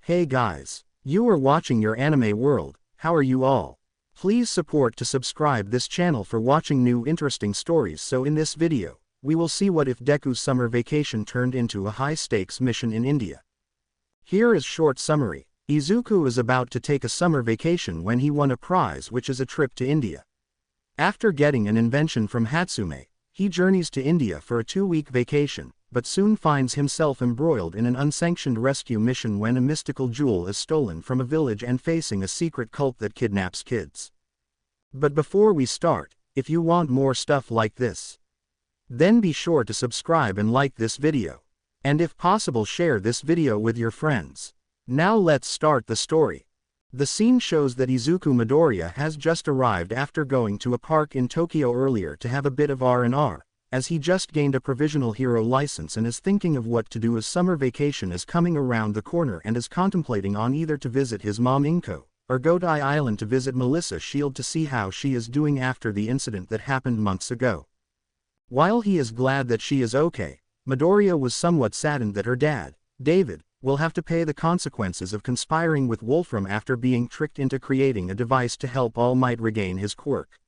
Hey guys, you are watching your anime world. How are you all? Please support to subscribe this channel for watching new interesting stories. So in this video, we will see what if Deku's summer vacation turned into a high-stakes mission in India. Here is short summary. Izuku is about to take a summer vacation when he won a prize, which is a trip to India. After getting an invention from Hatsume, he journeys to India for a 2-week vacation, but soon finds himself embroiled in an unsanctioned rescue mission when a mystical jewel is stolen from a village and facing a secret cult that kidnaps kids. But before we start, if you want more stuff like this, then be sure to subscribe and like this video. And if possible, share this video with your friends. Now let's start the story. The scene shows that Izuku Midoriya has just arrived after going to a park in Tokyo earlier to have a bit of R&R, as he just gained a provisional hero license and is thinking of what to do as summer vacation is coming around the corner, and is contemplating on either to visit his mom Inko, or go to Island to visit Melissa Shield to see how she is doing after the incident that happened months ago. While he is glad that she is okay, Midoriya was somewhat saddened that her dad, David, will have to pay the consequences of conspiring with Wolfram after being tricked into creating a device to help All Might regain his quirk.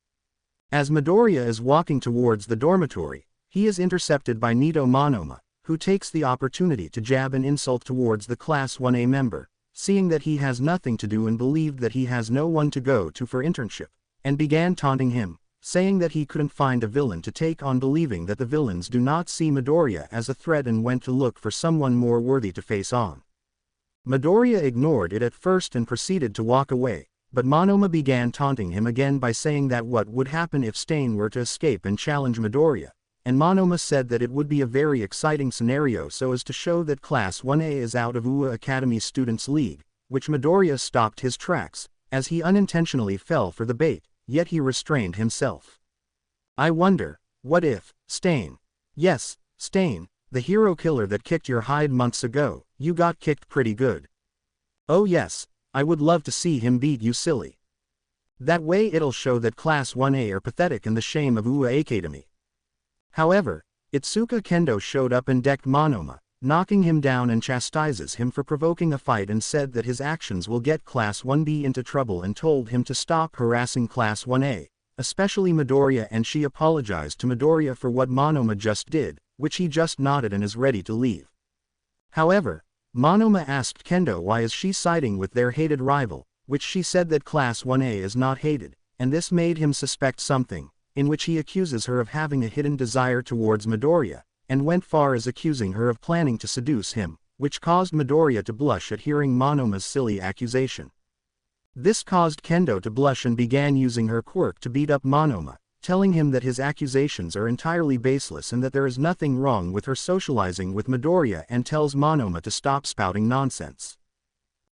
As Midoriya is walking towards the dormitory, he is intercepted by Nito Monoma, who takes the opportunity to jab an insult towards the Class 1A member, seeing that he has nothing to do and believed that he has no one to go to for internship, and began taunting him, saying that he couldn't find a villain to take on, believing that the villains do not see Midoriya as a threat and went to look for someone more worthy to face on. Midoriya ignored it at first and proceeded to walk away, but Monoma began taunting him again by saying that what would happen if Stain were to escape and challenge Midoriya, and Monoma said that it would be a very exciting scenario so as to show that Class 1A is out of UA Academy Students League, which Midoriya stopped his tracks, as he unintentionally fell for the bait, yet he restrained himself. I wonder, what if, Stain? Yes, Stain, the hero killer that kicked your hide months ago, you got kicked pretty good. Oh yes, I would love to see him beat you, silly. That way it'll show that Class 1A are pathetic and the shame of UA Academy. However, Itsuka Kendo showed up and decked Monoma, knocking him down and chastises him for provoking a fight and said that his actions will get Class 1B into trouble and told him to stop harassing Class 1A, especially Midoriya, and she apologized to Midoriya for what Monoma just did, which he just nodded and is ready to leave. However, Monoma asked Kendo why is she siding with their hated rival, which she said that Class 1A is not hated, and this made him suspect something, in which he accuses her of having a hidden desire towards Midoriya, and went far as accusing her of planning to seduce him, which caused Midoriya to blush at hearing Monoma's silly accusation. This caused Kendo to blush and began using her quirk to beat up Monoma, telling him that his accusations are entirely baseless and that there is nothing wrong with her socializing with Midoriya, and tells Monoma to stop spouting nonsense.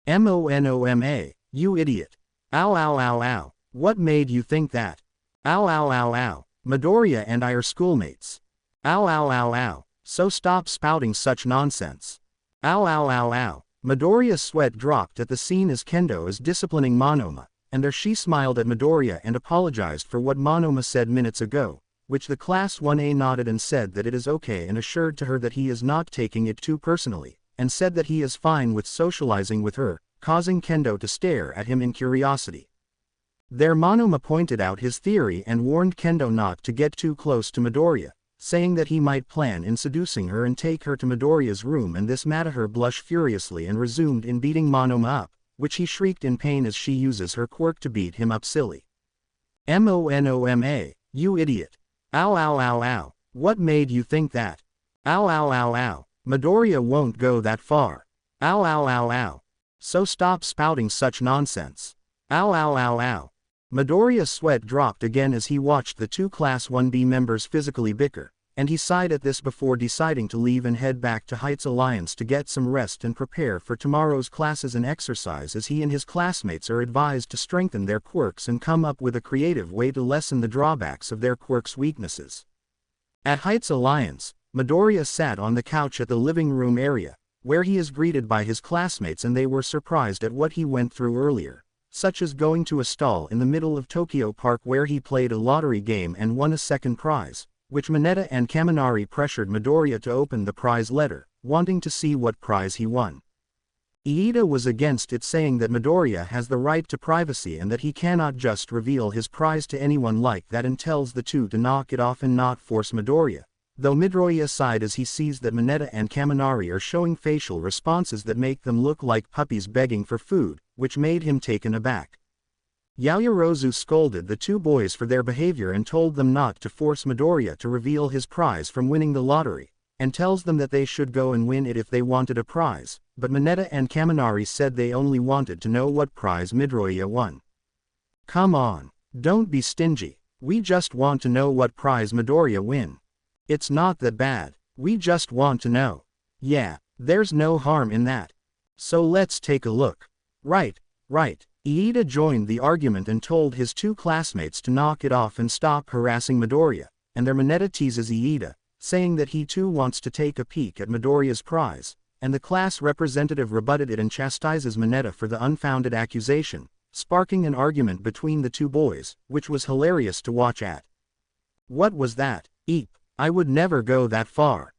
Monoma, you idiot. Ow ow ow ow, what made you think that? Ow ow ow ow, Midoriya and I are schoolmates. Ow ow ow ow, so stop spouting such nonsense. Ow ow ow ow, Midoriya's sweat dropped at the scene as Kendo is disciplining Monoma, and there she smiled at Midoriya and apologized for what Monoma said minutes ago, which the Class 1A nodded and said that it is okay and assured to her that he is not taking it too personally, and said that he is fine with socializing with her, causing Kendo to stare at him in curiosity. There Monoma pointed out his theory and warned Kendo not to get too close to Midoriya, saying that he might plan in seducing her and take her to Midoriya's room, and this made her blush furiously and resumed in beating Monoma up, which he shrieked in pain as she uses her quirk to beat him up, silly. Monoma, you idiot. Ow ow ow ow, what made you think that? Ow ow ow ow, Midoriya won't go that far. Ow ow ow ow, so stop spouting such nonsense. Ow ow ow ow. Midoriya's sweat dropped again as he watched the two Class 1B members physically bicker, and he sighed at this before deciding to leave and head back to Heights Alliance to get some rest and prepare for tomorrow's classes and exercise, as he and his classmates are advised to strengthen their quirks and come up with a creative way to lessen the drawbacks of their quirks' weaknesses. At Heights Alliance, Midoriya sat on the couch at the living room area, where he is greeted by his classmates, and they were surprised at what he went through earlier, such as going to a stall in the middle of Tokyo Park where he played a lottery game and won a second prize, which Mineta and Kaminari pressured Midoriya to open the prize letter, wanting to see what prize he won. Iida was against it, saying that Midoriya has the right to privacy and that he cannot just reveal his prize to anyone like that, and tells the two to knock it off and not force Midoriya, though Midoriya sighed as he sees that Mineta and Kaminari are showing facial responses that make them look like puppies begging for food, which made him taken aback. Yaoyorozu scolded the two boys for their behavior and told them not to force Midoriya to reveal his prize from winning the lottery, and tells them that they should go and win it if they wanted a prize, but Mineta and Kaminari said they only wanted to know what prize Midoriya won. Come on, don't be stingy, we just want to know what prize Midoriya win. It's not that bad, we just want to know. Yeah, there's no harm in that. So let's take a look. Right. Iida joined the argument and told his two classmates to knock it off and stop harassing Midoriya, and their Mineta teases Iida, saying that he too wants to take a peek at Midoriya's prize, and the class representative rebutted it and chastises Mineta for the unfounded accusation, sparking an argument between the two boys, which was hilarious to watch at. What was that? Eep, I would never go that far.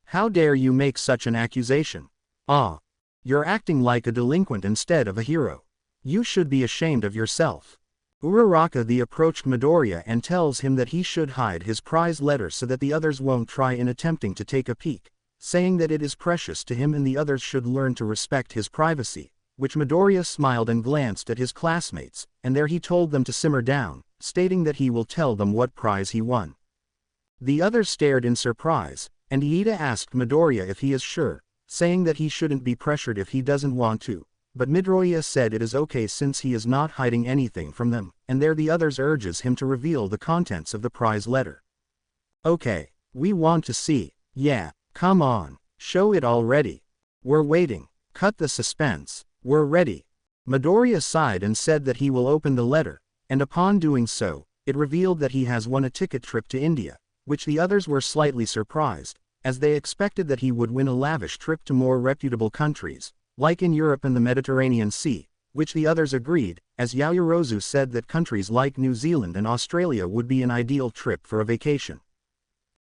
How dare you make such an accusation? You're acting like a delinquent instead of a hero. You should be ashamed of yourself. Uraraka approached Midoriya and tells him that he should hide his prize letter so that the others won't try in attempting to take a peek, saying that it is precious to him and the others should learn to respect his privacy, which Midoriya smiled and glanced at his classmates, and there he told them to simmer down, stating that he will tell them what prize he won. The others stared in surprise, and Iida asked Midoriya if he is sure, saying that he shouldn't be pressured if he doesn't want to, but Midoriya said it is okay since he is not hiding anything from them, and there the others urges him to reveal the contents of the prize letter. Okay, we want to see. Yeah, come on, show it already. We're waiting, cut the suspense, we're ready. Midoriya sighed and said that he will open the letter, and upon doing so, it revealed that he has won a ticket trip to India, which the others were slightly surprised, as they expected that he would win a lavish trip to more reputable countries, like in Europe and the Mediterranean Sea, which the others agreed, as Yaoyorozu said that countries like New Zealand and Australia would be an ideal trip for a vacation.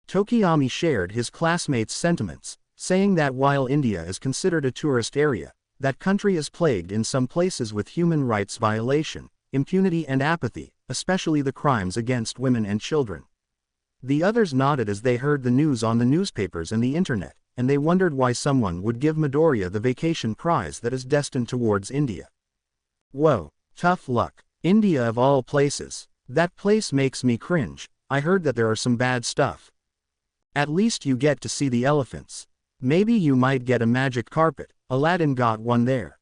Tokiyami shared his classmates' sentiments, saying that while India is considered a tourist area, that country is plagued in some places with human rights violation, impunity and apathy, especially the crimes against women and children. The others nodded as they heard the news on the newspapers and the internet, and they wondered why someone would give Midoriya the vacation prize that is destined towards India. Whoa, tough luck. India of all places. That place makes me cringe. I heard that there are some bad stuff. At least you get to see the elephants. Maybe you might get a magic carpet. Aladdin got one there.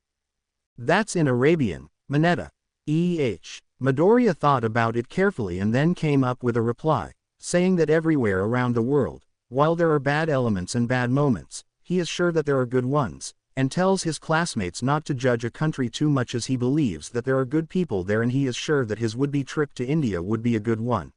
That's in Arabian, Mineta. Midoriya thought about it carefully and then came up with a reply, saying that everywhere around the world, while there are bad elements and bad moments, he is sure that there are good ones, and tells his classmates not to judge a country too much as he believes that there are good people there and he is sure that his would-be trip to India would be a good one.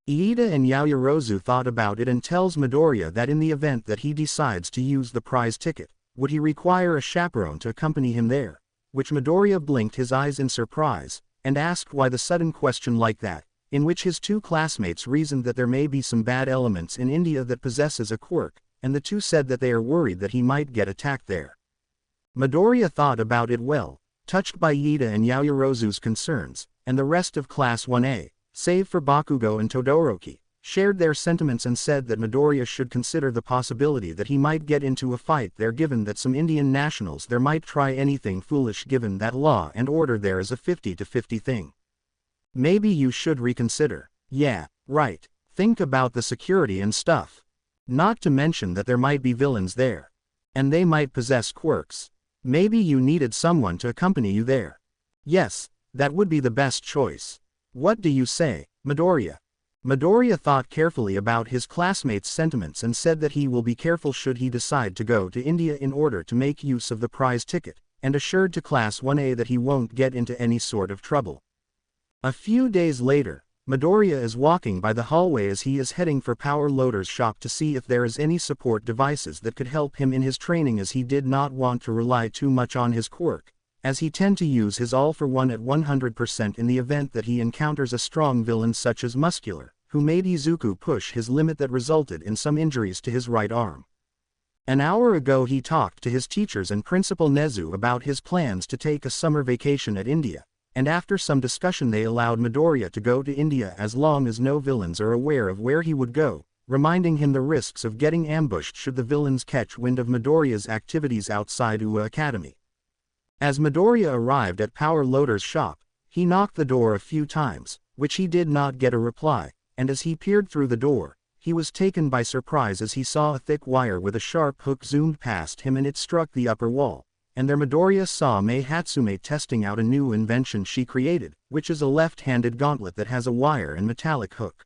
Iida and Yaoyorozu thought about it and tells Midoriya that in the event that he decides to use the prize ticket, would he require a chaperone to accompany him there, which Midoriya blinked his eyes in surprise, and asked why the sudden question like that, in which his two classmates reasoned that there may be some bad elements in India that possesses a quirk, and the two said that they are worried that he might get attacked there. Midoriya thought about it well, touched by Iida and Yaoyorozu's concerns, and the rest of Class 1A, save for Bakugo and Todoroki, shared their sentiments and said that Midoriya should consider the possibility that he might get into a fight there given that some Indian nationals there might try anything foolish given that law and order there is a 50-50 thing. Maybe you should reconsider. Yeah, right. Think about the security and stuff. Not to mention that there might be villains there. And they might possess quirks. Maybe you needed someone to accompany you there. Yes, that would be the best choice. What do you say, Midoriya? Midoriya thought carefully about his classmates' sentiments and said that he will be careful should he decide to go to India in order to make use of the prize ticket, and assured to Class 1A that he won't get into any sort of trouble. A few days later, Midoriya is walking by the hallway as he is heading for Power Loader's shop to see if there is any support devices that could help him in his training as he did not want to rely too much on his quirk, as he tend to use his all-for-one at 100% in the event that he encounters a strong villain such as Muscular, who made Izuku push his limit that resulted in some injuries to his right arm. An hour ago he talked to his teachers and Principal Nezu about his plans to take a summer vacation at India, and after some discussion they allowed Midoriya to go to India as long as no villains are aware of where he would go, reminding him the risks of getting ambushed should the villains catch wind of Midoriya's activities outside Uwa Academy. As Midoriya arrived at Power Loader's shop, he knocked the door a few times, which he did not get a reply, and as he peered through the door, he was taken by surprise as he saw a thick wire with a sharp hook zoomed past him and it struck the upper wall, and there Midoriya saw Hatsume testing out a new invention she created, which is a left-handed gauntlet that has a wire and metallic hook.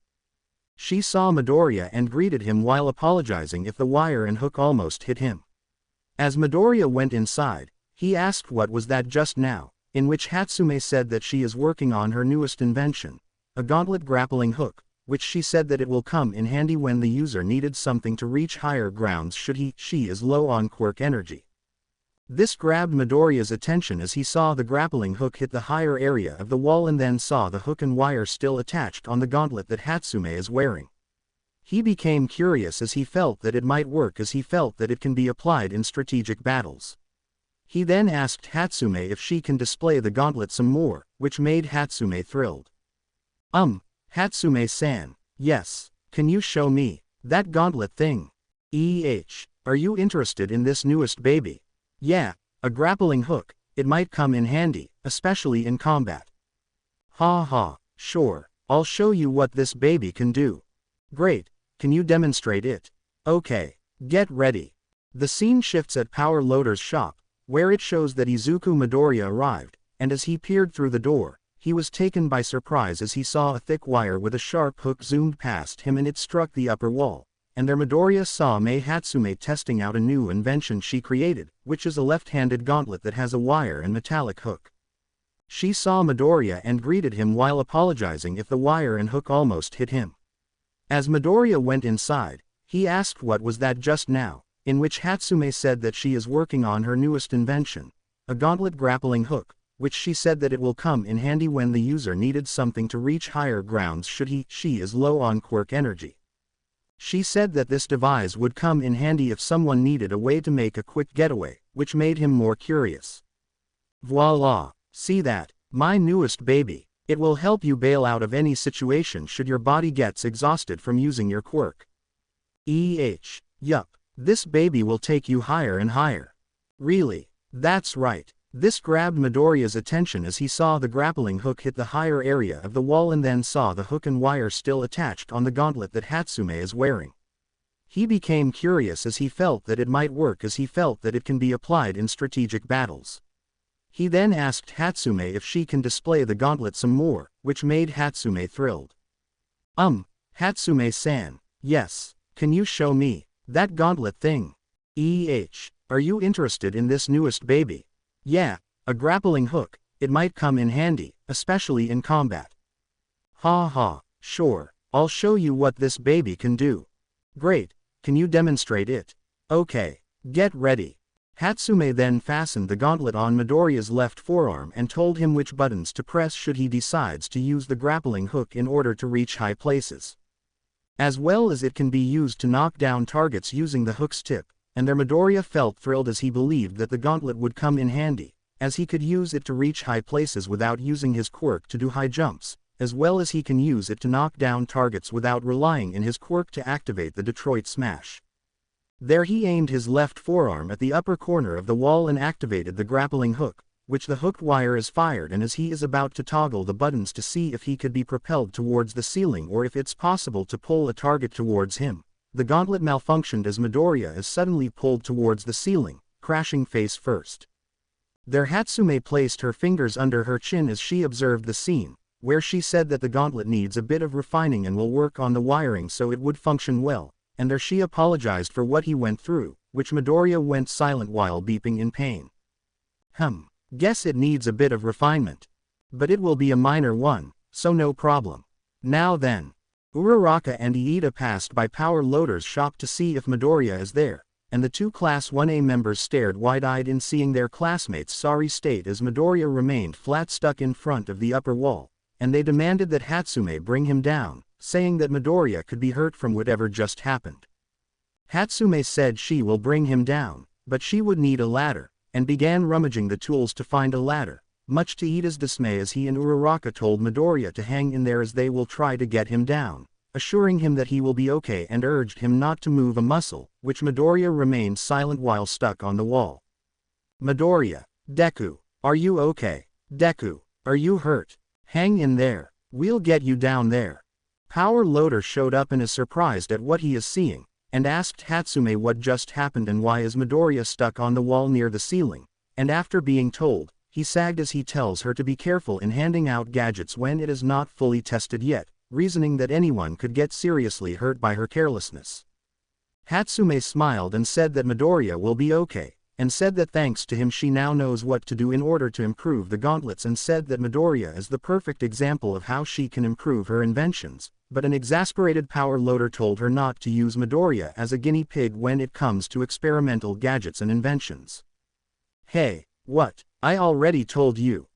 She saw Midoriya and greeted him while apologizing if the wire and hook almost hit him. As Midoriya went inside, he asked what was that just now, in which Hatsume said that she is working on her newest invention, a gauntlet grappling hook, which she said that it will come in handy when the user needed something to reach higher grounds should she is low on quirk energy. This grabbed Midoriya's attention as he saw the grappling hook hit the higher area of the wall and then saw the hook and wire still attached on the gauntlet that Hatsume is wearing. He became curious as he felt that it might work as he felt that it can be applied in strategic battles. He then asked Hatsume if she can display the gauntlet some more, which made Hatsume thrilled. Hatsume-san, yes, can you show me that gauntlet thing? Are you interested in this newest baby? Yeah, a grappling hook, it might come in handy, especially in combat. Ha ha, sure, I'll show you what this baby can do. Great, can you demonstrate it? Okay, get ready. The scene shifts at Power Loader's shop, where it shows that Izuku Midoriya arrived, and as he peered through the door, he was taken by surprise as he saw a thick wire with a sharp hook zoomed past him and it struck the upper wall, and there Midoriya saw Hatsume testing out a new invention she created, which is a left-handed gauntlet that has a wire and metallic hook. She saw Midoriya and greeted him while apologizing if the wire and hook almost hit him. As Midoriya went inside, he asked what was that just now, in which Hatsume said that she is working on her newest invention, a gauntlet grappling hook, which she said that it will come in handy when the user needed something to reach higher grounds should she is low on quirk energy. She said that this device would come in handy if someone needed a way to make a quick getaway, which made him more curious. Voila, see that, my newest baby, it will help you bail out of any situation should your body gets exhausted from using your quirk. Yup, this baby will take you higher and higher. Really, that's right. This grabbed Midoriya's attention as he saw the grappling hook hit the higher area of the wall and then saw the hook and wire still attached on the gauntlet that Hatsume is wearing. He became curious as he felt that it might work as he felt that it can be applied in strategic battles. He then asked Hatsume if she can display the gauntlet some more, which made Hatsume thrilled. Hatsume-san, yes, can you show me that gauntlet thing? Are you interested in this newest baby? Yeah, a grappling hook, it might come in handy, especially in combat. Ha ha, sure, I'll show you what this baby can do. Great, can you demonstrate it? Okay, get ready. Hatsume then fastened the gauntlet on Midoriya's left forearm and told him which buttons to press should he decides to use the grappling hook in order to reach high places. As well as it can be used to knock down targets using the hook's tip. And there Midoriya felt thrilled as he believed that the gauntlet would come in handy, as he could use it to reach high places without using his quirk to do high jumps, as well as he can use it to knock down targets without relying in his quirk to activate the Detroit Smash. There he aimed his left forearm at the upper corner of the wall and activated the grappling hook, which the hooked wire is fired and as he is about to toggle the buttons to see if he could be propelled towards the ceiling or if it's possible to pull a target towards him. The gauntlet malfunctioned as Midoriya is suddenly pulled towards the ceiling, crashing face first. There Hatsume placed her fingers under her chin as she observed the scene, where she said that the gauntlet needs a bit of refining and will work on the wiring so it would function well, and there she apologized for what he went through, which Midoriya went silent while beeping in pain. Guess it needs a bit of refinement. But it will be a minor one, so no problem. Now then. Uraraka and Iida passed by Power Loader's shop to see if Midoriya is there, and the two Class 1A members stared wide-eyed in seeing their classmate's sorry state as Midoriya remained flat stuck in front of the upper wall, and they demanded that Hatsume bring him down, saying that Midoriya could be hurt from whatever just happened. Hatsume said she will bring him down, but she would need a ladder, and began rummaging the tools to find a ladder, much to Iida's dismay as he and Uraraka told Midoriya to hang in there as they will try to get him down, assuring him that he will be okay and urged him not to move a muscle, which Midoriya remained silent while stuck on the wall. Midoriya, Deku, are you okay? Deku, are you hurt? Hang in there, we'll get you down there. Power Loader showed up and is surprised at what he is seeing, and asked Hatsume what just happened and why is Midoriya stuck on the wall near the ceiling, and after being told, he sagged as he tells her to be careful in handing out gadgets when it is not fully tested yet, reasoning that anyone could get seriously hurt by her carelessness. Hatsume smiled and said that Midoriya will be okay, and said that thanks to him she now knows what to do in order to improve the gauntlets and said that Midoriya is the perfect example of how she can improve her inventions, but an exasperated Power Loader told her not to use Midoriya as a guinea pig when it comes to experimental gadgets and inventions. Hey, what? I already told you,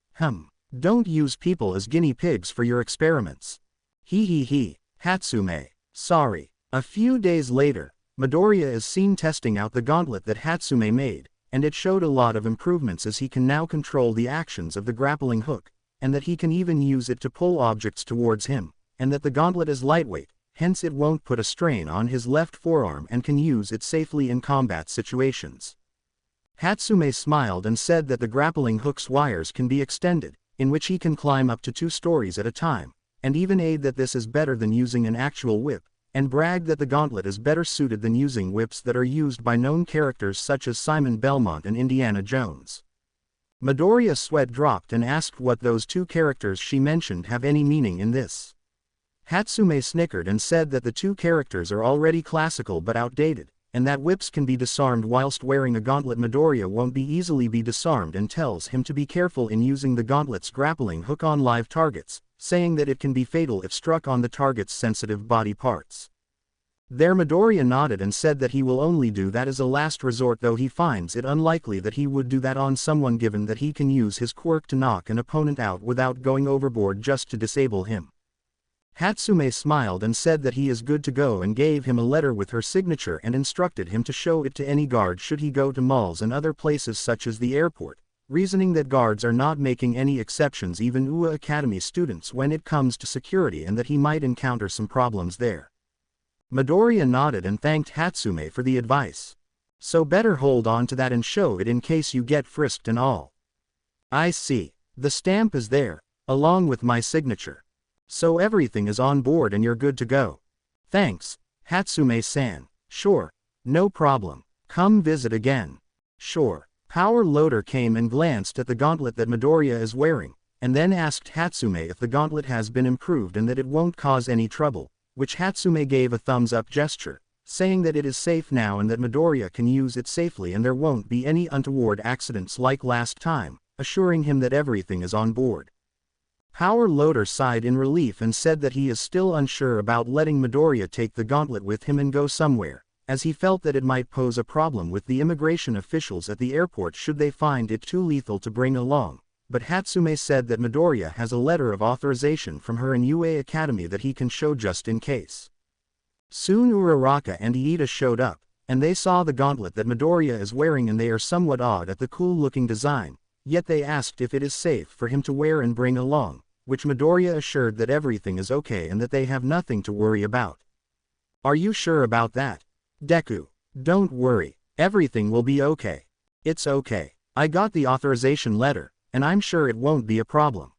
don't use people as guinea pigs for your experiments. He, Hatsume, sorry. A few days later, Midoriya is seen testing out the gauntlet that Hatsume made, and it showed a lot of improvements as he can now control the actions of the grappling hook, and that he can even use it to pull objects towards him, and that the gauntlet is lightweight, hence it won't put a strain on his left forearm and can use it safely in combat situations. Hatsume smiled and said that the grappling hook's wires can be extended, in which he can climb up to 2 stories at a time, and even aid that this is better than using an actual whip, and bragged that the gauntlet is better suited than using whips that are used by known characters such as Simon Belmont and Indiana Jones. Midoriya's sweat dropped and asked what those 2 characters she mentioned have any meaning in this. Hatsume snickered and said that the 2 characters are already classical but outdated, and that whips can be disarmed whilst wearing a gauntlet. Midoriya won't be easily be disarmed and tells him to be careful in using the gauntlet's grappling hook on live targets, saying that it can be fatal if struck on the target's sensitive body parts. There Midoriya nodded and said that he will only do that as a last resort, though he finds it unlikely that he would do that on someone given that he can use his quirk to knock an opponent out without going overboard just to disable him. Hatsume smiled and said that he is good to go and gave him a letter with her signature and instructed him to show it to any guard should he go to malls and other places such as the airport, reasoning that guards are not making any exceptions, even UA Academy students, when it comes to security, and that he might encounter some problems there. Midoriya nodded and thanked Hatsume for the advice. So better hold on to that and show it in case you get frisked and all. I see. The stamp is there, along with my signature. So everything is on board and you're good to go. Thanks, Hatsume-san. Sure. No problem. Come visit again. Sure. Power Loader came and glanced at the gauntlet that Midoriya is wearing, and then asked Hatsume if the gauntlet has been improved and that it won't cause any trouble, which Hatsume gave a thumbs-up gesture, saying that it is safe now and that Midoriya can use it safely and there won't be any untoward accidents like last time, assuring him that everything is on board. Power Loader sighed in relief and said that he is still unsure about letting Midoriya take the gauntlet with him and go somewhere, as he felt that it might pose a problem with the immigration officials at the airport should they find it too lethal to bring along, but Hatsume said that Midoriya has a letter of authorization from her in UA Academy that he can show just in case. Soon Uraraka and Iida showed up, and they saw the gauntlet that Midoriya is wearing and they are somewhat awed at the cool-looking design, yet they asked if it is safe for him to wear and bring along, which Midoriya assured that everything is okay and that they have nothing to worry about. Are you sure about that? Deku, don't worry, everything will be okay. It's okay. I got the authorization letter, and I'm sure it won't be a problem.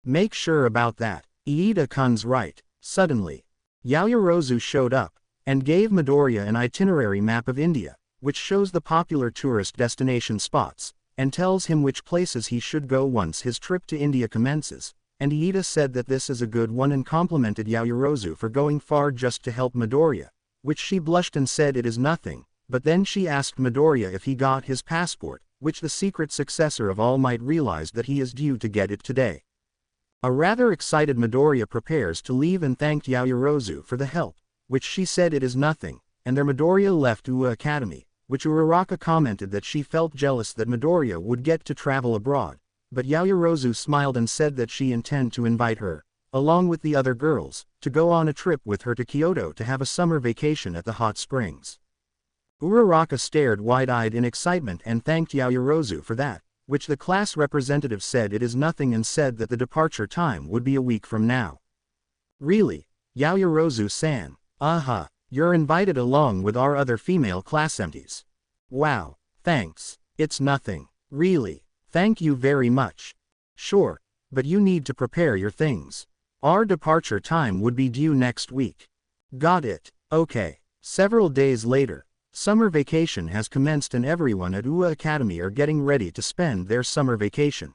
Make sure about that. Iida-kun's right. Suddenly, Yaoyorozu showed up, and gave Midoriya an itinerary map of India, which shows the popular tourist destination spots, and tells him which places he should go once his trip to India commences, and Iida said that this is a good one and complimented Yaoyorozu for going far just to help Midoriya, which she blushed and said it is nothing, but then she asked Midoriya if he got his passport, which the secret successor of All Might realized that he is due to get it today. A rather excited Midoriya prepares to leave and thanked Yaoyorozu for the help, which she said it is nothing, and there Midoriya left UA Academy, which Uraraka commented that she felt jealous that Midoriya would get to travel abroad, but Yaoyorozu smiled and said that she intended to invite her, along with the other girls, to go on a trip with her to Kyoto to have a summer vacation at the hot springs. Uraraka stared wide-eyed in excitement and thanked Yaoyorozu for that, which the class representative said it is nothing and said that the departure time would be a week from now. Really? Yaoyorozu-san. You're invited along with our other female classmates. Wow, thanks. It's nothing. Really. Thank you very much. Sure, but you need to prepare your things. Our departure time would be due next week. Got it. Okay. Several days later, summer vacation has commenced and everyone at UA Academy are getting ready to spend their summer vacation.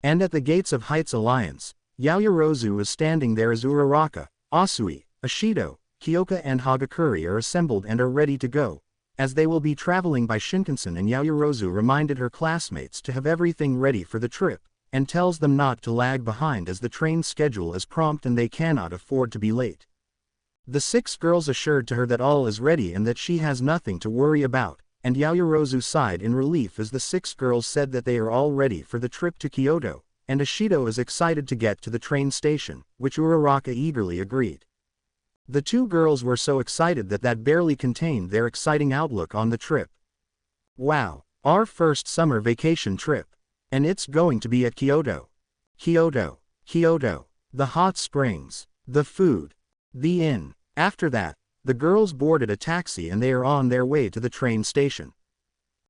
And at the gates of Heights Alliance, Yaoyorozu is standing there as Uraraka, Asui, Ashido, Kyoka and Hagakure are assembled and are ready to go, as they will be traveling by Shinkansen, and Yaoyorozu reminded her classmates to have everything ready for the trip, and tells them not to lag behind as the train schedule is prompt and they cannot afford to be late. The 6 girls assured to her that all is ready and that she has nothing to worry about, and Yaoyorozu sighed in relief as the 6 girls said that they are all ready for the trip to Kyoto, and Ashido is excited to get to the train station, which Uraraka eagerly agreed. The 2 girls were so excited that barely contained their exciting outlook on the trip. Wow, our first summer vacation trip. And it's going to be at Kyoto. Kyoto, the hot springs, the food, the inn. After that, the girls boarded a taxi and they are on their way to the train station.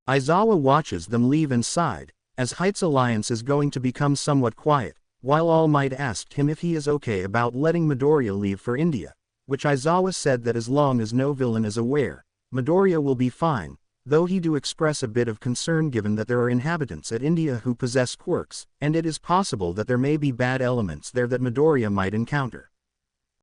Aizawa watches them leave and sighed, as Heights Alliance is going to become somewhat quiet, while All Might asked him if he is okay about letting Midoriya leave for India, which Aizawa said that as long as no villain is aware, Midoriya will be fine, though he do express a bit of concern given that there are inhabitants at India who possess quirks, and it is possible that there may be bad elements there that Midoriya might encounter.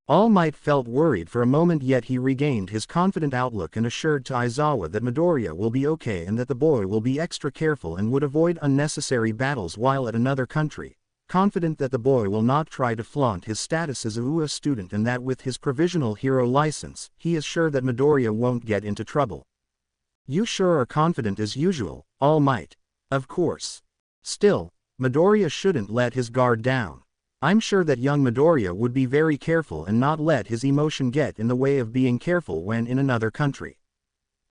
All Might felt worried for a moment, yet he regained his confident outlook and assured to Aizawa that Midoriya will be okay and that the boy will be extra careful and would avoid unnecessary battles while at another country, confident that the boy will not try to flaunt his status as a UA student and that with his provisional hero license, he is sure that Midoriya won't get into trouble. You sure are confident as usual, All Might. Of course. Still, Midoriya shouldn't let his guard down. I'm sure that young Midoriya would be very careful and not let his emotion get in the way of being careful when in another country.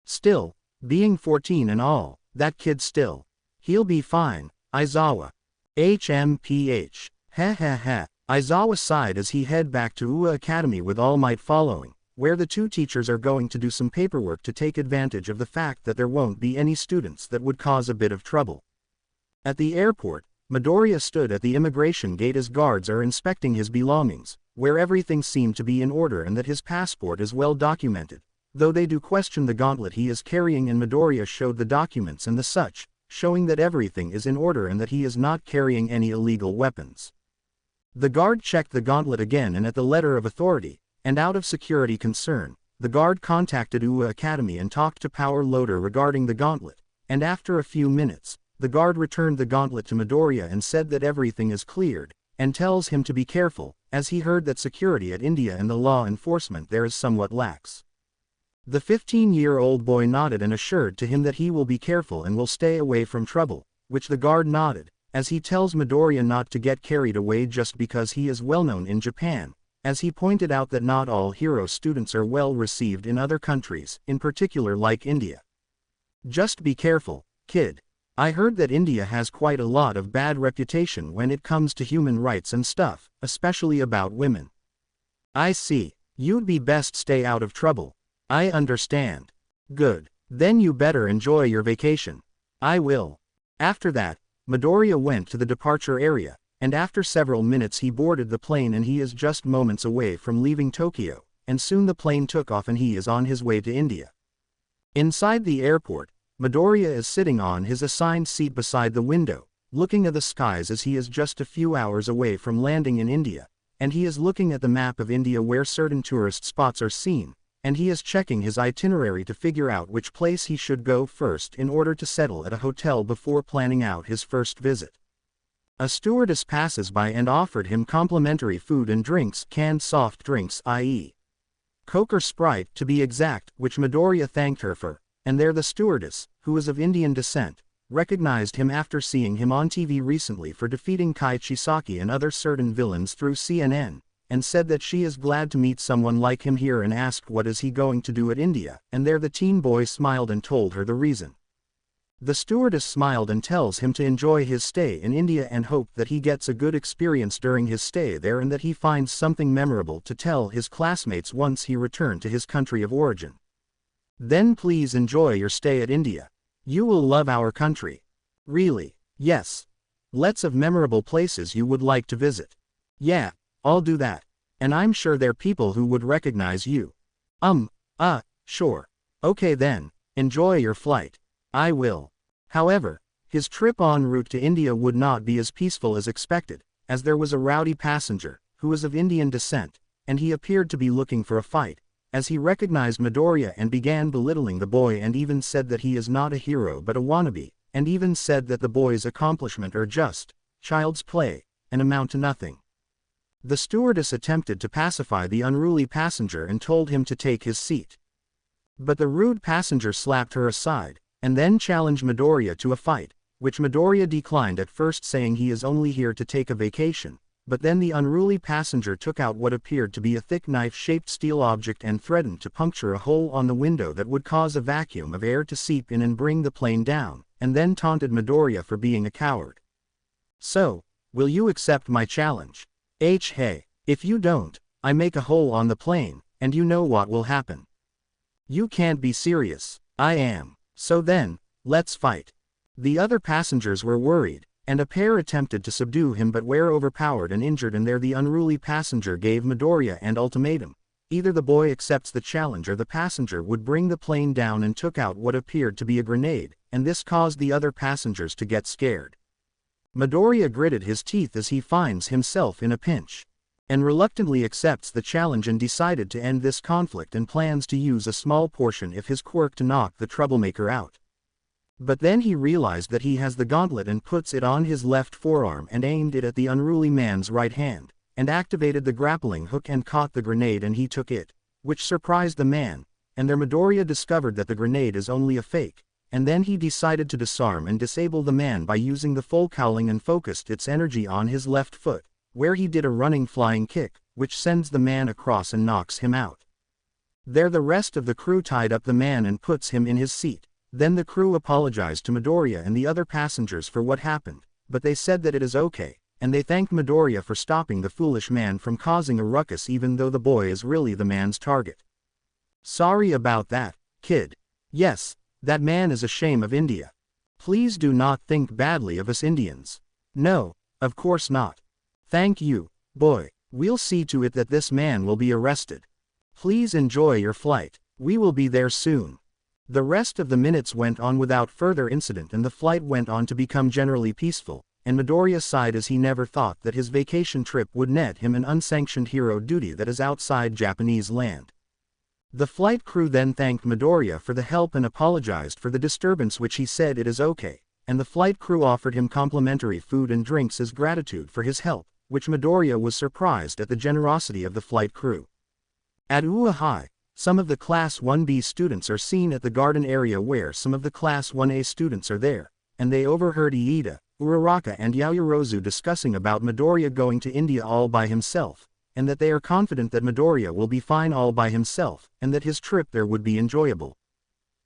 Still, being 14 and all, that kid still. He'll be fine, Aizawa. HMPH. Aizawa sighed as he head back to UA Academy with All Might following, where the 2 teachers are going to do some paperwork to take advantage of the fact that there won't be any students that would cause a bit of trouble. At the airport, Midoriya stood at the immigration gate as guards are inspecting his belongings, where everything seemed to be in order and that his passport is well documented, though they do question the gauntlet he is carrying, and Midoriya showed the documents and the such, showing that everything is in order and that he is not carrying any illegal weapons. The guard checked the gauntlet again and at the letter of authority, and out of security concern, the guard contacted UA Academy and talked to Power Loader regarding the gauntlet, and after a few minutes, the guard returned the gauntlet to Midoriya and said that everything is cleared, and tells him to be careful, as he heard that security at India and the law enforcement there is somewhat lax. The 15-year-old boy nodded and assured to him that he will be careful and will stay away from trouble, which the guard nodded, as he tells Midoriya not to get carried away just because he is well known in Japan, as he pointed out that not all hero students are well received in other countries, in particular like India. Just be careful, kid. I heard that India has quite a lot of bad reputation when it comes to human rights and stuff, especially about women. I see. You'd be best stay out of trouble. I understand. Good. Then you better enjoy your vacation. I will. After that, Midoriya went to the departure area, and after several minutes he boarded the plane and he is just moments away from leaving Tokyo, and soon the plane took off and he is on his way to India. Inside the airport, Midoriya is sitting on his assigned seat beside the window, looking at the skies as he is just a few hours away from landing in India, and he is looking at the map of India where certain tourist spots are seen, and he is checking his itinerary to figure out which place he should go first in order to settle at a hotel before planning out his first visit. A stewardess passes by and offered him complimentary food and drinks, canned soft drinks, i.e. Coke or Sprite to be exact, which Midoriya thanked her for. And there the stewardess, who is of Indian descent, recognized him after seeing him on TV recently for defeating Kai Chisaki and other certain villains through CNN, and said that she is glad to meet someone like him here and asked what is he going to do at India, and there the teen boy smiled and told her the reason. The stewardess smiled and tells him to enjoy his stay in India and hope that he gets a good experience during his stay there and that he finds something memorable to tell his classmates once he returned to his country of origin. Then please enjoy your stay at India. You will love our country. Really? Yes. Lots of memorable places you would like to visit. Yeah, I'll do that. And I'm sure there are people who would recognize you. Sure. Okay then, enjoy your flight. I will. However, his trip en route to India would not be as peaceful as expected, as there was a rowdy passenger, who was of Indian descent, and he appeared to be looking for a fight, as he recognized Midoriya and began belittling the boy and even said that he is not a hero but a wannabe, and even said that the boy's accomplishments are just child's play, and amount to nothing. The stewardess attempted to pacify the unruly passenger and told him to take his seat. But the rude passenger slapped her aside, and then challenged Midoriya to a fight, which Midoriya declined at first saying he is only here to take a vacation, but then the unruly passenger took out what appeared to be a thick knife-shaped steel object and threatened to puncture a hole on the window that would cause a vacuum of air to seep in and bring the plane down, and then taunted Midoriya for being a coward. So, will you accept my challenge? Hey, if you don't, I make a hole on the plane, and you know what will happen. You can't be serious. I am. So then, let's fight. The other passengers were worried, and a pair attempted to subdue him but were overpowered and injured, and there the unruly passenger gave Midoriya an ultimatum. Either the boy accepts the challenge or the passenger would bring the plane down, and took out what appeared to be a grenade, and this caused the other passengers to get scared. Midoriya gritted his teeth as he finds himself in a pinch, and reluctantly accepts the challenge and decided to end this conflict and plans to use a small portion of his quirk to knock the troublemaker out. But then he realized that he has the gauntlet and puts it on his left forearm and aimed it at the unruly man's right hand, and activated the grappling hook and caught the grenade, and he took it, which surprised the man, and there Midoriya discovered that the grenade is only a fake, and then he decided to disarm and disable the man by using the full cowling and focused its energy on his left foot, where he did a running flying kick, which sends the man across and knocks him out. There the rest of the crew tied up the man and puts him in his seat. Then the crew apologized to Midoriya and the other passengers for what happened, but they said that it is okay, and they thanked Midoriya for stopping the foolish man from causing a ruckus even though the boy is really the man's target. Sorry about that, kid. Yes, that man is a shame of India. Please do not think badly of us Indians. No, of course not. Thank you, boy. We'll see to it that this man will be arrested. Please enjoy your flight. We will be there soon. The rest of the minutes went on without further incident, and the flight went on to become generally peaceful, and Midoriya sighed as he never thought that his vacation trip would net him an unsanctioned hero duty that is outside Japanese land. The flight crew then thanked Midoriya for the help and apologized for the disturbance, which he said it is okay, and the flight crew offered him complimentary food and drinks as gratitude for his help, which Midoriya was surprised at the generosity of the flight crew. At Uahai, some of the Class 1B students are seen at the garden area where some of the Class 1A students are there, and they overheard Iida, Uraraka and Yaoyorozu discussing about Midoriya going to India all by himself, and that they are confident that Midoriya will be fine all by himself, and that his trip there would be enjoyable.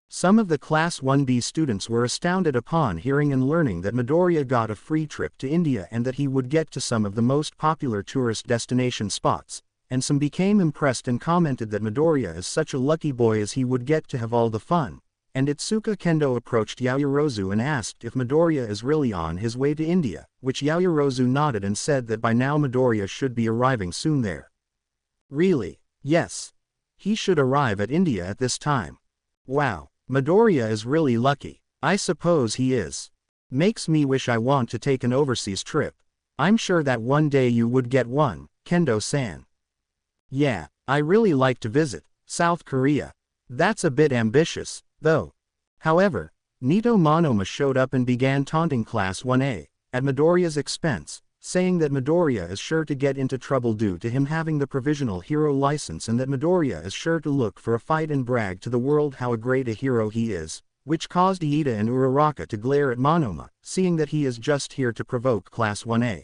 Some of the Class 1B students were astounded upon hearing and learning that Midoriya got a free trip to India and that he would get to some of the most popular tourist destination spots, and some became impressed and commented that Midoriya is such a lucky boy as he would get to have all the fun, and Itsuka Kendo approached Yaoyorozu and asked if Midoriya is really on his way to India, which Yaoyorozu nodded and said that by now Midoriya should be arriving soon there. Really? Yes. He should arrive at India at this time. Wow, Midoriya is really lucky. I suppose he is. Makes me wish I want to take an overseas trip. I'm sure that one day you would get one, Kendo-san. Yeah, I really like to visit South Korea. That's a bit ambitious, though. However, Nito Monoma showed up and began taunting Class 1A, at Midoriya's expense, saying that Midoriya is sure to get into trouble due to him having the provisional hero license and that Midoriya is sure to look for a fight and brag to the world how great a hero he is, which caused Iida and Uraraka to glare at Monoma, seeing that he is just here to provoke Class 1A.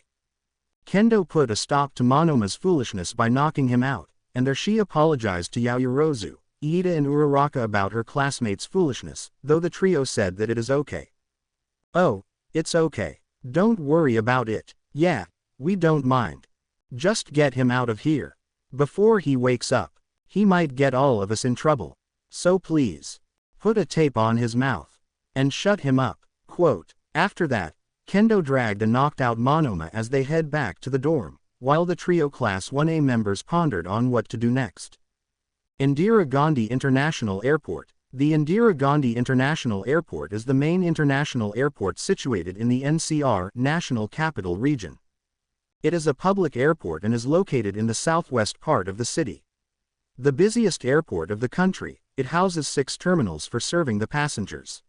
Kendo put a stop to Monoma's foolishness by knocking him out, and there she apologized to Yaoyorozu, Iida and Uraraka about her classmates' foolishness, though the trio said that it is okay. Oh, it's okay. Don't worry about it. Yeah, we don't mind. Just get him out of here. Before he wakes up, he might get all of us in trouble. So please, put a tape on his mouth. And shut him up. Quote. After that, Kendo dragged and knocked out Monoma as they head back to the dorm, while the trio Class 1A members pondered on what to do next. Indira Gandhi International Airport. The Indira Gandhi International Airport is the main international airport situated in the NCR National Capital Region. It is a public airport and is located in the southwest part of the city. The busiest airport of the country, it houses 6 terminals for serving the passengers.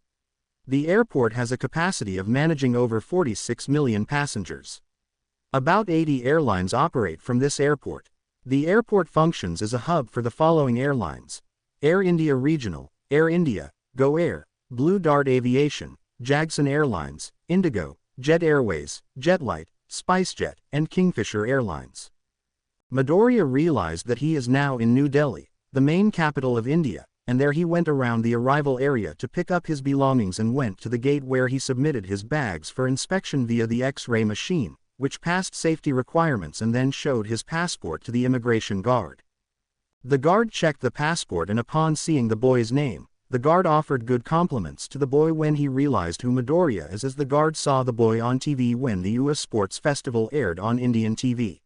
The airport has a capacity of managing over 46 million passengers. About 80 airlines operate from this airport. The airport functions as a hub for the following airlines: Air India Regional, Air India, Go Air, Blue Dart Aviation, Jagson Airlines, Indigo, Jet Airways, Jetlight, SpiceJet, and Kingfisher Airlines. Midoriya realized that he is now in New Delhi, the main capital of India, and there he went around the arrival area to pick up his belongings and went to the gate where he submitted his bags for inspection via the X-ray machine, which passed safety requirements, and then showed his passport to the immigration guard. The guard checked the passport, and upon seeing the boy's name, the guard offered good compliments to the boy when he realized who Midoriya is, as the guard saw the boy on TV when the US Sports Festival aired on Indian TV.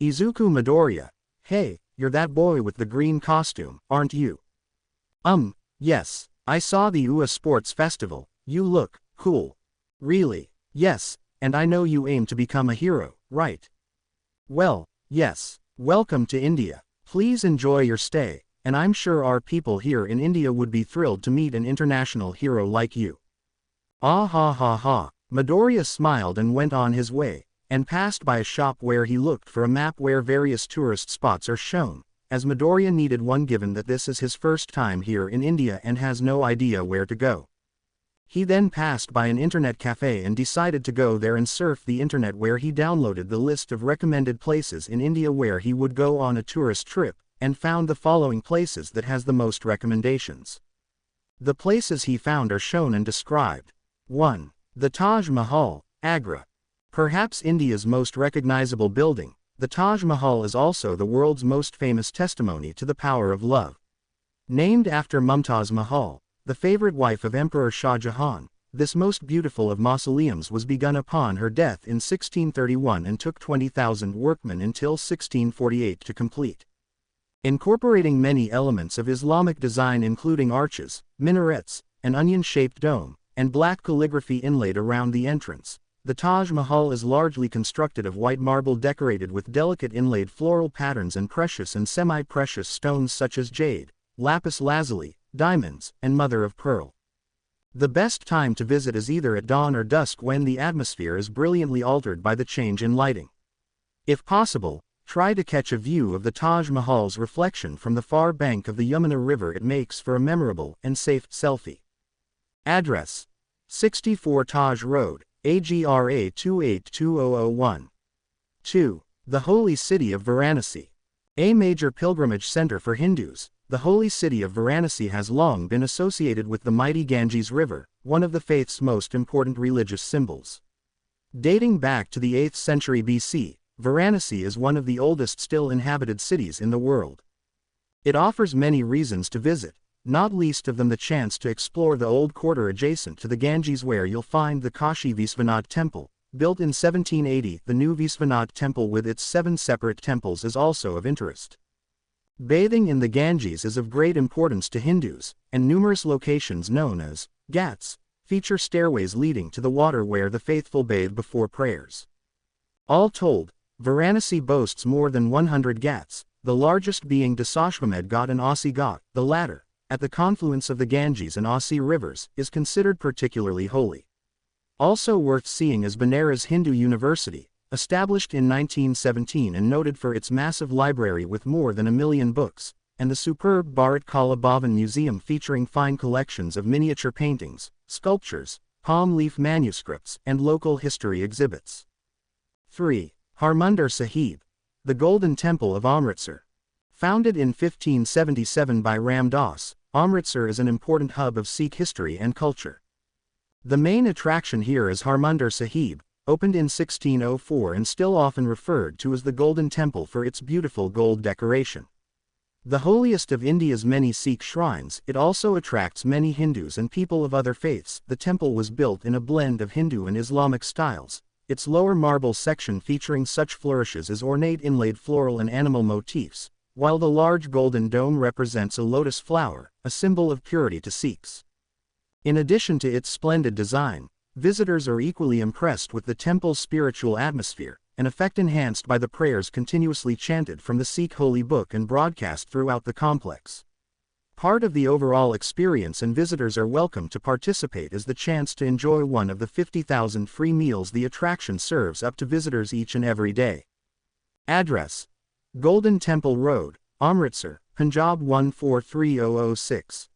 Izuku: Midoriya, hey, you're that boy with the green costume, aren't you? Yes, I saw the US Sports Festival, you look cool. Really? Yes, and I know you aim to become a hero, right? Well, yes, welcome to India. Please enjoy your stay, and I'm sure our people here in India would be thrilled to meet an international hero like you. Ah ha ha ha. Midoriya smiled and went on his way, and passed by a shop where he looked for a map where various tourist spots are shown, as Midoriya needed one given that this is his first time here in India and has no idea where to go. He then passed by an internet cafe and decided to go there and surf the internet, where he downloaded the list of recommended places in India where he would go on a tourist trip, and found the following places that has the most recommendations. The places he found are shown and described. 1. The Taj Mahal, Agra. Perhaps India's most recognizable building, the Taj Mahal is also the world's most famous testimony to the power of love. Named after Mumtaz Mahal, the favorite wife of Emperor Shah Jahan, this most beautiful of mausoleums was begun upon her death in 1631 and took 20,000 workmen until 1648 to complete. Incorporating many elements of Islamic design including arches, minarets, an onion-shaped dome, and black calligraphy inlaid around the entrance, the Taj Mahal is largely constructed of white marble decorated with delicate inlaid floral patterns and precious and semi-precious stones such as jade, lapis lazuli, diamonds, and mother of pearl. The best time to visit is either at dawn or dusk, when the atmosphere is brilliantly altered by the change in lighting. If possible, try to catch a view of the Taj Mahal's reflection from the far bank of the Yamuna River. It makes for a memorable and safe selfie. Address: 64 Taj Road, Agra 282001. 2. The Holy City of Varanasi. A major pilgrimage center for Hindus, the holy city of Varanasi has long been associated with the mighty Ganges River, one of the faith's most important religious symbols. Dating back to the 8th century BC, Varanasi is one of the oldest still inhabited cities in the world. It offers many reasons to visit, not least of them the chance to explore the old quarter adjacent to the Ganges, where you'll find the Kashi Visvanath Temple, built in 1780. The new Visvanath Temple with its 7 separate temples is also of interest. Bathing in the Ganges is of great importance to Hindus, and numerous locations known as ghats feature stairways leading to the water where the faithful bathe before prayers. All told, Varanasi boasts more than 100 ghats, the largest being Dasashvamed Ghat and Aussie Ghat. The latter, at the confluence of the Ganges and Aussie rivers, is considered particularly holy. Also worth seeing is Banaras Hindu University, established in 1917 and noted for its massive library with more than 1 million books, and the superb Bharat Kala Bhavan Museum featuring fine collections of miniature paintings, sculptures, palm leaf manuscripts, and local history exhibits. 3. Harmandir Sahib, the Golden Temple of Amritsar. Founded in 1577 by Ram Das, Amritsar is an important hub of Sikh history and culture. The main attraction here is Harmandir Sahib, opened in 1604 and still often referred to as the Golden Temple for its beautiful gold decoration. The holiest of India's many Sikh shrines, it also attracts many Hindus and people of other faiths. The temple was built in a blend of Hindu and Islamic styles, its lower marble section featuring such flourishes as ornate inlaid floral and animal motifs, while the large golden dome represents a lotus flower, a symbol of purity to Sikhs. In addition to its splendid design, visitors are equally impressed with the temple's spiritual atmosphere, an effect enhanced by the prayers continuously chanted from the Sikh holy book and broadcast throughout the complex. Part of the overall experience, and visitors are welcome to participate, is the chance to enjoy one of the 50,000 free meals the attraction serves up to visitors each and every day. Address: Golden Temple Road, Amritsar, Punjab 143006.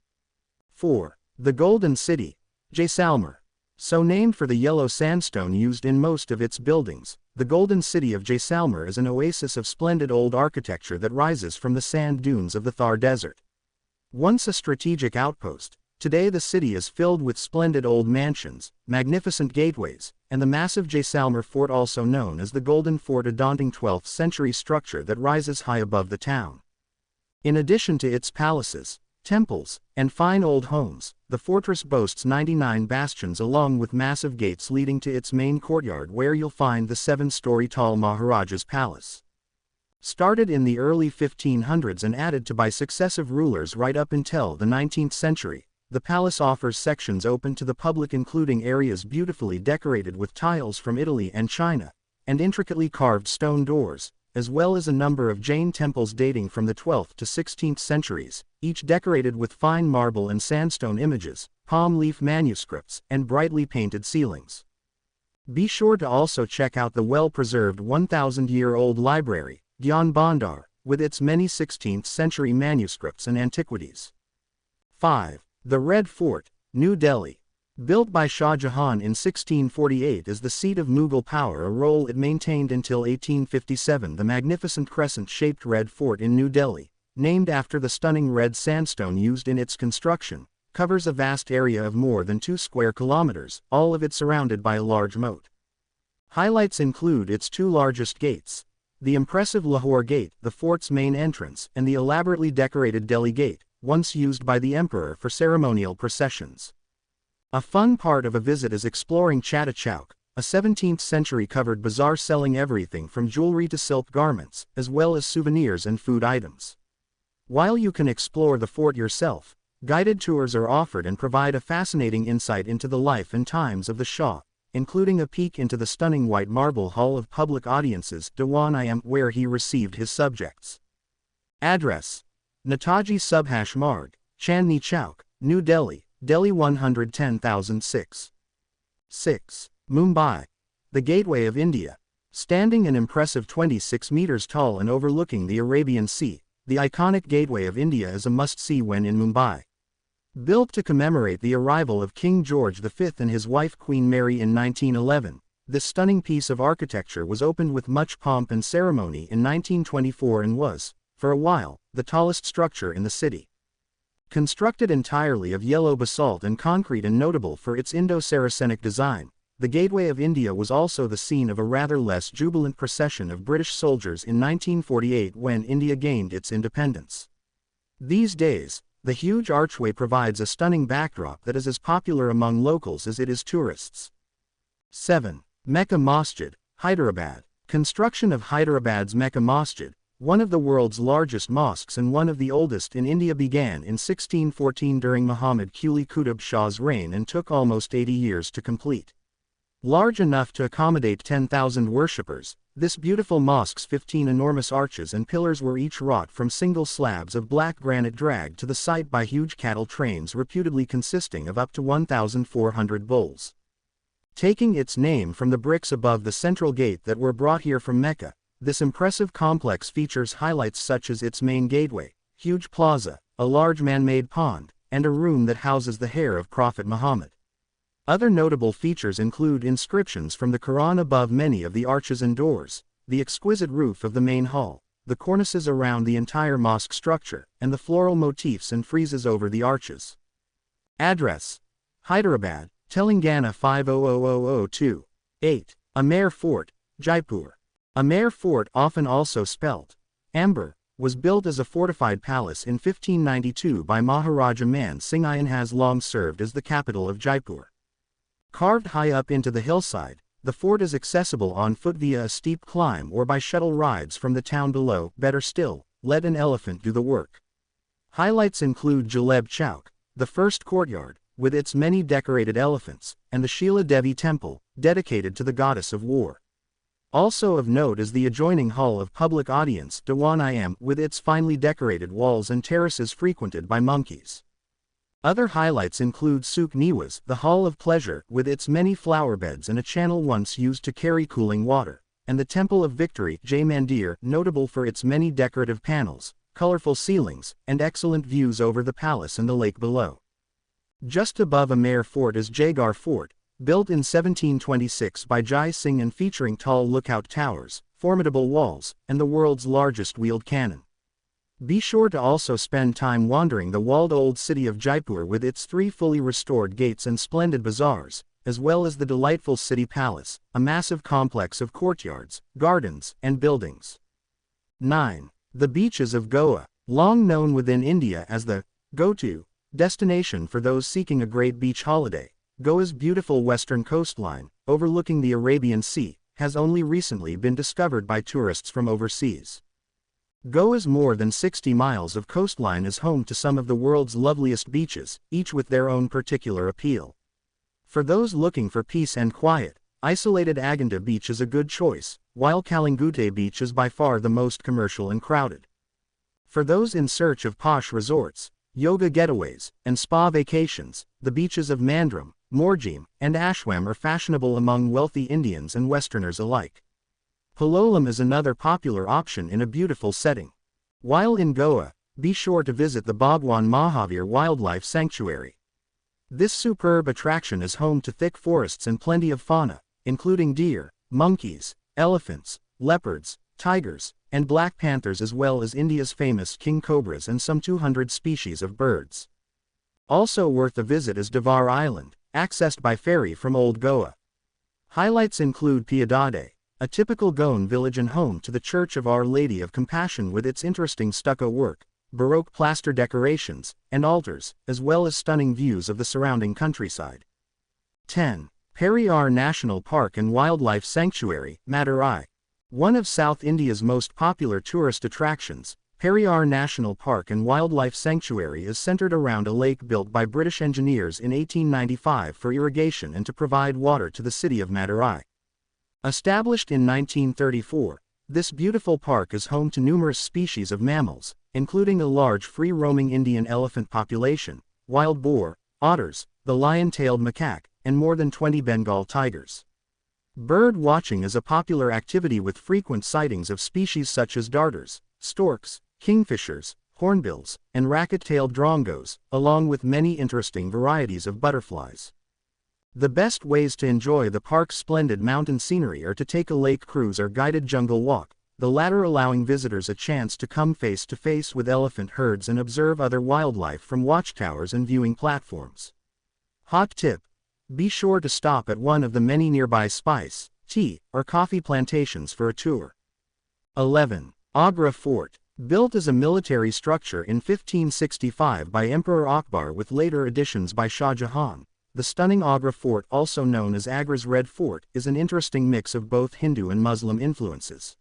4. The Golden City, Jaisalmer. So named for the yellow sandstone used in most of its buildings, the Golden City of Jaisalmer is an oasis of splendid old architecture that rises from the sand dunes of the Thar Desert. Once a strategic outpost, today the city is filled with splendid old mansions, magnificent gateways, and the massive Jaisalmer Fort, also known as the Golden Fort, a daunting 12th century structure that rises high above the town. In addition to its palaces, temples, and fine old homes, the fortress boasts 99 bastions along with massive gates leading to its main courtyard, where you'll find the 7-story tall Maharaja's Palace. Started in the early 1500s and added to by successive rulers right up until the 19th century, the palace offers sections open to the public, including areas beautifully decorated with tiles from Italy and China, and intricately carved stone doors, as well as a number of Jain temples dating from the 12th to 16th centuries, each decorated with fine marble and sandstone images, palm leaf manuscripts, and brightly painted ceilings. Be sure to also check out the well-preserved 1,000-year-old library, Gyan Bhandar, with its many 16th century manuscripts and antiquities. 5. The Red Fort, New Delhi. Built by Shah Jahan in 1648 as the seat of Mughal power, a role it maintained until 1857, the magnificent crescent-shaped Red Fort in New Delhi, named after the stunning red sandstone used in its construction, covers a vast area of more than 2 square kilometers, all of it surrounded by a large moat. Highlights include its 2 largest gates, the impressive Lahore Gate, the fort's main entrance, and the elaborately decorated Delhi Gate, once used by the emperor for ceremonial processions. A fun part of a visit is exploring Chatta Chowk, a 17th century covered bazaar selling everything from jewelry to silk garments, as well as souvenirs and food items. While you can explore the fort yourself, guided tours are offered and provide a fascinating insight into the life and times of the Shah, including a peek into the stunning white marble hall of public audiences, Diwan-i-Am, where he received his subjects. Address: Netaji Subhash Marg, Chandni Chowk, New Delhi, Delhi 110,006. 6. Mumbai. The Gateway of India. Standing an impressive 26 meters tall and overlooking the Arabian Sea, the iconic Gateway of India is a must-see when in Mumbai. Built to commemorate the arrival of King George V and his wife Queen Mary in 1911, this stunning piece of architecture was opened with much pomp and ceremony in 1924 and was, for a while, the tallest structure in the city. Constructed entirely of yellow basalt and concrete and notable for its Indo-Saracenic design, the Gateway of India was also the scene of a rather less jubilant procession of British soldiers in 1948 when India gained its independence. These days, the huge archway provides a stunning backdrop that is as popular among locals as it is tourists. 7. Mecca Masjid, Hyderabad. Construction of Hyderabad's Mecca Masjid, one of the world's largest mosques and one of the oldest in India, began in 1614 during Muhammad Quli Qutb Shah's reign and took almost 80 years to complete. Large enough to accommodate 10,000 worshippers, this beautiful mosque's 15 enormous arches and pillars were each wrought from single slabs of black granite dragged to the site by huge cattle trains reputedly consisting of up to 1,400 bulls. Taking its name from the bricks above the central gate that were brought here from Mecca, this impressive complex features highlights such as its main gateway, huge plaza, a large man-made pond, and a room that houses the hair of Prophet Muhammad. Other notable features include inscriptions from the Quran above many of the arches and doors, the exquisite roof of the main hall, the cornices around the entire mosque structure, and the floral motifs and friezes over the arches. Address: Hyderabad, Telangana 500002. 8. Amer Fort, Jaipur. Amer Fort, often also spelt Amber, was built as a fortified palace in 1592 by Maharaja Man Singh and has long served as the capital of Jaipur. Carved high up into the hillside, the fort is accessible on foot via a steep climb or by shuttle rides from the town below. Better still, let an elephant do the work. Highlights include Jaleb Chowk, the first courtyard, with its many decorated elephants, and the Sheila Devi temple, dedicated to the goddess of war. Also of note is the adjoining hall of public audience Dewan-i-Am, with its finely decorated walls and terraces frequented by monkeys. Other highlights include Souk Niwas, the hall of pleasure, with its many flower beds and a channel once used to carry cooling water, and the Temple of Victory Jai Mandir, notable for its many decorative panels, colorful ceilings, and excellent views over the palace and the lake below. Just above Amer Fort is Jaigarh Fort, built in 1726 by Jai Singh and featuring tall lookout towers, formidable walls, and the world's largest wheeled cannon. Be sure to also spend time wandering the walled old city of Jaipur with its 3 fully restored gates and splendid bazaars, as well as the delightful city palace, a massive complex of courtyards, gardens, and buildings. 9. The beaches of Goa, long known within India as the go-to destination for those seeking a great beach holiday. Goa's beautiful western coastline, overlooking the Arabian Sea, has only recently been discovered by tourists from overseas. Goa's more than 60 miles of coastline is home to some of the world's loveliest beaches, each with their own particular appeal. For those looking for peace and quiet, isolated Aganda Beach is a good choice, while Kalangute Beach is by far the most commercial and crowded. For those in search of posh resorts, yoga getaways, and spa vacations, the beaches of Mandram, Morjim, and Ashwam are fashionable among wealthy Indians and Westerners alike. Palolem is another popular option in a beautiful setting. While in Goa, be sure to visit the Bhagwan Mahavir Wildlife Sanctuary. This superb attraction is home to thick forests and plenty of fauna, including deer, monkeys, elephants, leopards, tigers, and black panthers, as well as India's famous king cobras and some 200 species of birds. Also worth a visit is Devar Island, accessed by ferry from Old Goa. Highlights include Piedade, a typical Goan village and home to the Church of Our Lady of Compassion with its interesting stucco work, Baroque plaster decorations, and altars, as well as stunning views of the surrounding countryside. 10. Periyar National Park and Wildlife Sanctuary, Madurai. One of South India's most popular tourist attractions, Periyar National Park and Wildlife Sanctuary is centered around a lake built by British engineers in 1895 for irrigation and to provide water to the city of Madurai. Established in 1934, this beautiful park is home to numerous species of mammals, including a large free-roaming Indian elephant population, wild boar, otters, the lion-tailed macaque, and more than 20 Bengal tigers. Bird watching is a popular activity with frequent sightings of species such as darters, storks, kingfishers, hornbills, and racket-tailed drongos, along with many interesting varieties of butterflies. The best ways to enjoy the park's splendid mountain scenery are to take a lake cruise or guided jungle walk, the latter allowing visitors a chance to come face to face with elephant herds and observe other wildlife from watchtowers and viewing platforms. Hot tip: be sure to stop at one of the many nearby spice, tea, or coffee plantations for a tour. 11. Agra Fort. Built as a military structure in 1565 by Emperor Akbar with later additions by Shah Jahan, the stunning Agra Fort, also known as Agra's Red Fort, is an interesting mix of both Hindu and Muslim influences.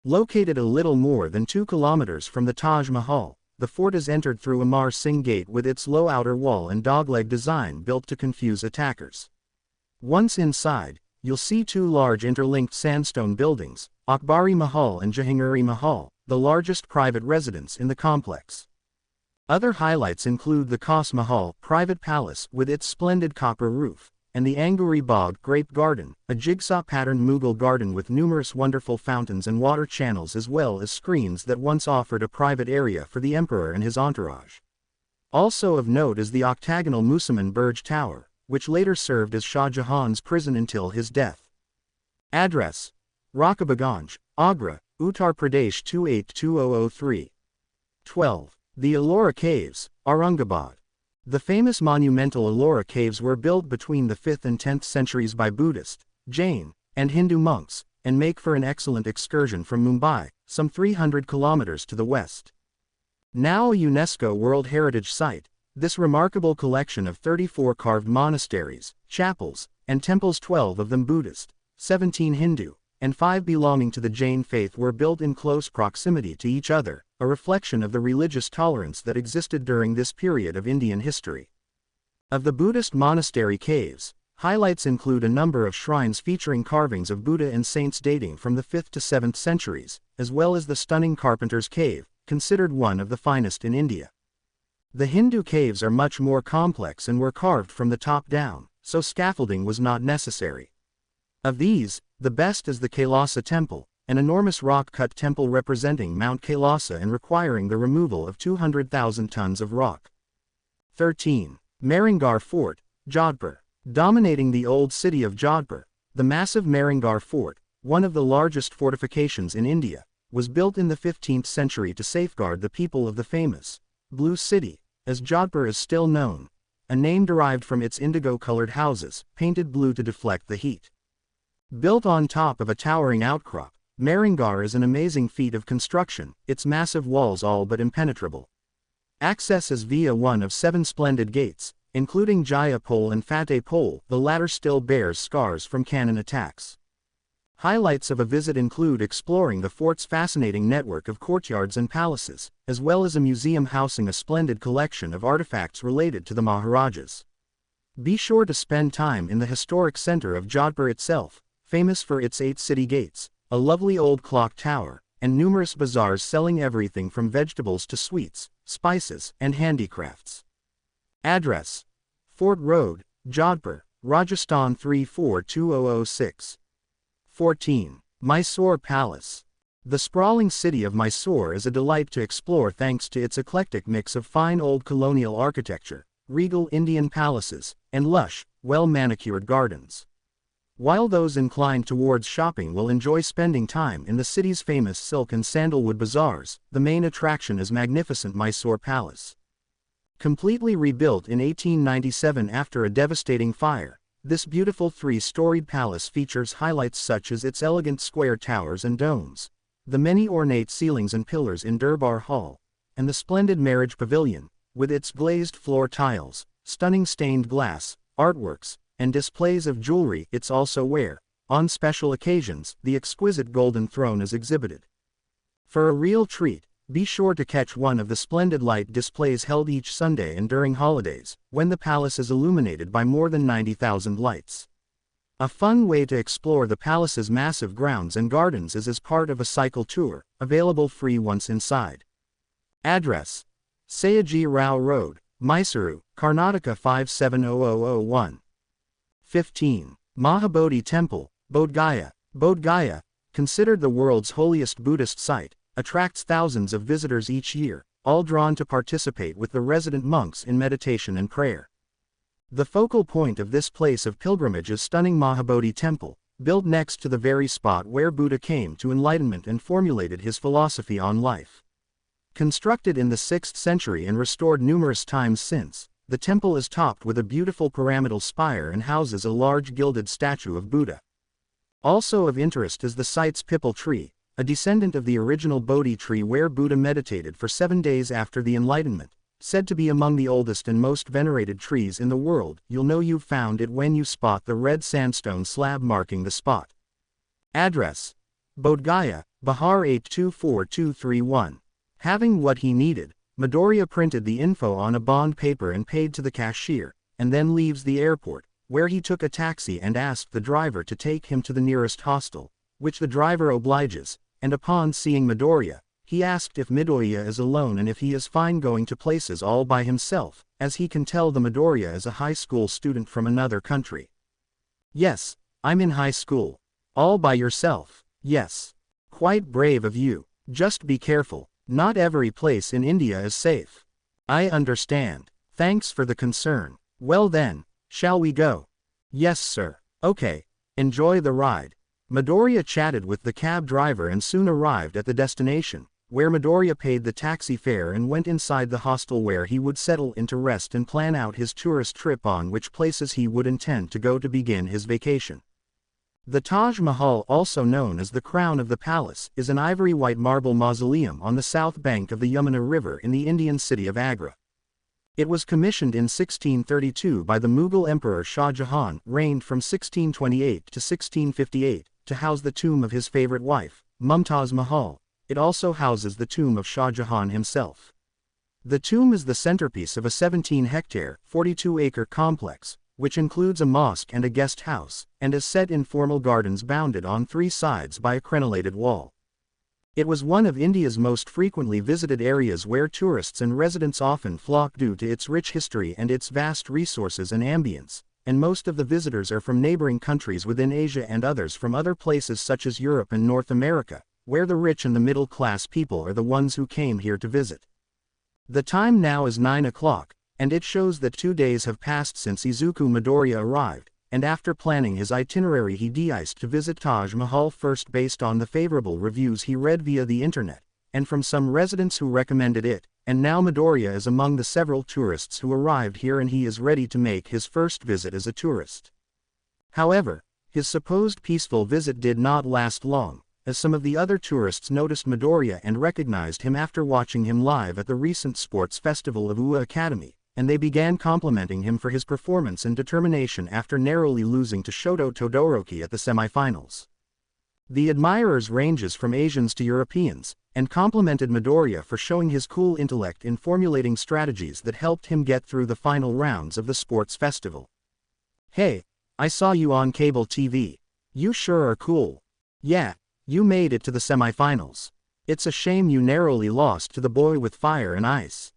Located a little more than 2 kilometers from the Taj Mahal, the fort is entered through Amar Singh Gate with its low outer wall and dogleg design built to confuse attackers. Once inside, you'll see 2 large interlinked sandstone buildings, Akbari Mahal and Jahangiri Mahal, the largest private residence in the complex. Other highlights include the Khas Mahal private palace with its splendid copper roof, and the Anguri Bagh grape garden, a jigsaw-patterned Mughal garden with numerous wonderful fountains and water channels, as well as screens that once offered a private area for the emperor and his entourage. Also of note is the octagonal Musamman Burj Tower, which later served as Shah Jahan's prison until his death. Address: Rakabaganj, Agra, Uttar Pradesh 282003. 12. The Ellora Caves, Aurangabad. The famous monumental Ellora Caves were built between the 5th and 10th centuries by Buddhist, Jain, and Hindu monks, and make for an excellent excursion from Mumbai, some 300 kilometers to the west. Now a UNESCO World Heritage Site, this remarkable collection of 34 carved monasteries, chapels, and temples, 12 of them Buddhist, 17 Hindu, and 5 belonging to the Jain faith, were built in close proximity to each other, a reflection of the religious tolerance that existed during this period of Indian history. Of the Buddhist monastery caves, highlights include a number of shrines featuring carvings of Buddha and saints dating from the 5th to 7th centuries, as well as the stunning Carpenter's Cave, considered one of the finest in India. The Hindu caves are much more complex and were carved from the top down, so scaffolding was not necessary. Of these, the best is the Kailasa Temple, an enormous rock-cut temple representing Mount Kailasa and requiring the removal of 200,000 tons of rock. 13. Mehrangarh Fort, Jodhpur. Dominating the old city of Jodhpur, the massive Mehrangarh Fort, one of the largest fortifications in India, was built in the 15th century to safeguard the people of the famous Blue City, as Jodhpur is still known, a name derived from its indigo-colored houses, painted blue to deflect the heat. Built on top of a towering outcrop, Mehrangarh is an amazing feat of construction, its massive walls all but impenetrable. Access is via one of 7 splendid gates, including Jaya Pole and Fateh Pole, the latter still bears scars from cannon attacks. Highlights of a visit include exploring the fort's fascinating network of courtyards and palaces, as well as a museum housing a splendid collection of artifacts related to the Maharajas. Be sure to spend time in the historic center of Jodhpur itself, famous for its 8 city gates, a lovely old clock tower, and numerous bazaars selling everything from vegetables to sweets, spices, and handicrafts. Address: Fort Road, Jodhpur, Rajasthan 342006. 14. Mysore Palace. The sprawling city of Mysore is a delight to explore thanks to its eclectic mix of fine old colonial architecture, regal Indian palaces, and lush, well-manicured gardens. While those inclined towards shopping will enjoy spending time in the city's famous silk and sandalwood bazaars, the main attraction is magnificent Mysore Palace. Completely rebuilt in 1897 after a devastating fire, this beautiful 3-storied palace features highlights such as its elegant square towers and domes, the many ornate ceilings and pillars in Durbar Hall, and the splendid marriage pavilion, with its glazed floor tiles, stunning stained glass, artworks, and displays of jewelry. It's also where, on special occasions, the exquisite golden throne is exhibited. For a real treat, be sure to catch one of the splendid light displays held each Sunday and during holidays, when the palace is illuminated by more than 90,000 lights. A fun way to explore the palace's massive grounds and gardens is as part of a cycle tour, available free once inside. Address: Sayaji Rao Road, Mysuru, Karnataka 570001. 15. Mahabodhi Temple, Bodh Gaya. Bodh Gaya, considered the world's holiest Buddhist site, attracts thousands of visitors each year, all drawn to participate with the resident monks in meditation and prayer. The focal point of this place of pilgrimage is stunning Mahabodhi Temple, built next to the very spot where Buddha came to enlightenment and formulated his philosophy on life. Constructed in the 6th century and restored numerous times since, the temple is topped with a beautiful pyramidal spire and houses a large gilded statue of Buddha. Also of interest is the site's pipal tree, a descendant of the original Bodhi tree where Buddha meditated for 7 days after the Enlightenment, said to be among the oldest and most venerated trees in the world. You'll know you've found it when you spot the red sandstone slab marking the spot. Address: Bodh Gaya, Bihar 824231. Having what he needed, Midoriya printed the info on a bond paper and paid to the cashier, and then leaves the airport, where he took a taxi and asked the driver to take him to the nearest hostel, which the driver obliges, and upon seeing Midoriya, he asked if Midoriya is alone and if he is fine going to places all by himself, as he can tell the Midoriya is a high school student from another country. Yes, I'm in high school. All by yourself? Yes. Quite brave of you. Just be careful, not every place in India is safe. I understand. Thanks for the concern. Well then, shall we go? Yes sir. Okay, enjoy the ride. Midoriya chatted with the cab driver and soon arrived at the destination, where Midoriya paid the taxi fare and went inside the hostel where he would settle in to rest and plan out his tourist trip on which places he would intend to go to begin his vacation. The Taj Mahal, also known as the Crown of the Palace, is an ivory-white marble mausoleum on the south bank of the Yamuna River in the Indian city of Agra. It was commissioned in 1632 by the Mughal Emperor Shah Jahan, reigned from 1628 to 1658, to house the tomb of his favorite wife, Mumtaz Mahal. It also houses the tomb of Shah Jahan himself. The tomb is the centerpiece of a 17-hectare, 42-acre complex, which includes a mosque and a guest house, and is set in formal gardens bounded on three sides by a crenellated wall. It was one of India's most frequently visited areas where tourists and residents often flock due to its rich history and its vast resources and ambience, and most of the visitors are from neighboring countries within Asia and others from other places such as Europe and North America, where the rich and the middle-class people are the ones who came here to visit. The time now is 9 o'clock, and it shows that 2 days have passed since Izuku Midoriya arrived, and after planning his itinerary he de-iced to visit Taj Mahal first based on the favorable reviews he read via the internet, and from some residents who recommended it, and now Midoriya is among the several tourists who arrived here and he is ready to make his first visit as a tourist. However, his supposed peaceful visit did not last long, as some of the other tourists noticed Midoriya and recognized him after watching him live at the recent sports festival of UA Academy, and they began complimenting him for his performance and determination after narrowly losing to Shoto Todoroki at the semifinals. The admirers ranges from Asians to Europeans, and complimented Midoriya for showing his cool intellect in formulating strategies that helped him get through the final rounds of the sports festival. "Hey, I saw you on cable TV. You sure are cool. Yeah, you made it to the semifinals. It's a shame you narrowly lost to the boy with fire and ice.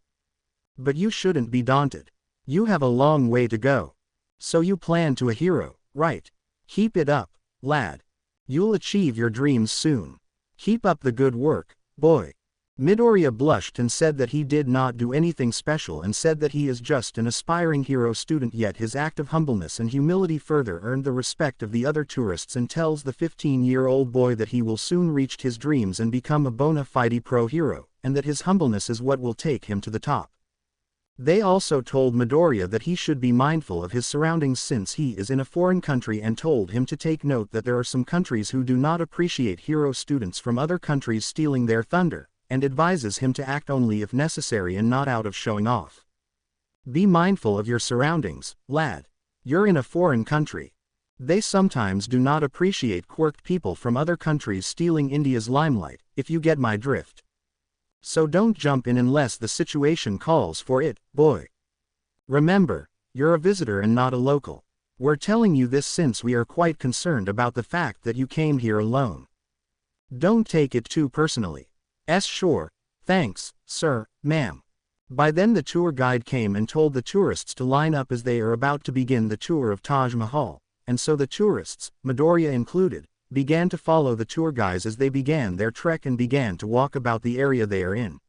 But you shouldn't be daunted. You have a long way to go. So you plan to a hero, right? Keep it up, lad. You'll achieve your dreams soon. Keep up the good work, boy." Midoriya blushed and said that he did not do anything special and said that he is just an aspiring hero student, yet his act of humbleness and humility further earned the respect of the other tourists and tells the 15-year-old boy that he will soon reach his dreams and become a bona fide pro hero, and that his humbleness is what will take him to the top. They also told Midoriya that he should be mindful of his surroundings since he is in a foreign country and told him to take note that there are some countries who do not appreciate hero students from other countries stealing their thunder, and advises him to act only if necessary and not out of showing off. "Be mindful of your surroundings, lad. You're in a foreign country. They sometimes do not appreciate quirked people from other countries stealing India's limelight, if you get my drift. So don't jump in unless the situation calls for it, boy. Remember, you're a visitor and not a local. We're telling you this since we are quite concerned about the fact that you came here alone. Don't take it too personally." Sure, thanks, sir, ma'am." By then the tour guide came and told the tourists to line up as they are about to begin the tour of Taj Mahal, and so the tourists, Midoriya included, began to follow the tour guides as they began their trek and began to walk about the area they are in.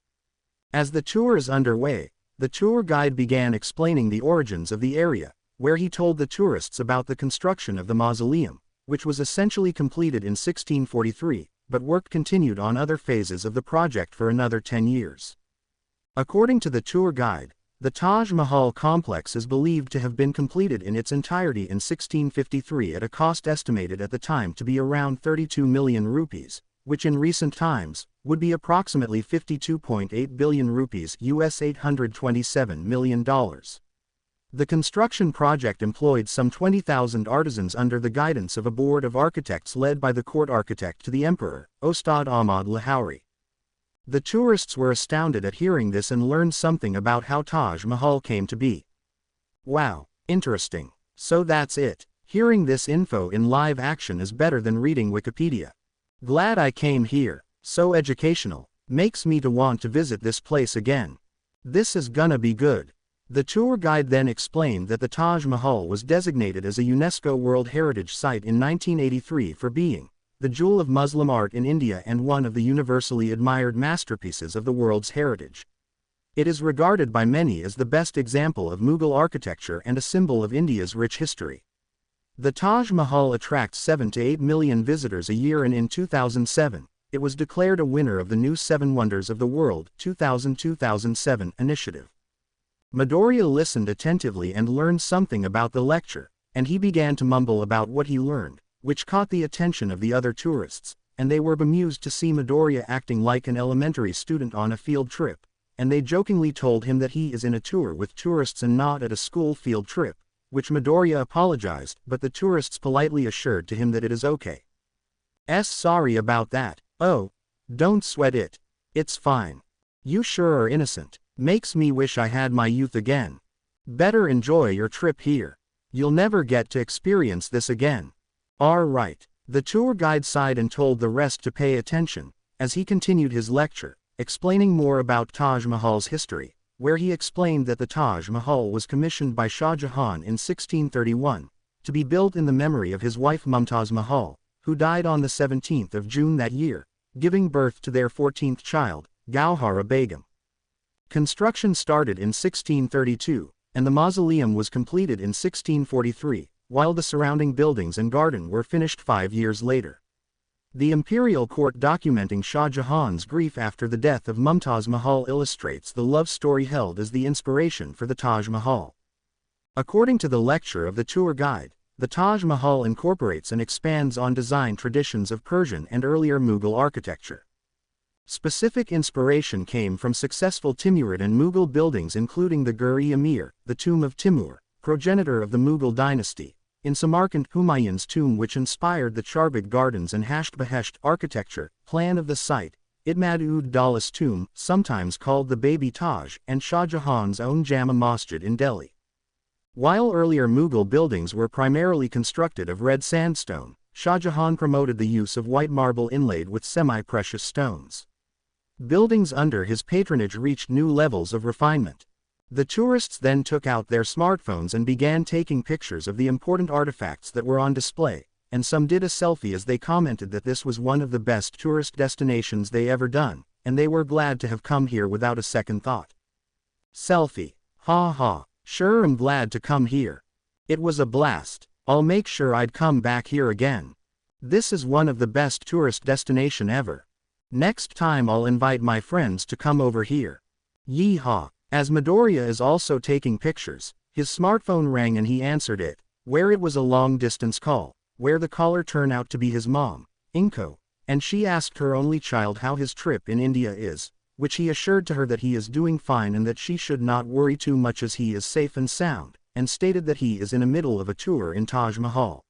As the tour is underway, the tour guide began explaining the origins of the area, where he told the tourists about the construction of the mausoleum, which was essentially completed in 1643, but work continued on other phases of the project for another 10 years. According to the tour guide, the Taj Mahal complex is believed to have been completed in its entirety in 1653 at a cost estimated at the time to be around 32 million rupees, which in recent times would be approximately 52.8 billion rupees US $827 million. The construction project employed some 20,000 artisans under the guidance of a board of architects led by the court architect to the emperor, Ustad Ahmad Lahori. The tourists were astounded at hearing this and learned something about how Taj Mahal came to be. Wow, interesting. So that's it. Hearing this info in live action is better than reading Wikipedia. Glad I came here. So educational. Makes me to want to visit this place again. This is gonna be good. The tour guide then explained that the Taj Mahal was designated as a UNESCO World Heritage Site in 1983 for being the jewel of Muslim art in India and one of the universally admired masterpieces of the world's heritage. It is regarded by many as the best example of Mughal architecture and a symbol of India's rich history. The Taj Mahal attracts 7 to 8 million visitors a year, and in 2007, it was declared a winner of the new 7 Wonders of the World 2007 initiative. Midoriya listened attentively and learned something about the lecture, and he began to mumble about what he learned, which caught the attention of the other tourists, and they were bemused to see Midoriya acting like an elementary student on a field trip, and they jokingly told him that he is in a tour with tourists and not at a school field trip, which Midoriya apologized, but the tourists politely assured to him that it is okay. Sorry about that. Oh, don't sweat it. It's fine. You sure are innocent. Makes me wish I had my youth again. Better enjoy your trip here. You'll never get to experience this again. Right. The tour guide sighed and told the rest to pay attention, as he continued his lecture, explaining more about Taj Mahal's history, where he explained that the Taj Mahal was commissioned by Shah Jahan in 1631, to be built in the memory of his wife Mumtaz Mahal, who died on the 17th of June that year, giving birth to their 14th child, Gauhara Begum. Construction started in 1632, and the mausoleum was completed in 1643, while the surrounding buildings and garden were finished 5 years later. The imperial court documenting Shah Jahan's grief after the death of Mumtaz Mahal illustrates the love story held as the inspiration for the Taj Mahal. According to the lecture of the tour guide, the Taj Mahal incorporates and expands on design traditions of Persian and earlier Mughal architecture. Specific inspiration came from successful Timurid and Mughal buildings, including the Gur-e-Amir, the tomb of Timur, progenitor of the Mughal dynasty, in Samarkand, Humayun's tomb, which inspired the Charbagh Gardens, and Hasht-Behesht architecture plan of the site, Ihmad-ud-Daulas tomb, sometimes called the Baby Taj, and Shah Jahan's own Jama Masjid in Delhi. While earlier Mughal buildings were primarily constructed of red sandstone, Shah Jahan promoted the use of white marble inlaid with semi-precious stones. Buildings under his patronage reached new levels of refinement. The tourists then took out their smartphones and began taking pictures of the important artifacts that were on display, and some did a selfie as they commented that this was one of the best tourist destinations they ever done, and they were glad to have come here without a second thought. Selfie. Ha ha. Sure am glad to come here. It was a blast. I'll make sure I'd come back here again. This is one of the best tourist destination ever. Next time I'll invite my friends to come over here. Yeehaw. As Midoriya is also taking pictures, his smartphone rang and he answered it, where it was a long-distance call, where the caller turned out to be his mom, Inko, and she asked her only child how his trip in India is, which he assured to her that he is doing fine and that she should not worry too much as he is safe and sound, and stated that he is in the middle of a tour in Taj Mahal.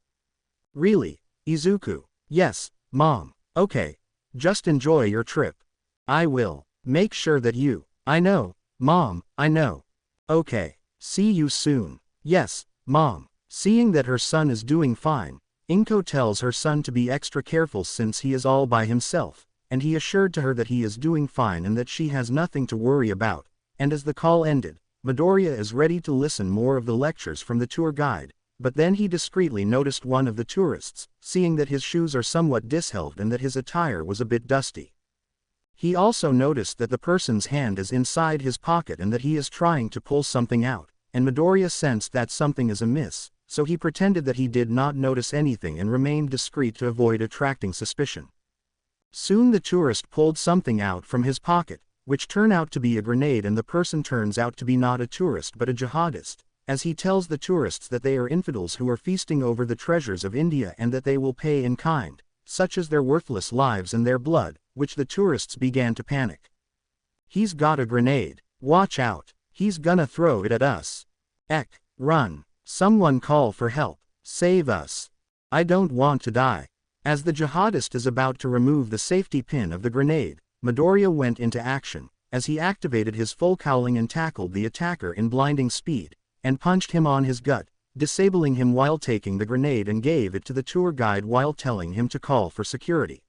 Really, Izuku? Yes, Mom. Okay. Just enjoy your trip. I will. Make sure that you. I know. Mom, I know. Okay. See you soon. Yes, Mom. Seeing that her son is doing fine, Inko tells her son to be extra careful since he is all by himself, and he assured to her that he is doing fine and that she has nothing to worry about, and as the call ended, Midoriya is ready to listen more of the lectures from the tour guide, but then he discreetly noticed one of the tourists, seeing that his shoes are somewhat disheveled and that his attire was a bit dusty. He also noticed that the person's hand is inside his pocket and that he is trying to pull something out, and Midoriya sensed that something is amiss, so he pretended that he did not notice anything and remained discreet to avoid attracting suspicion. Soon the tourist pulled something out from his pocket, which turned out to be a grenade, and the person turns out to be not a tourist but a jihadist, as he tells the tourists that they are infidels who are feasting over the treasures of India and that they will pay in kind, such as their worthless lives and their blood, which the tourists began to panic. He's got a grenade. Watch out. He's gonna throw it at us. Ek, run. Someone call for help. Save us. I don't want to die. As the jihadist is about to remove the safety pin of the grenade, Midoriya went into action, as he activated his full cowling and tackled the attacker in blinding speed, and punched him on his gut, disabling him while taking the grenade, and gave it to the tour guide while telling him to call for security.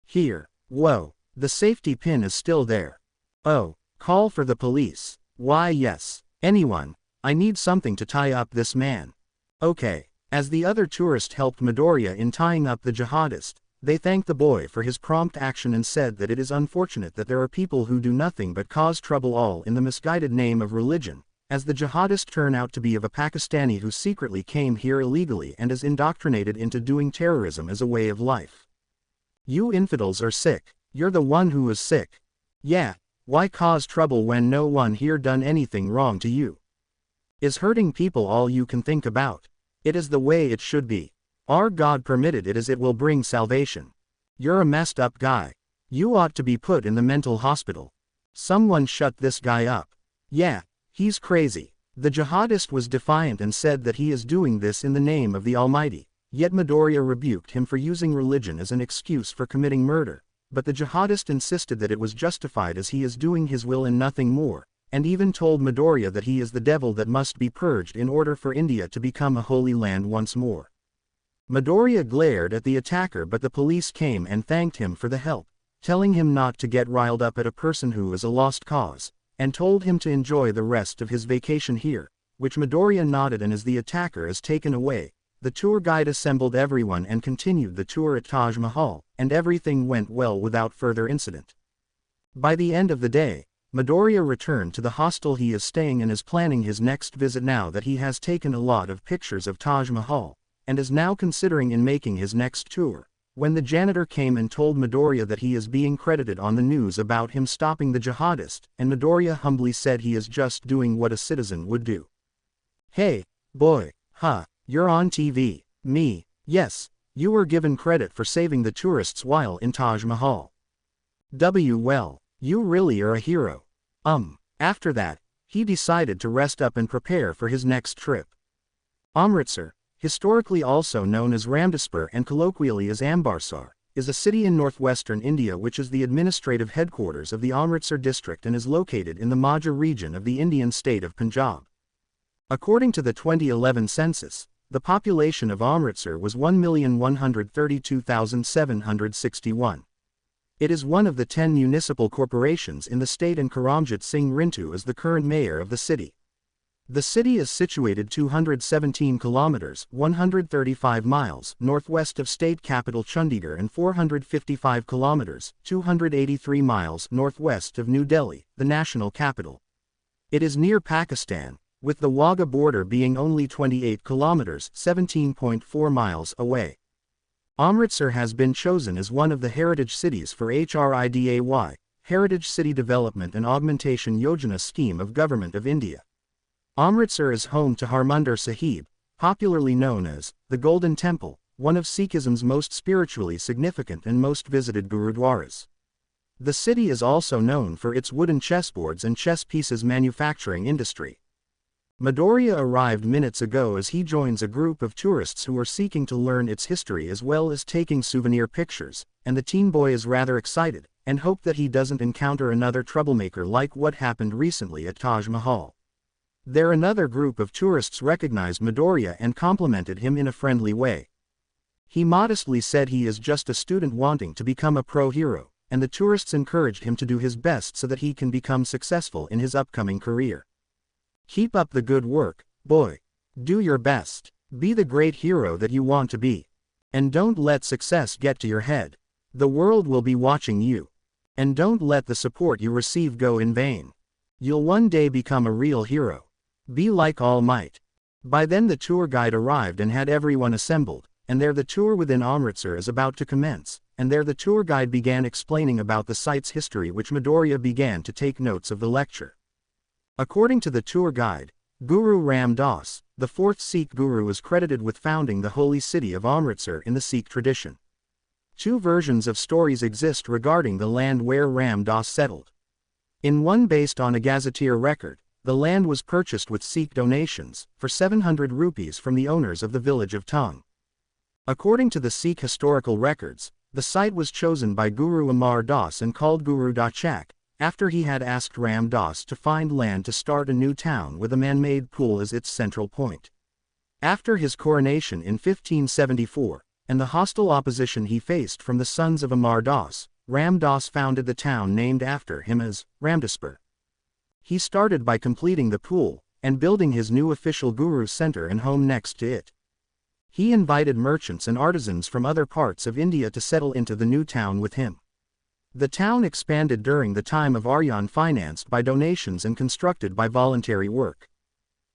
Here. Whoa. The safety pin is still there. Oh. Call for the police. Why yes. Anyone. I need something to tie up this man. Okay. As the other tourist helped Midoriya in tying up the jihadist, they thanked the boy for his prompt action and said that it is unfortunate that there are people who do nothing but cause trouble, all in the misguided name of religion, as the jihadists turn out to be of a Pakistani who secretly came here illegally and is indoctrinated into doing terrorism as a way of life. You infidels are sick. You're the one who is sick. Yeah, why cause trouble when no one here done anything wrong to you? Is hurting people all you can think about? It is the way it should be. Our God permitted it as it will bring salvation. You're a messed up guy. You ought to be put in the mental hospital. Someone shut this guy up. Yeah, he's crazy. The jihadist was defiant and said that he is doing this in the name of the Almighty, yet Midoriya rebuked him for using religion as an excuse for committing murder, but the jihadist insisted that it was justified as he is doing his will and nothing more, and even told Midoriya that he is the devil that must be purged in order for India to become a holy land once more. Midoriya glared at the attacker, but the police came and thanked him for the help, telling him not to get riled up at a person who is a lost cause, and told him to enjoy the rest of his vacation here, which Midoriya nodded, and as the attacker is taken away, the tour guide assembled everyone and continued the tour at Taj Mahal, and everything went well without further incident. By the end of the day, Midoriya returned to the hostel he is staying and is planning his next visit now that he has taken a lot of pictures of Taj Mahal, and is now considering in making his next tour, when the janitor came and told Midoriya that he is being credited on the news about him stopping the jihadist, and Midoriya humbly said he is just doing what a citizen would do. Hey, boy, you're on TV. Me, yes, you were given credit for saving the tourists while in Taj Mahal. Well, you really are a hero. After that, he decided to rest up and prepare for his next trip. Amritsar, historically also known as Ramdaspur and colloquially as Ambarsar, is a city in northwestern India which is the administrative headquarters of the Amritsar district and is located in the Majha region of the Indian state of Punjab. According to the 2011 census, the population of Amritsar was 1,132,761. It is one of the 10 municipal corporations in the state, and Karamjit Singh Rintu is the current mayor of the city. The city is situated 217 kilometers (135 miles) northwest of state capital Chandigarh and 455 kilometers (283 miles) northwest of New Delhi, the national capital. It is near Pakistan, with the Wagah border being only 28 kilometers (17.4 miles) away. Amritsar has been chosen as one of the heritage cities for HRIDAY, Heritage City Development and Augmentation Yojana scheme of Government of India. Amritsar is home to Harmandir Sahib, popularly known as the Golden Temple, one of Sikhism's most spiritually significant and most visited gurudwaras. The city is also known for its wooden chessboards and chess pieces manufacturing industry. Midoriya arrived minutes ago as he joins a group of tourists who are seeking to learn its history as well as taking souvenir pictures, and the teen boy is rather excited, and hope that he doesn't encounter another troublemaker like what happened recently at Taj Mahal. There another group of tourists recognized Midoriya and complimented him in a friendly way. He modestly said he is just a student wanting to become a pro-hero, and the tourists encouraged him to do his best so that he can become successful in his upcoming career. Keep up the good work, boy. Do your best. Be the great hero that you want to be. And don't let success get to your head. The world will be watching you. And don't let the support you receive go in vain. You'll one day become a real hero. Be like All Might. By then the tour guide arrived and had everyone assembled, and there the tour within Amritsar is about to commence, and there the tour guide began explaining about the site's history, which Midoriya began to take notes of the lecture. According to the tour guide, Guru Ram Das, the fourth Sikh guru, is credited with founding the holy city of Amritsar in the Sikh tradition. Two versions of stories exist regarding the land where Ram Das settled. In one based on a gazetteer record, the land was purchased with Sikh donations, for 700 rupees from the owners of the village of Tung. According to the Sikh historical records, the site was chosen by Guru Amar Das and called Guru Dachak, after he had asked Ram Das to find land to start a new town with a man-made pool as its central point. After his coronation in 1574, and the hostile opposition he faced from the sons of Amar Das, Ram Das founded the town named after him as Ramdaspur. He started by completing the pool, and building his new official Guru Center and home next to it. He invited merchants and artisans from other parts of India to settle into the new town with him. The town expanded during the time of Aryan, financed by donations and constructed by voluntary work.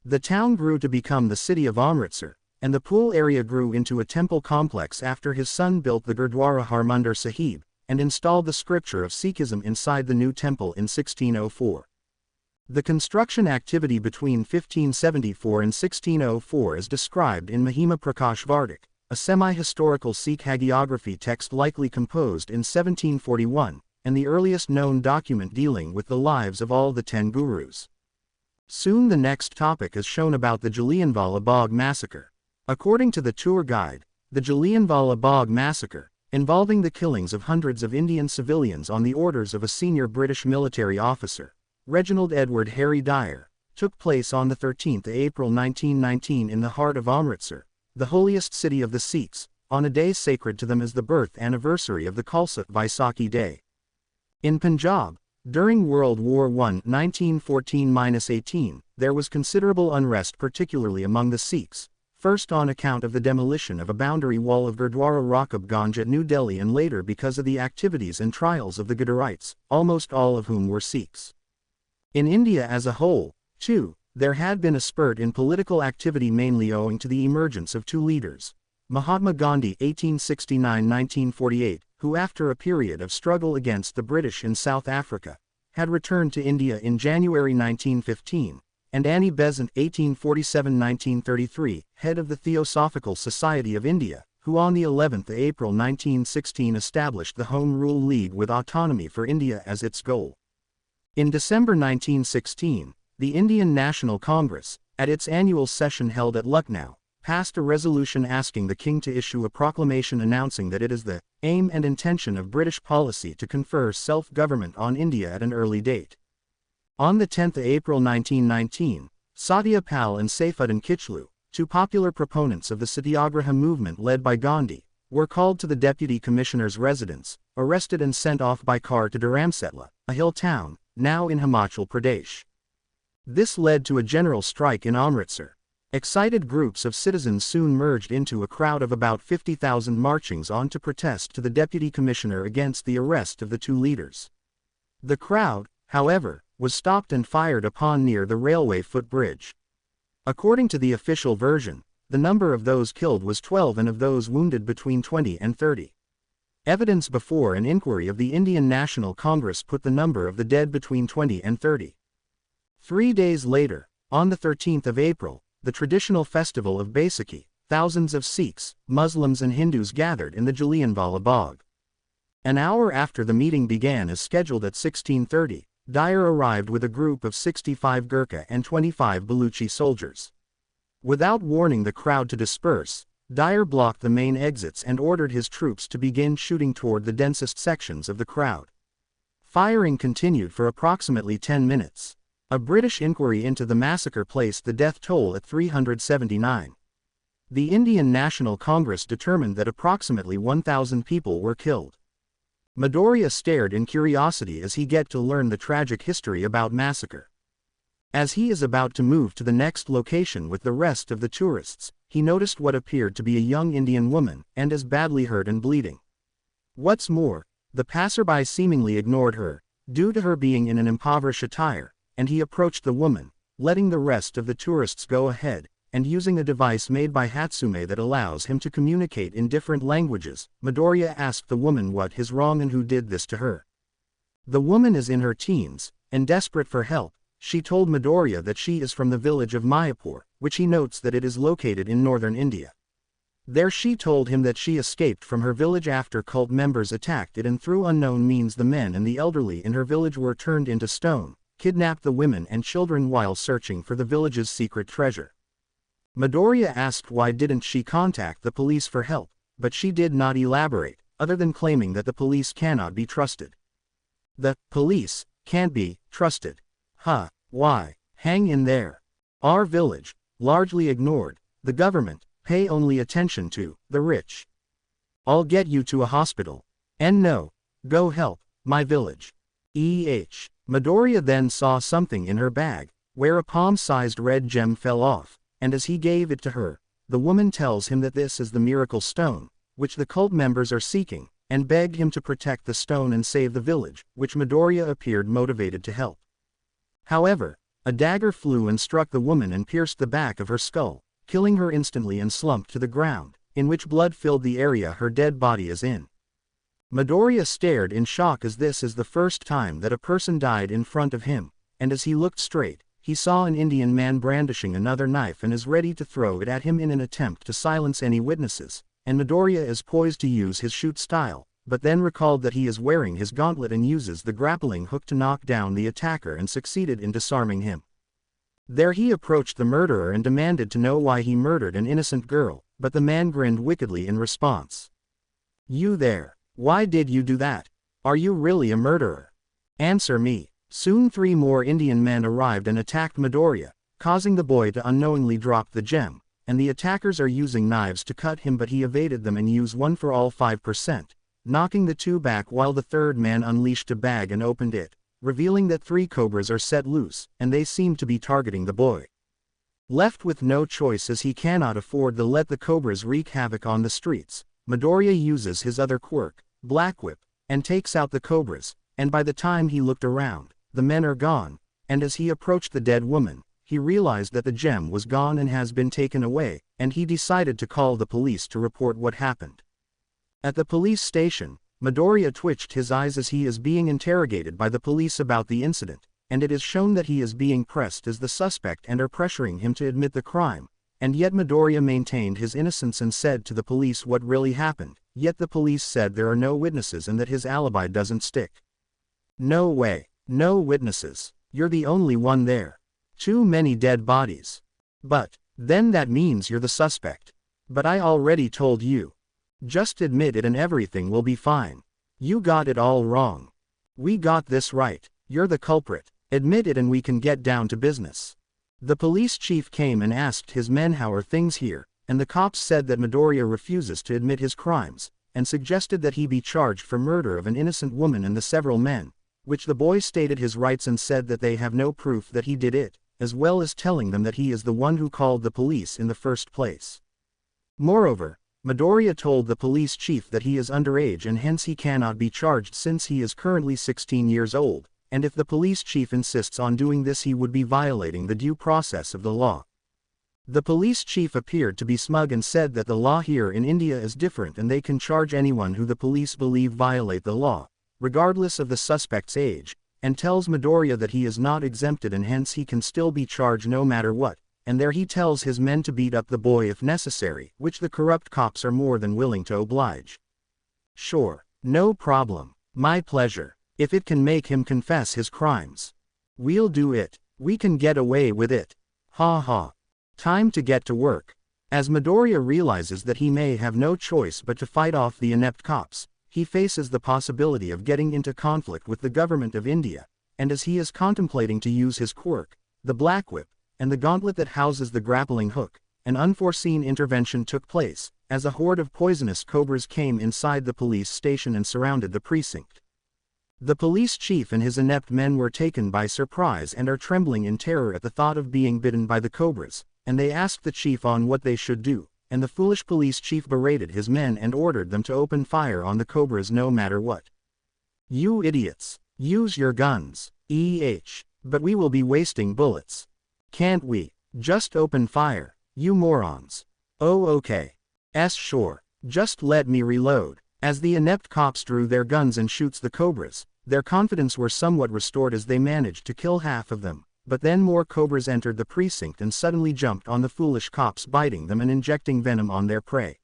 The town grew to become the city of Amritsar, and the pool area grew into a temple complex after his son built the Gurdwara Harmandir Sahib, and installed the scripture of Sikhism inside the new temple in 1604. The construction activity between 1574 and 1604 is described in Mahima Prakash Vardik, a semi-historical Sikh hagiography text likely composed in 1741, and the earliest known document dealing with the lives of all the 10 gurus. Soon the next topic is shown about the Jallianwala Bagh massacre. According to the tour guide, the Jallianwala Bagh massacre, involving the killings of hundreds of Indian civilians on the orders of a senior British military officer, Reginald Edward Harry Dyer, took place on 13 April 1919 in the heart of Amritsar, the holiest city of the Sikhs, on a day sacred to them as the birth anniversary of the Khalsa Vaisakhi Day. In Punjab, during World War I 1914-18, there was considerable unrest particularly among the Sikhs, first on account of the demolition of a boundary wall of Gurdwara Rakabganj at New Delhi and later because of the activities and trials of the Guderites, almost all of whom were Sikhs. In India as a whole, too, there had been a spurt in political activity mainly owing to the emergence of 2 leaders, Mahatma Gandhi (1869–1948), who after a period of struggle against the British in South Africa, had returned to India in January 1915, and Annie Besant (1847–1933), head of the Theosophical Society of India, who on the 11th of April 1916 established the Home Rule League with autonomy for India as its goal. In December 1916, the Indian National Congress, at its annual session held at Lucknow, passed a resolution asking the king to issue a proclamation announcing that it is the aim and intention of British policy to confer self-government on India at an early date. On the 10th of April 1919, Satya Pal and Saifuddin Kichlu, 2 popular proponents of the Satyagraha movement led by Gandhi, were called to the Deputy Commissioner's residence, arrested and sent off by car to Dharamsala, a hill town, now in Himachal Pradesh. This led to a general strike in Amritsar. Excited groups of citizens soon merged into a crowd of about 50,000 marching on to protest to the Deputy Commissioner against the arrest of the 2 leaders. The crowd, however, was stopped and fired upon near the railway footbridge. According to the official version, the number of those killed was 12 and of those wounded between 20 and 30. Evidence before an inquiry of the Indian National Congress put the number of the dead between 20 and 30. 3 days later, on the 13th of April, the traditional festival of Baisakhi, thousands of Sikhs, Muslims and Hindus gathered in the Jallianwala Bagh. An hour after the meeting began as scheduled at 16:30, Dyer arrived with a group of 65 Gurkha and 25 Baluchi soldiers. Without warning the crowd to disperse, Dyer blocked the main exits and ordered his troops to begin shooting toward the densest sections of the crowd. Firing continued for approximately 10 minutes. A British inquiry into the massacre placed the death toll at 379. The Indian National Congress determined that approximately 1,000 people were killed. Midoriya stared in curiosity as he get to learn the tragic history about massacre. As he is about to move to the next location with the rest of the tourists, he noticed what appeared to be a young Indian woman, and is badly hurt and bleeding. What's more, the passerby seemingly ignored her, due to her being in an impoverished attire, and he approached the woman, letting the rest of the tourists go ahead, and using a device made by Hatsume that allows him to communicate in different languages. Midoriya asked the woman what is wrong and who did this to her. The woman is in her teens, and desperate for help. She told Midoriya that she is from the village of Mayapur, which he notes that it is located in northern India. There she told him that she escaped from her village after cult members attacked it, and through unknown means the men and the elderly in her village were turned into stone, kidnapped the women and children while searching for the village's secret treasure. Midoriya asked why didn't she contact the police for help, but she did not elaborate, other than claiming that the police cannot be trusted. The police can't be trusted. Huh, why? Hang in there. Our village, largely ignored, the government, pay only attention to the rich. I'll get you to a hospital. And no, go help my village. Midoriya then saw something in her bag, where a palm-sized red gem fell off, and as he gave it to her, the woman tells him that this is the miracle stone, which the cult members are seeking, and begged him to protect the stone and save the village, which Midoriya appeared motivated to help. However, A dagger flew and struck the woman and pierced the back of her skull, killing her instantly and slumped to the ground, in which blood filled the area her dead body is in. Midoriya stared in shock as this is the first time that a person died in front of him, and as he looked straight, he saw an Indian man brandishing another knife and is ready to throw it at him in an attempt to silence any witnesses, and Midoriya is poised to use his shoot style, but then recalled that he is wearing his gauntlet and uses the grappling hook to knock down the attacker and succeeded in disarming him. There he approached the murderer and demanded to know why he murdered an innocent girl, but the man grinned wickedly in response. "You there, why did you do that? Are you really a murderer? Answer me." Soon 3 more Indian men arrived and attacked Midoriya, causing the boy to unknowingly drop the gem, and the attackers are using knives to cut him but he evaded them and used one for all 5%, knocking the 2 back while the 3rd man unleashed a bag and opened it, revealing that 3 cobras are set loose, and they seem to be targeting the boy. Left with no choice as he cannot afford to let the cobras wreak havoc on the streets, Midoriya uses his other quirk, Black Whip, and takes out the cobras, and by the time he looked around, the men are gone, and as he approached the dead woman, he realized that the gem was gone and has been taken away, and he decided to call the police to report what happened. At the police station, Midoriya twitched his eyes as he is being interrogated by the police about the incident, and it is shown that he is being pressed as the suspect and are pressuring him to admit the crime, and yet Midoriya maintained his innocence and said to the police what really happened, yet the police said there are no witnesses and that his alibi doesn't stick. "No way. No witnesses. You're the only one there. Too many dead bodies. But, then that means you're the suspect. But I already told you. Just admit it and everything will be fine. You got it all wrong. We got this right. You're the culprit. Admit it and we can get down to business." The police chief came and asked his men how are things here, and the cops said that Midoriya refuses to admit his crimes, and suggested that he be charged for murder of an innocent woman and the several men, which the boy stated his rights and said that they have no proof that he did it, as well as telling them that he is the one who called the police in the first place. Moreover, Midoriya told the police chief that he is underage and hence he cannot be charged since he is currently 16 years old, and if the police chief insists on doing this he would be violating the due process of the law. The police chief appeared to be smug and said that the law here in India is different and they can charge anyone who the police believe violate the law, regardless of the suspect's age, and tells Midoriya that he is not exempted and hence he can still be charged no matter what, and there he tells his men to beat up the boy if necessary, which the corrupt cops are more than willing to oblige. "Sure, no problem, my pleasure, if it can make him confess his crimes. We'll do it, we can get away with it. Ha ha. Time to get to work." As Midoriya realizes that he may have no choice but to fight off the inept cops, he faces the possibility of getting into conflict with the government of India, and as he is contemplating to use his quirk, the Black Whip, and the gauntlet that houses the grappling hook, an unforeseen intervention took place, as a horde of poisonous cobras came inside the police station and surrounded the precinct. The police chief and his inept men were taken by surprise and are trembling in terror at the thought of being bitten by the cobras, and they asked the chief on what they should do, and the foolish police chief berated his men and ordered them to open fire on the cobras no matter what. "You idiots, use your guns, but we will be wasting bullets. Can't we just open fire, you morons?" "Oh okay. Sure, just let me reload." As the inept cops drew their guns and shoots the cobras, their confidence were somewhat restored as they managed to kill half of them. But then more cobras entered the precinct and suddenly jumped on the foolish cops, biting them and injecting venom on their prey.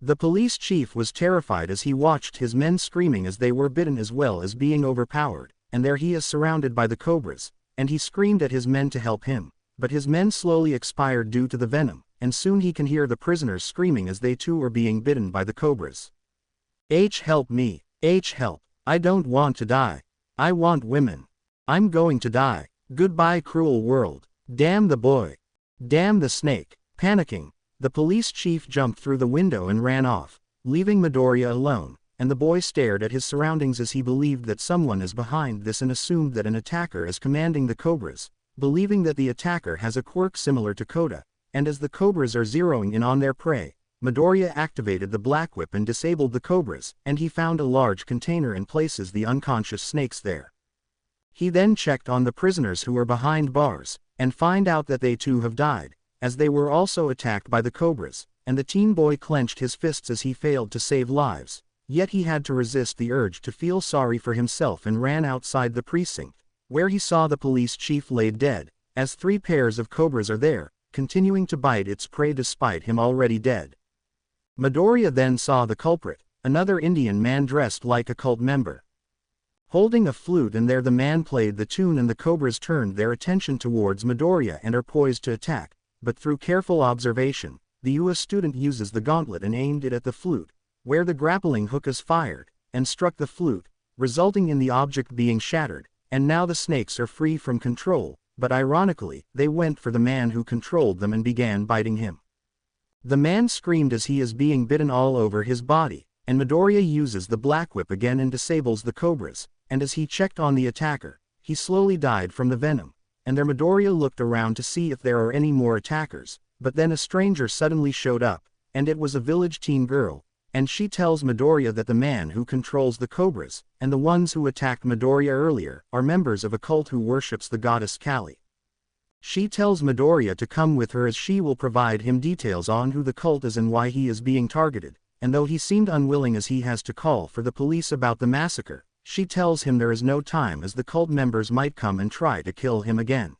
The police chief was terrified as he watched his men screaming as they were bitten as well as being overpowered, and there he is surrounded by the cobras, and he screamed at his men to help him, but his men slowly expired due to the venom, and soon he can hear the prisoners screaming as they too are being bitten by the cobras. Help me, help, I don't want to die. I want women. I'm going to die. Goodbye cruel world. Damn the boy. Damn the snake." Panicking, the police chief jumped through the window and ran off, leaving Midoriya alone, and the boy stared at his surroundings as he believed that someone is behind this and assumed that an attacker is commanding the cobras, believing that the attacker has a quirk similar to Koda, and as the cobras are zeroing in on their prey, Midoriya activated the Black Whip and disabled the cobras, and he found a large container and places the unconscious snakes there. He then checked on the prisoners who were behind bars, and find out that they too have died, as they were also attacked by the cobras, and the teen boy clenched his fists as he failed to save lives, yet he had to resist the urge to feel sorry for himself and ran outside the precinct, where he saw the police chief laid dead, as 3 pairs of cobras are there, continuing to bite its prey despite him already dead. Midoriya then saw the culprit, another Indian man dressed like a cult member, holding a flute, and there the man played the tune and the cobras turned their attention towards Midoriya and are poised to attack, but through careful observation, the UA student uses the gauntlet and aimed it at the flute, where the grappling hook is fired, and struck the flute, resulting in the object being shattered, and now the snakes are free from control, but ironically, they went for the man who controlled them and began biting him. The man screamed as he is being bitten all over his body, and Midoriya uses the black whip again and disables the cobras, and as he checked on the attacker, he slowly died from the venom, and there Midoriya looked around to see if there are any more attackers, but then a stranger suddenly showed up, and it was a village teen girl, and she tells Midoriya that the man who controls the cobras, and the ones who attacked Midoriya earlier, are members of a cult who worships the goddess Kali. She tells Midoriya to come with her as she will provide him details on who the cult is and why he is being targeted, and though he seemed unwilling as he has to call for the police about the massacre, she tells him there is no time as the cult members might come and try to kill him again.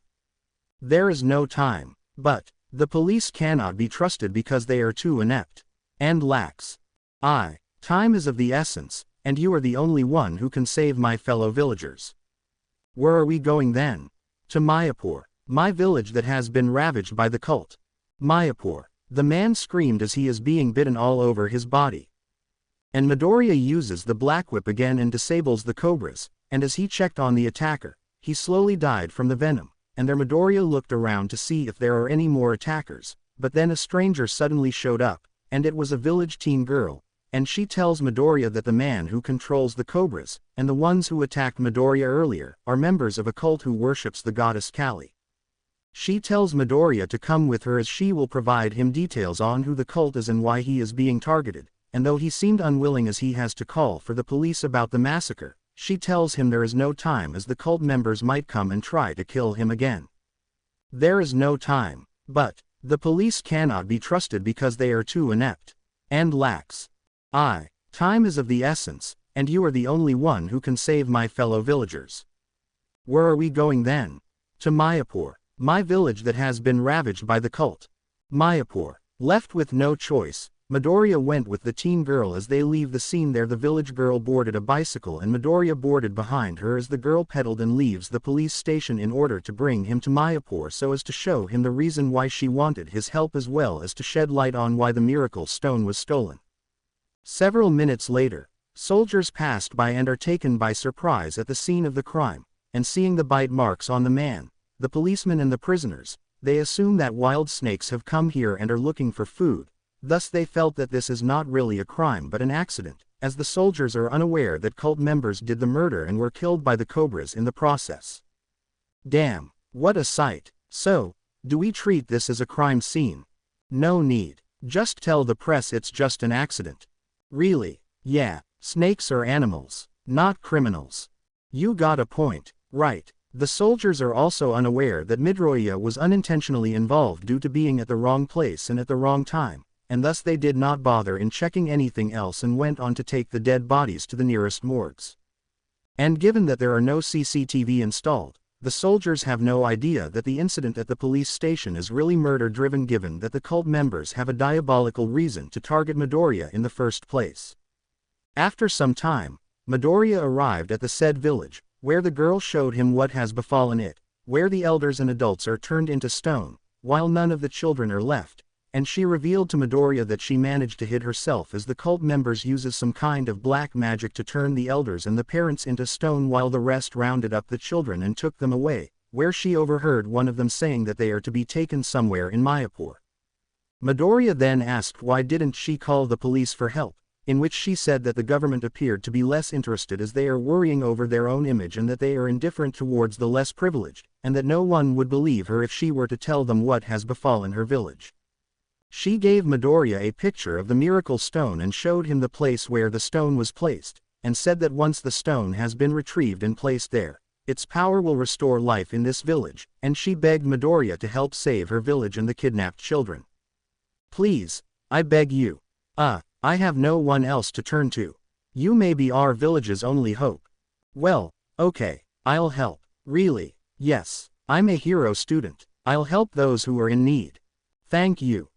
There is no time, but the police cannot be trusted because they are too inept and lax. Time is of the essence, and you are the only one who can save my fellow villagers. Where are we going then? To Mayapur, my village that has been ravaged by the cult. Mayapur, the man screamed as he is being bitten all over his body. And Midoriya uses the black whip again and disables the cobras, and as he checked on the attacker, he slowly died from the venom, and there Midoriya looked around to see if there are any more attackers, but then a stranger suddenly showed up, and it was a village teen girl, and she tells Midoriya that the man who controls the cobras, and the ones who attacked Midoriya earlier, are members of a cult who worships the goddess Kali. She tells Midoriya to come with her as she will provide him details on who the cult is and why he is being targeted, and though he seemed unwilling as he has to call for the police about the massacre, she tells him there is no time as the cult members might come and try to kill him again. There is no time, but the police cannot be trusted because they are too inept and lax. Time is of the essence, and you are the only one who can save my fellow villagers. Where are we going then? To Mayapur, my village that has been ravaged by the cult. Mayapur, left with no choice, Midoriya went with the teen girl as they leave the scene. There the village girl boarded a bicycle and Midoriya boarded behind her as the girl pedaled and leaves the police station in order to bring him to Mayapur so as to show him the reason why she wanted his help as well as to shed light on why the miracle stone was stolen. Several minutes later, soldiers passed by and are taken by surprise at the scene of the crime, and seeing the bite marks on the man, the policeman and the prisoners, they assume that wild snakes have come here and are looking for food. Thus they felt that this is not really a crime but an accident, as the soldiers are unaware that cult members did the murder and were killed by the cobras in the process. Damn, what a sight. So, do we treat this as a crime scene? No need. Just tell the press it's just an accident. Really? Yeah, snakes are animals, not criminals. You got a point, right? The soldiers are also unaware that Midoriya was unintentionally involved due to being at the wrong place and at the wrong time, and thus they did not bother in checking anything else and went on to take the dead bodies to the nearest morgues. And given that there are no CCTV installed, the soldiers have no idea that the incident at the police station is really murder-driven given that the cult members have a diabolical reason to target Midoriya in the first place. After some time, Midoriya arrived at the said village, where the girl showed him what has befallen it, where the elders and adults are turned into stone, while none of the children are left, and she revealed to Midoriya that she managed to hid herself as the cult members uses some kind of black magic to turn the elders and the parents into stone while the rest rounded up the children and took them away, where she overheard one of them saying that they are to be taken somewhere in Mayapur. Midoriya then asked why didn't she call the police for help, in which she said that the government appeared to be less interested as they are worrying over their own image and that they are indifferent towards the less privileged, and that no one would believe her if she were to tell them what has befallen her village. She gave Midoriya a picture of the miracle stone and showed him the place where the stone was placed, and said that once the stone has been retrieved and placed there, Its power will restore life in this village, and she begged Midoriya to help save her village and the kidnapped children. Please, I beg you. I have no one else to turn to. You may be our village's only hope. Well, okay, I'll help. Really? Yes, I'm a hero student. I'll help those who are in need. Thank you.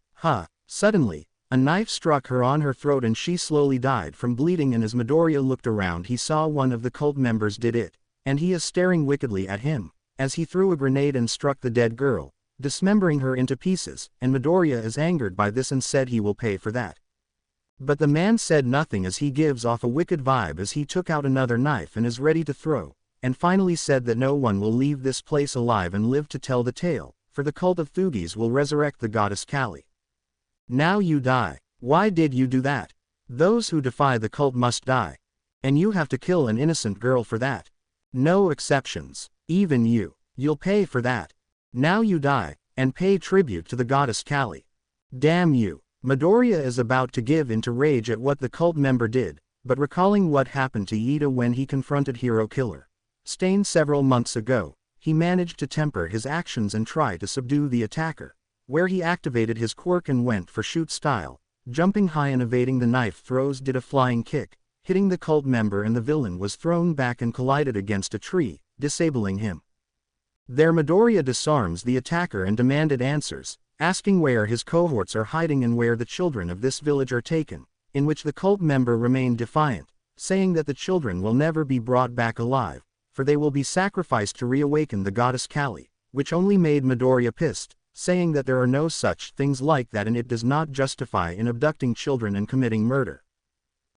Suddenly, a knife struck her on her throat and she slowly died from bleeding, and as Midoriya looked around he saw one of the cult members did it, and he is staring wickedly at him, as he threw a grenade and struck the dead girl, dismembering her into pieces, and Midoriya is angered by this and said he will pay for that. But the man said nothing as he gives off a wicked vibe as he took out another knife and is ready to throw, and finally said that no one will leave this place alive and live to tell the tale, for the cult of Thuggis will resurrect the goddess Kali. Now you die. Why did you do that? Those who defy the cult must die. And you have to kill an innocent girl for that. No exceptions. Even you'll pay for that. Now you die, and pay tribute to the goddess Kali. Damn you. Midoriya is about to give into rage at what the cult member did, but recalling what happened to Ida when he confronted Hero Killer Stain several months ago, he managed to temper his actions and try to subdue the attacker, where he activated his quirk and went for shoot style, jumping high and evading the knife throws, did a flying kick, hitting the cult member, and the villain was thrown back and collided against a tree, disabling him. There Midoriya disarms the attacker and demanded answers, asking where his cohorts are hiding and where the children of this village are taken, in which the cult member remained defiant, saying that the children will never be brought back alive, for they will be sacrificed to reawaken the goddess Kali, which only made Midoriya pissed, saying that there are no such things like that and it does not justify in abducting children and committing murder.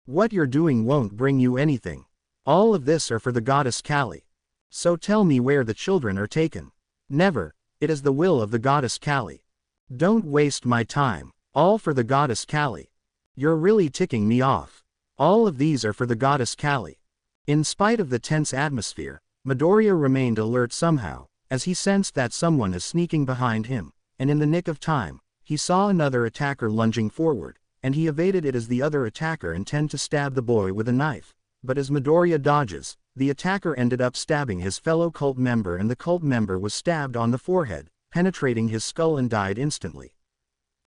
What you're doing won't bring you anything. All of this are for the goddess Kali. So tell me where the children are taken. Never. It is the will of the goddess Kali. Don't waste my time. All for the goddess Kali. You're really ticking me off. All of these are for the goddess Kali. In spite of the tense atmosphere, Midoriya remained alert somehow, as he sensed that someone is sneaking behind him, and in the nick of time, he saw another attacker lunging forward, and he evaded it as the other attacker intended to stab the boy with a knife, but as Midoriya dodges, the attacker ended up stabbing his fellow cult member and the cult member was stabbed on the forehead, penetrating his skull and died instantly.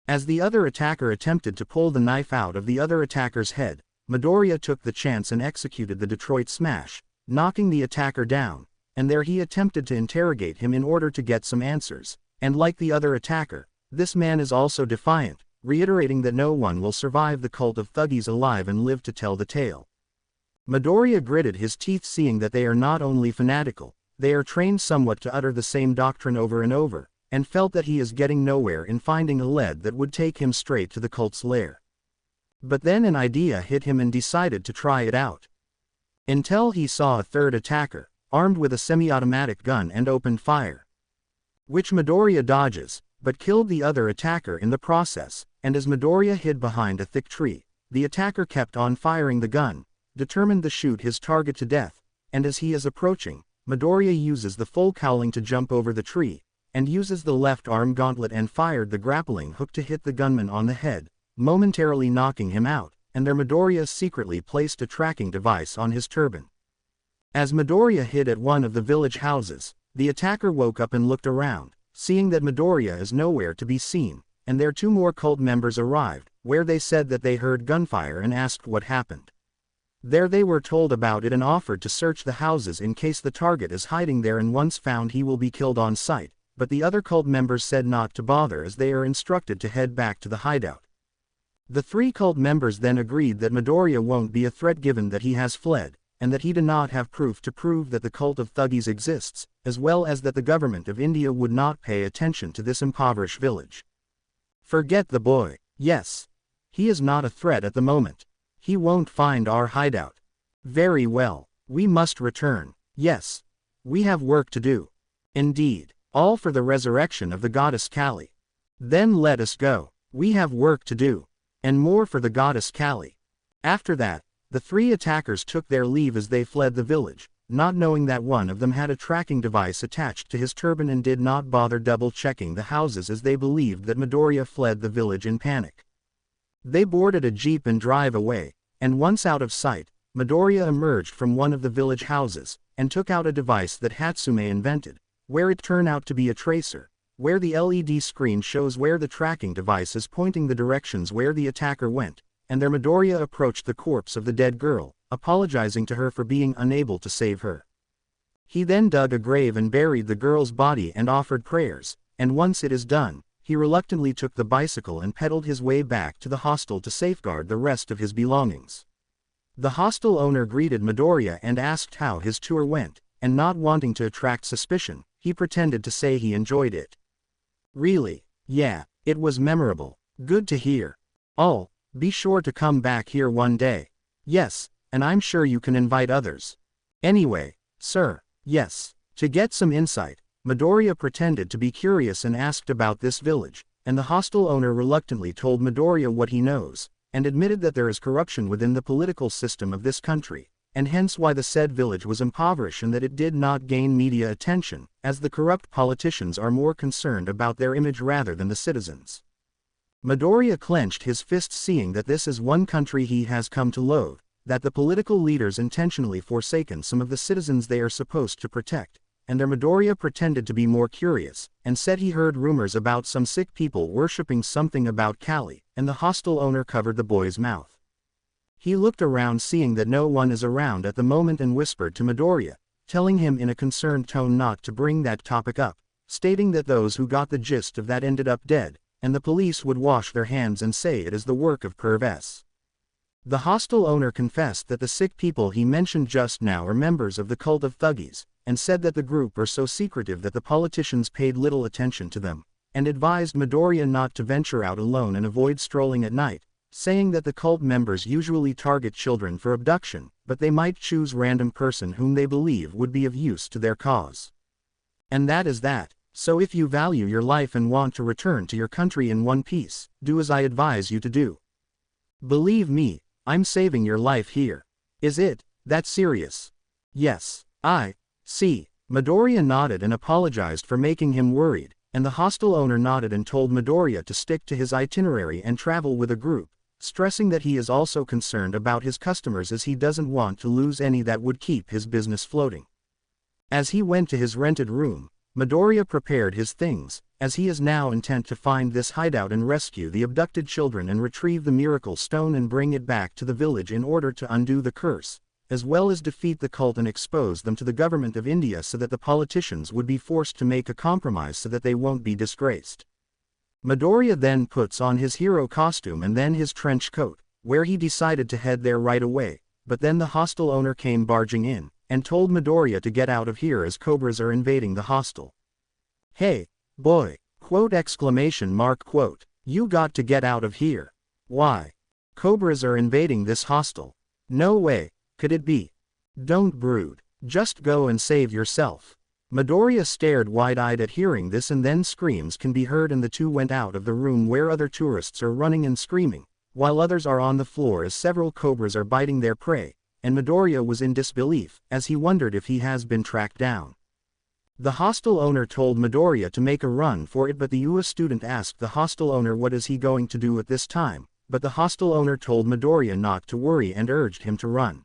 As the other attacker attempted to pull the knife out of the other attacker's head, Midoriya took the chance and executed the Detroit Smash, knocking the attacker down, and there he attempted to interrogate him in order to get some answers, and like the other attacker, this man is also defiant, reiterating that no one will survive the cult of Thuggis alive and live to tell the tale. Midoriya gritted his teeth seeing that they are not only fanatical, they are trained somewhat to utter the same doctrine over and over, and felt that he is getting nowhere in finding a lead that would take him straight to the cult's lair. But then an idea hit him and decided to try it out. Until he saw a third attacker, armed with a semi-automatic gun, and opened fire, which Midoriya dodges, but killed the other attacker in the process, and as Midoriya hid behind a thick tree, the attacker kept on firing the gun, determined to shoot his target to death, and as he is approaching, Midoriya uses the full cowling to jump over the tree, and uses the left arm gauntlet and fired the grappling hook to hit the gunman on the head, momentarily knocking him out, and there Midoriya secretly placed a tracking device on his turban. As Midoriya hid at one of the village houses, the attacker woke up and looked around, seeing that Midoriya is nowhere to be seen, and there 2 more cult members arrived, where they said that they heard gunfire and asked what happened. There they were told about it and offered to search the houses in case the target is hiding there, and once found he will be killed on sight, but the other cult members said not to bother as they are instructed to head back to the hideout. The 3 cult members then agreed that Midoriya won't be a threat given that he has fled, and that he did not have proof to prove that the cult of Thuggis exists, as well as that the government of India would not pay attention to this impoverished village. Forget the boy. Yes. He is not a threat at the moment. He won't find our hideout. Very well. We must return. Yes. We have work to do. Indeed. All for the resurrection of the goddess Kali. Then let us go. We have work to do. And more for the goddess Kali. After that, the 3 attackers took their leave as they fled the village, not knowing that one of them had a tracking device attached to his turban and did not bother double-checking the houses as they believed that Midoriya fled the village in panic. They boarded a jeep and drive away, and once out of sight, Midoriya emerged from one of the village houses, and took out a device that Hatsume invented, where it turned out to be a tracer, where the LED screen shows where the tracking device is pointing the directions where the attacker went, and there Midoriya approached the corpse of the dead girl, apologizing to her for being unable to save her. He then dug a grave and buried the girl's body and offered prayers, and once it is done, he reluctantly took the bicycle and pedaled his way back to the hostel to safeguard the rest of his belongings. The hostel owner greeted Midoriya and asked how his tour went, and not wanting to attract suspicion, he pretended to say he enjoyed it. Really? Yeah, it was memorable. Good to hear. Oh, be sure to come back here one day. Yes, and I'm sure you can invite others. Anyway, sir, yes. To get some insight, Midoriya pretended to be curious and asked about this village, and the hostel owner reluctantly told Midoriya what he knows, and admitted that there is corruption within the political system of this country, and hence why the said village was impoverished and that it did not gain media attention, as the corrupt politicians are more concerned about their image rather than the citizens. Midoriya clenched his fists seeing that this is one country he has come to loathe, that the political leaders intentionally forsaken some of the citizens they are supposed to protect, and there Midoriya pretended to be more curious, and said he heard rumors about some sick people worshipping something about Kali, and the hostel owner covered the boy's mouth. He looked around seeing that no one is around at the moment and whispered to Midoriya, telling him in a concerned tone not to bring that topic up, stating that those who got the gist of that ended up dead, and the police would wash their hands and say it is the work of pervs. The hostel owner confessed that the sick people he mentioned just now are members of the cult of Thuggies, and said that the group are so secretive that the politicians paid little attention to them, and advised Midoriya not to venture out alone and avoid strolling at night, saying that the cult members usually target children for abduction, but they might choose random person whom they believe would be of use to their cause. And that is that, so if you value your life and want to return to your country in one piece, do as I advise you to do. Believe me, I'm saving your life here. Is it that serious? Yes, I see. Midoriya nodded and apologized for making him worried, and the hostel owner nodded and told Midoriya to stick to his itinerary and travel with a group, stressing that he is also concerned about his customers as he doesn't want to lose any that would keep his business floating. As he went to his rented room, Midoriya prepared his things, as he is now intent to find this hideout and rescue the abducted children and retrieve the miracle stone and bring it back to the village in order to undo the curse, as well as defeat the cult and expose them to the government of India so that the politicians would be forced to make a compromise so that they won't be disgraced. Midoriya then puts on his hero costume and then his trench coat, where he decided to head there right away, but then the hostel owner came barging in, and told Midoriya to get out of here as cobras are invading the hostel. Hey, boy, quote exclamation mark quote, you got to get out of here. Why? Cobras are invading this hostel. No way, could it be? Don't brood, just go and save yourself. Midoriya stared wide-eyed at hearing this and then screams can be heard and the two went out of the room where other tourists are running and screaming, while others are on the floor as several cobras are biting their prey, and Midoriya was in disbelief, as he wondered if he has been tracked down. The hostel owner told Midoriya to make a run for it, but the UA student asked the hostel owner what is he going to do at this time, but the hostel owner told Midoriya not to worry and urged him to run.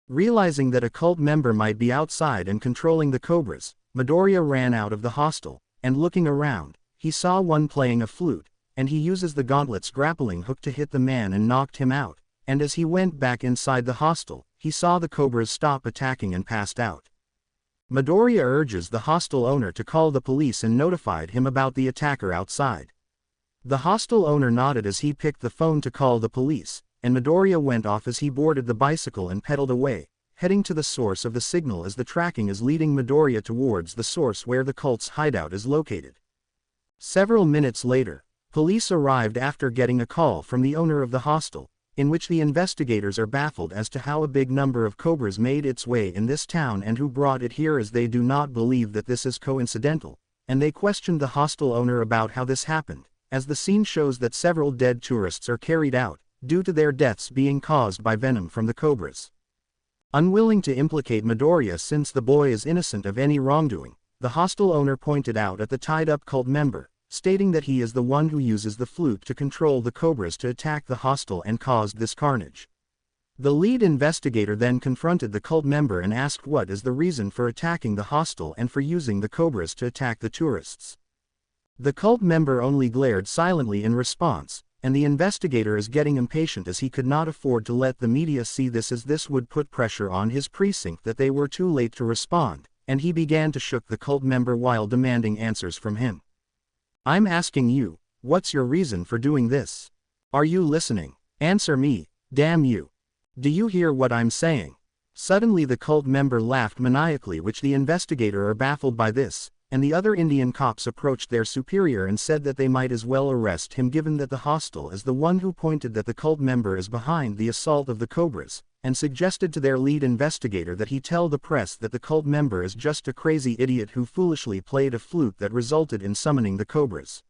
Realizing that a cult member might be outside and controlling the cobras, Midoriya ran out of the hostel, and looking around, he saw one playing a flute, and he uses the gauntlet's grappling hook to hit the man and knocked him out, and as he went back inside the hostel, he saw the cobras stop attacking and passed out. Midoriya urges the hostel owner to call the police and notified him about the attacker outside. The hostel owner nodded as he picked the phone to call the police, and Midoriya went off as he boarded the bicycle and pedaled away, heading to the source of the signal as the tracking is leading Midoriya towards the source where the cult's hideout is located. Several minutes later, police arrived after getting a call from the owner of the hostel, in which the investigators are baffled as to how a big number of cobras made its way in this town and who brought it here, as they do not believe that this is coincidental, and they questioned the hostel owner about how this happened, as the scene shows that several dead tourists are carried out, due to their deaths being caused by venom from the cobras. Unwilling to implicate Midoriya since the boy is innocent of any wrongdoing, the hostel owner pointed out at the tied-up cult member, stating that he is the one who uses the flute to control the cobras to attack the hostel and caused this carnage. The lead investigator then confronted the cult member and asked what is the reason for attacking the hostel and for using the cobras to attack the tourists. The cult member only glared silently in response, and the investigator is getting impatient as he could not afford to let the media see this, as this would put pressure on his precinct that they were too late to respond, and he began to shook the cult member while demanding answers from him. "I'm asking you, what's your reason for doing this? Are you listening? Answer me, damn you. Do you hear what I'm saying?" Suddenly the cult member laughed maniacally, which the investigator are baffled by this, and the other Indian cops approached their superior and said that they might as well arrest him given that the hostel is the one who pointed that the cult member is behind the assault of the cobras, and suggested to their lead investigator that he tell the press that the cult member is just a crazy idiot who foolishly played a flute that resulted in summoning the cobras.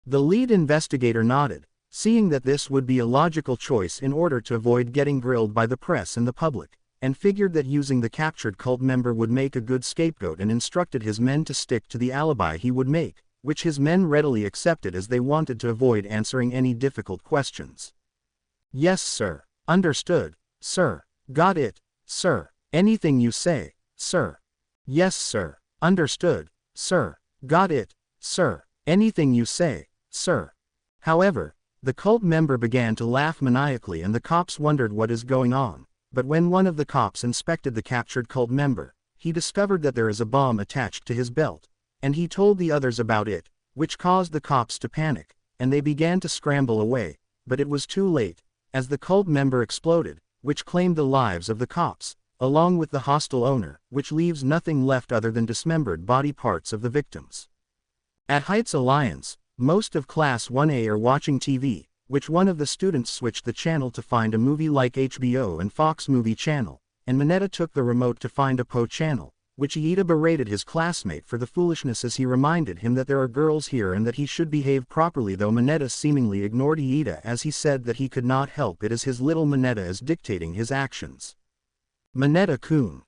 The lead investigator nodded, seeing that this would be a logical choice in order to avoid getting grilled by the press and the public, and figured that using the captured cult member would make a good scapegoat, and instructed his men to stick to the alibi he would make, which his men readily accepted as they wanted to avoid answering any difficult questions. "Yes, sir. Understood, sir. Got it, sir. Anything you say, sir." "Yes, sir. Understood, sir. Got it, sir. Anything you say, sir." However, the cult member began to laugh maniacally and the cops wondered what is going on, but when one of the cops inspected the captured cult member, he discovered that there is a bomb attached to his belt, and he told the others about it, which caused the cops to panic, and they began to scramble away, but it was too late, as the cult member exploded, which claimed the lives of the cops, along with the hostel owner, which leaves nothing left other than dismembered body parts of the victims. At Heights Alliance, most of Class 1A are watching TV, which one of the students switched the channel to find a movie like HBO and Fox Movie Channel, and Mineta took the remote to find a Poe channel, which Iida berated his classmate for the foolishness as he reminded him that there are girls here and that he should behave properly, though Mineta seemingly ignored Iida as he said that he could not help it as his little Mineta is dictating his actions. "Mineta-kun,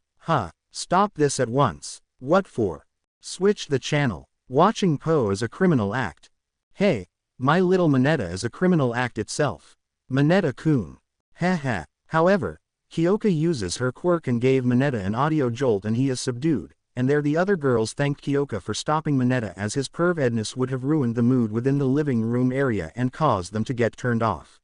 stop this at once. What for? Switch the channel. Watching Poe is a criminal act. Hey, my little Mineta is a criminal act itself. Mineta-kun. Haha." However, Kyoka uses her quirk and gave Mineta an audio jolt and he is subdued, and there the other girls thanked Kyoka for stopping Mineta as his perv-edness would have ruined the mood within the living room area and caused them to get turned off.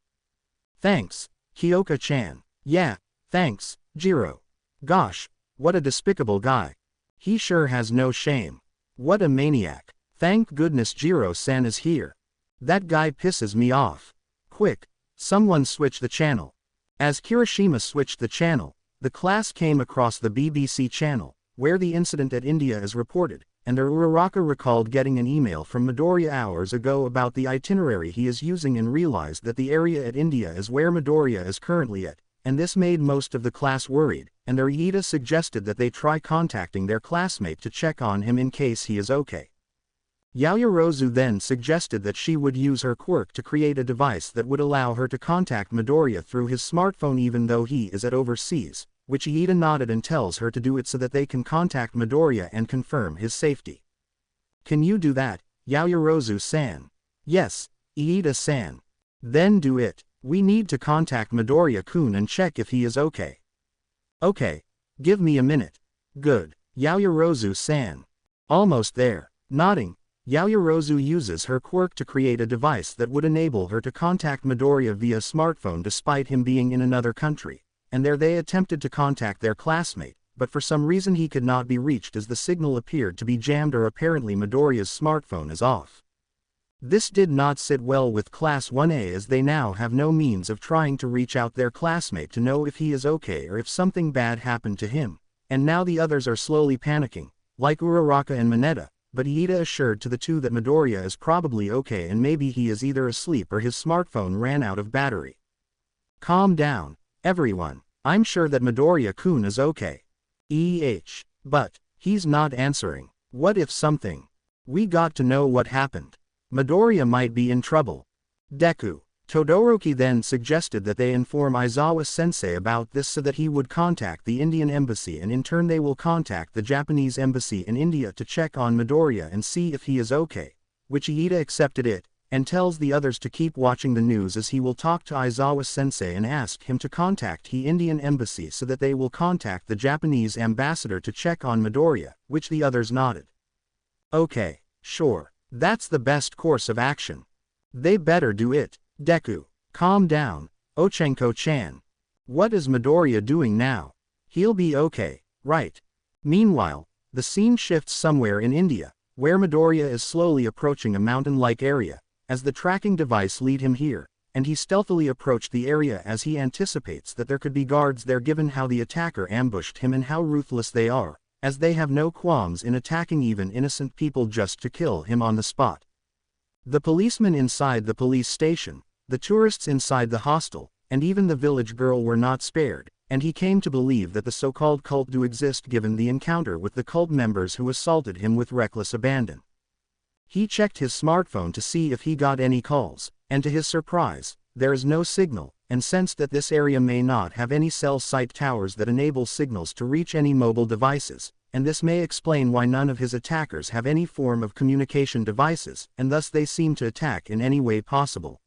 "Thanks, Kyoka-chan." "Yeah, thanks, Jiro. Gosh, what a despicable guy. He sure has no shame. What a maniac. Thank goodness Jiro-san is here. That guy pisses me off. Quick, someone switch the channel." As Kirishima switched the channel, the class came across the BBC channel, where the incident at India is reported, and Uraraka recalled getting an email from Midoriya hours ago about the itinerary he is using and realized that the area at India is where Midoriya is currently at, and this made most of the class worried, and their Iida suggested that they try contacting their classmate to check on him in case he is okay. Yaoyorozu then suggested that she would use her quirk to create a device that would allow her to contact Midoriya through his smartphone even though he is at overseas, which Iida nodded and tells her to do it so that they can contact Midoriya and confirm his safety. "Can you do that, Yaoyorozu-san?" "Yes, Iida-san." "Then do it. We need to contact Midoriya-kun and check if he is okay." "Okay. Give me a minute." "Good, Yaoyorozu-san." "Almost there." Nodding, Yaoyorozu uses her quirk to create a device that would enable her to contact Midoriya via smartphone despite him being in another country, and there they attempted to contact their classmate, but for some reason he could not be reached as the signal appeared to be jammed or apparently Midoriya's smartphone is off. This did not sit well with Class 1A as they now have no means of trying to reach out their classmate to know if he is okay or if something bad happened to him, and now the others are slowly panicking, like Uraraka and Mineta. But Iida assured to the two that Midoriya is probably okay and maybe he is either asleep or his smartphone ran out of battery. "Calm down, everyone. I'm sure that Midoriya-kun is okay." But he's not answering. What if something? We got to know what happened. Midoriya might be in trouble. Deku. Todoroki then suggested that they inform Aizawa-sensei about this so that he would contact the Indian embassy and in turn they will contact the Japanese embassy in India to check on Midoriya and see if he is okay, which Iida accepted it, and tells the others to keep watching the news as he will talk to Aizawa-sensei and ask him to contact the Indian embassy so that they will contact the Japanese ambassador to check on Midoriya, which the others nodded. Okay, sure, that's the best course of action. They better do it. Deku, calm down, Ochenko-chan. What is Midoriya doing now? He'll be okay, right? Meanwhile, the scene shifts somewhere in India, where Midoriya is slowly approaching a mountain-like area, as the tracking device lead him here, and he stealthily approached the area as he anticipates that there could be guards there given how the attacker ambushed him and how ruthless they are, as they have no qualms in attacking even innocent people just to kill him on the spot. The policemen inside the police station, the tourists inside the hostel, and even the village girl were not spared, and he came to believe that the so-called cult do exist given the encounter with the cult members who assaulted him with reckless abandon. He checked his smartphone to see if he got any calls, and to his surprise, there is no signal, and sensed that this area may not have any cell site towers that enable signals to reach any mobile devices, and this may explain why none of his attackers have any form of communication devices, and thus they seem to attack in any way possible.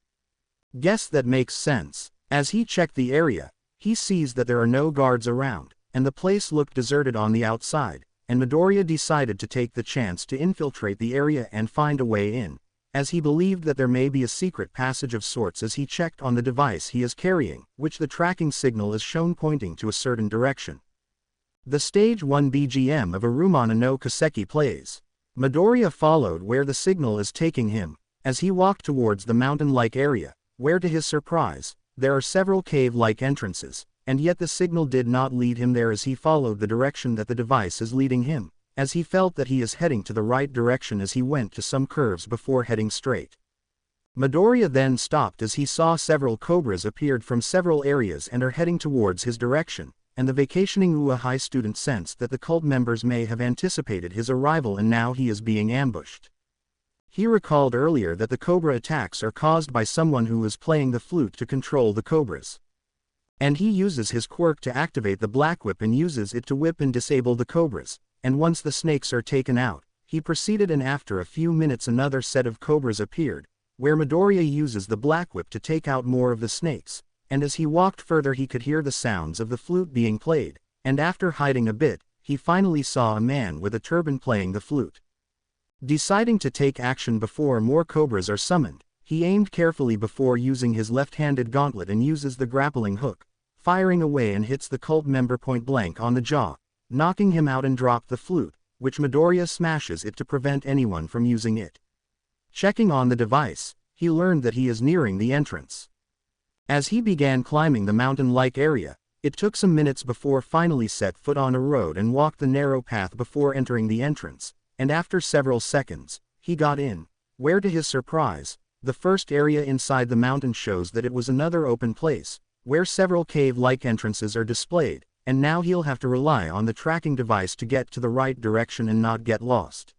Guess that makes sense. As he checked the area, he sees that there are no guards around, and the place looked deserted on the outside, and Midoriya decided to take the chance to infiltrate the area and find a way in, as he believed that there may be a secret passage of sorts as he checked on the device he is carrying, which the tracking signal is shown pointing to a certain direction. The Stage 1 BGM of Arumana no Kaseki plays. Midoriya followed where the signal is taking him, as he walked towards the mountain-like area, where to his surprise, there are several cave-like entrances, and yet the signal did not lead him there as he followed the direction that the device is leading him, as he felt that he is heading to the right direction as he went to some curves before heading straight. Midoriya then stopped as he saw several cobras appeared from several areas and are heading towards his direction, and the vacationing UA High student sensed that the cult members may have anticipated his arrival and now he is being ambushed. He recalled earlier that the cobra attacks are caused by someone who is playing the flute to control the cobras. And he uses his quirk to activate the black whip and uses it to whip and disable the cobras, and once the snakes are taken out, he proceeded and after a few minutes another set of cobras appeared, where Midoriya uses the black whip to take out more of the snakes, and as he walked further he could hear the sounds of the flute being played, and after hiding a bit, he finally saw a man with a turban playing the flute. Deciding to take action before more cobras are summoned, he aimed carefully before using his left-handed gauntlet and uses the grappling hook, firing away and hits the cult member point blank on the jaw, knocking him out and dropped the flute, which Midoriya smashes it to prevent anyone from using it. Checking on the device, he learned that he is nearing the entrance. As he began climbing the mountain-like area, it took some minutes before finally set foot on a road and walked the narrow path before entering the entrance, and after several seconds, he got in, where to his surprise, the first area inside the mountain shows that it was another open place, where several cave-like entrances are displayed, and now he'll have to rely on the tracking device to get to the right direction and not get lost.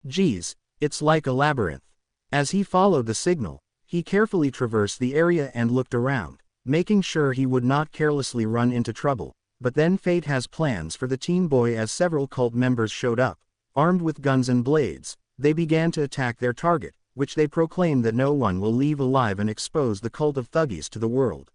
Geez, it's like a labyrinth. As he followed the signal, he carefully traversed the area and looked around, making sure he would not carelessly run into trouble, but then fate has plans for the teen boy as several cult members showed up. Armed with guns and blades, they began to attack their target, which they proclaim that no one will leave alive and expose the cult of thuggies to the world.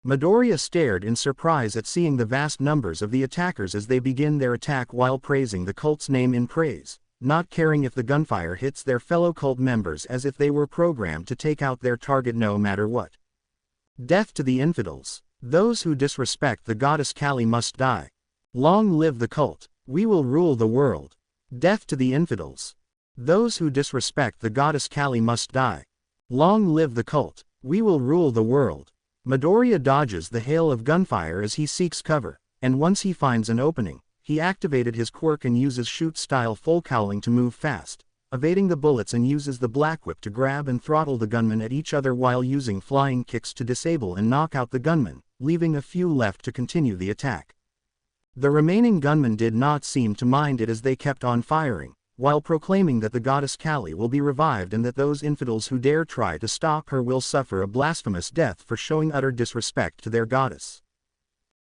Midoriya stared in surprise at seeing the vast numbers of the attackers as they begin their attack while praising the cult's name in praise, not caring if the gunfire hits their fellow cult members as if they were programmed to take out their target no matter what. Death to the infidels. Those who disrespect the goddess Kali must die. Long live the cult. We will rule the world. Death to the infidels. Those who disrespect the goddess Kali must die. Long live the cult. We will rule the world. Midoriya dodges the hail of gunfire as he seeks cover, and once he finds an opening, he activated his quirk and uses shoot-style full cowling to move fast, evading the bullets and uses the black whip to grab and throttle the gunmen at each other while using flying kicks to disable and knock out the gunmen, leaving a few left to continue the attack. The remaining gunmen did not seem to mind it as they kept on firing, while proclaiming that the goddess Kali will be revived and that those infidels who dare try to stop her will suffer a blasphemous death for showing utter disrespect to their goddess.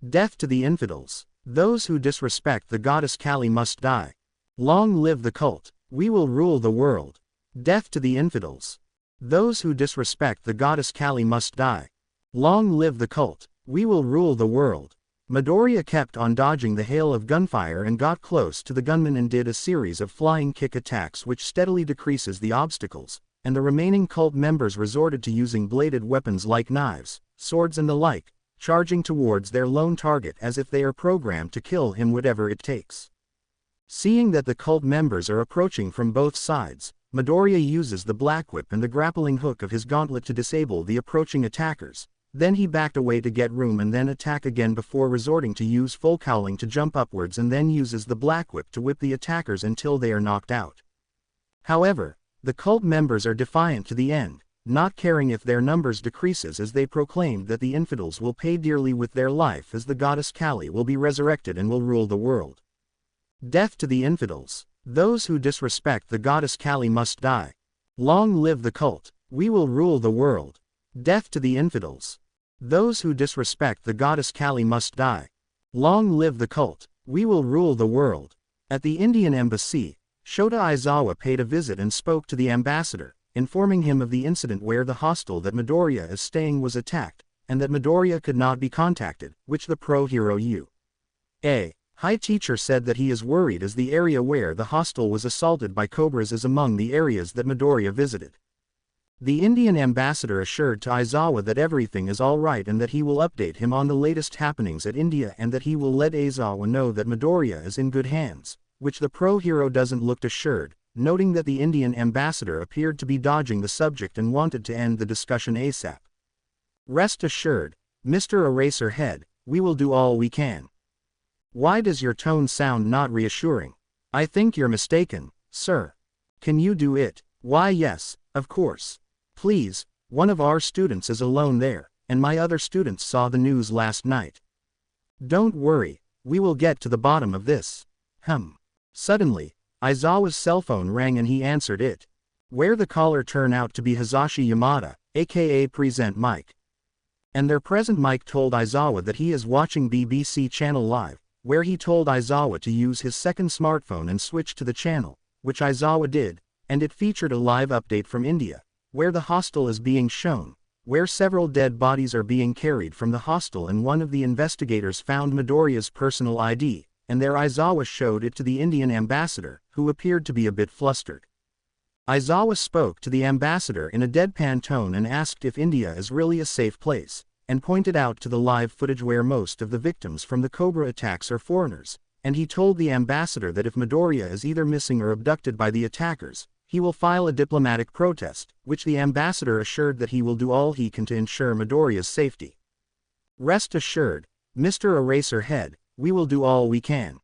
Death to the infidels. Those who disrespect the goddess Kali must die. Long live the cult. We will rule the world. Death to the infidels. Those who disrespect the goddess Kali must die. Long live the cult. We will rule the world. Midoriya kept on dodging the hail of gunfire and got close to the gunman and did a series of flying kick attacks which steadily decreases the obstacles, and the remaining cult members resorted to using bladed weapons like knives, swords and the like, charging towards their lone target as if they are programmed to kill him whatever it takes. Seeing that the cult members are approaching from both sides, Midoriya uses the black whip and the grappling hook of his gauntlet to disable the approaching attackers. Then he backed away to get room and then attack again before resorting to use full cowling to jump upwards, and then uses the black whip to whip the attackers until they are knocked out. However, the cult members are defiant to the end, not caring if their numbers decreases, as they proclaimed that the infidels will pay dearly with their life as the goddess Kali will be resurrected and will rule the world. Death to the infidels. Those who disrespect the goddess Kali must die. Long live the cult. We will rule the world. Death to the infidels. Those who disrespect the goddess Kali must die. Long live the cult. We will rule the world. At the Indian embassy, Shota Aizawa paid a visit and spoke to the ambassador, informing him of the incident where the hostel that Midoriya is staying was attacked, and that Midoriya could not be contacted, which the pro-hero U.A. High Teacher said that he is worried as the area where the hostel was assaulted by cobras is among the areas that Midoriya visited. The Indian ambassador assured to Aizawa that everything is all right and that he will update him on the latest happenings at India, and that he will let Aizawa know that Midoriya is in good hands, which the pro-hero doesn't look assured, noting that the Indian ambassador appeared to be dodging the subject and wanted to end the discussion ASAP. Rest assured, Mr. Eraserhead, we will do all we can. Why does your tone sound not reassuring? I think you're mistaken, sir. Can you do it? Why yes, of course. Please, one of our students is alone there, and my other students saw the news last night. Don't worry, we will get to the bottom of this. Suddenly, Aizawa's cell phone rang and he answered it. Where the caller turned out to be Hisashi Yamada, aka Present Mike. And their present Mike told Aizawa that he is watching BBC Channel Live, where he told Aizawa to use his second smartphone and switch to the channel, which Aizawa did, and it featured a live update from India, where the hostel is being shown, where several dead bodies are being carried from the hostel, and one of the investigators found Midoriya's personal ID, and there Aizawa showed it to the Indian ambassador, who appeared to be a bit flustered. Aizawa spoke to the ambassador in a deadpan tone and asked if India is really a safe place, and pointed out to the live footage where most of the victims from the Cobra attacks are foreigners, and he told the ambassador that if Midoriya is either missing or abducted by the attackers, he will file a diplomatic protest, which the ambassador assured that he will do all he can to ensure Midoriya's safety. Rest assured, Mr. Eraserhead, we will do all we can.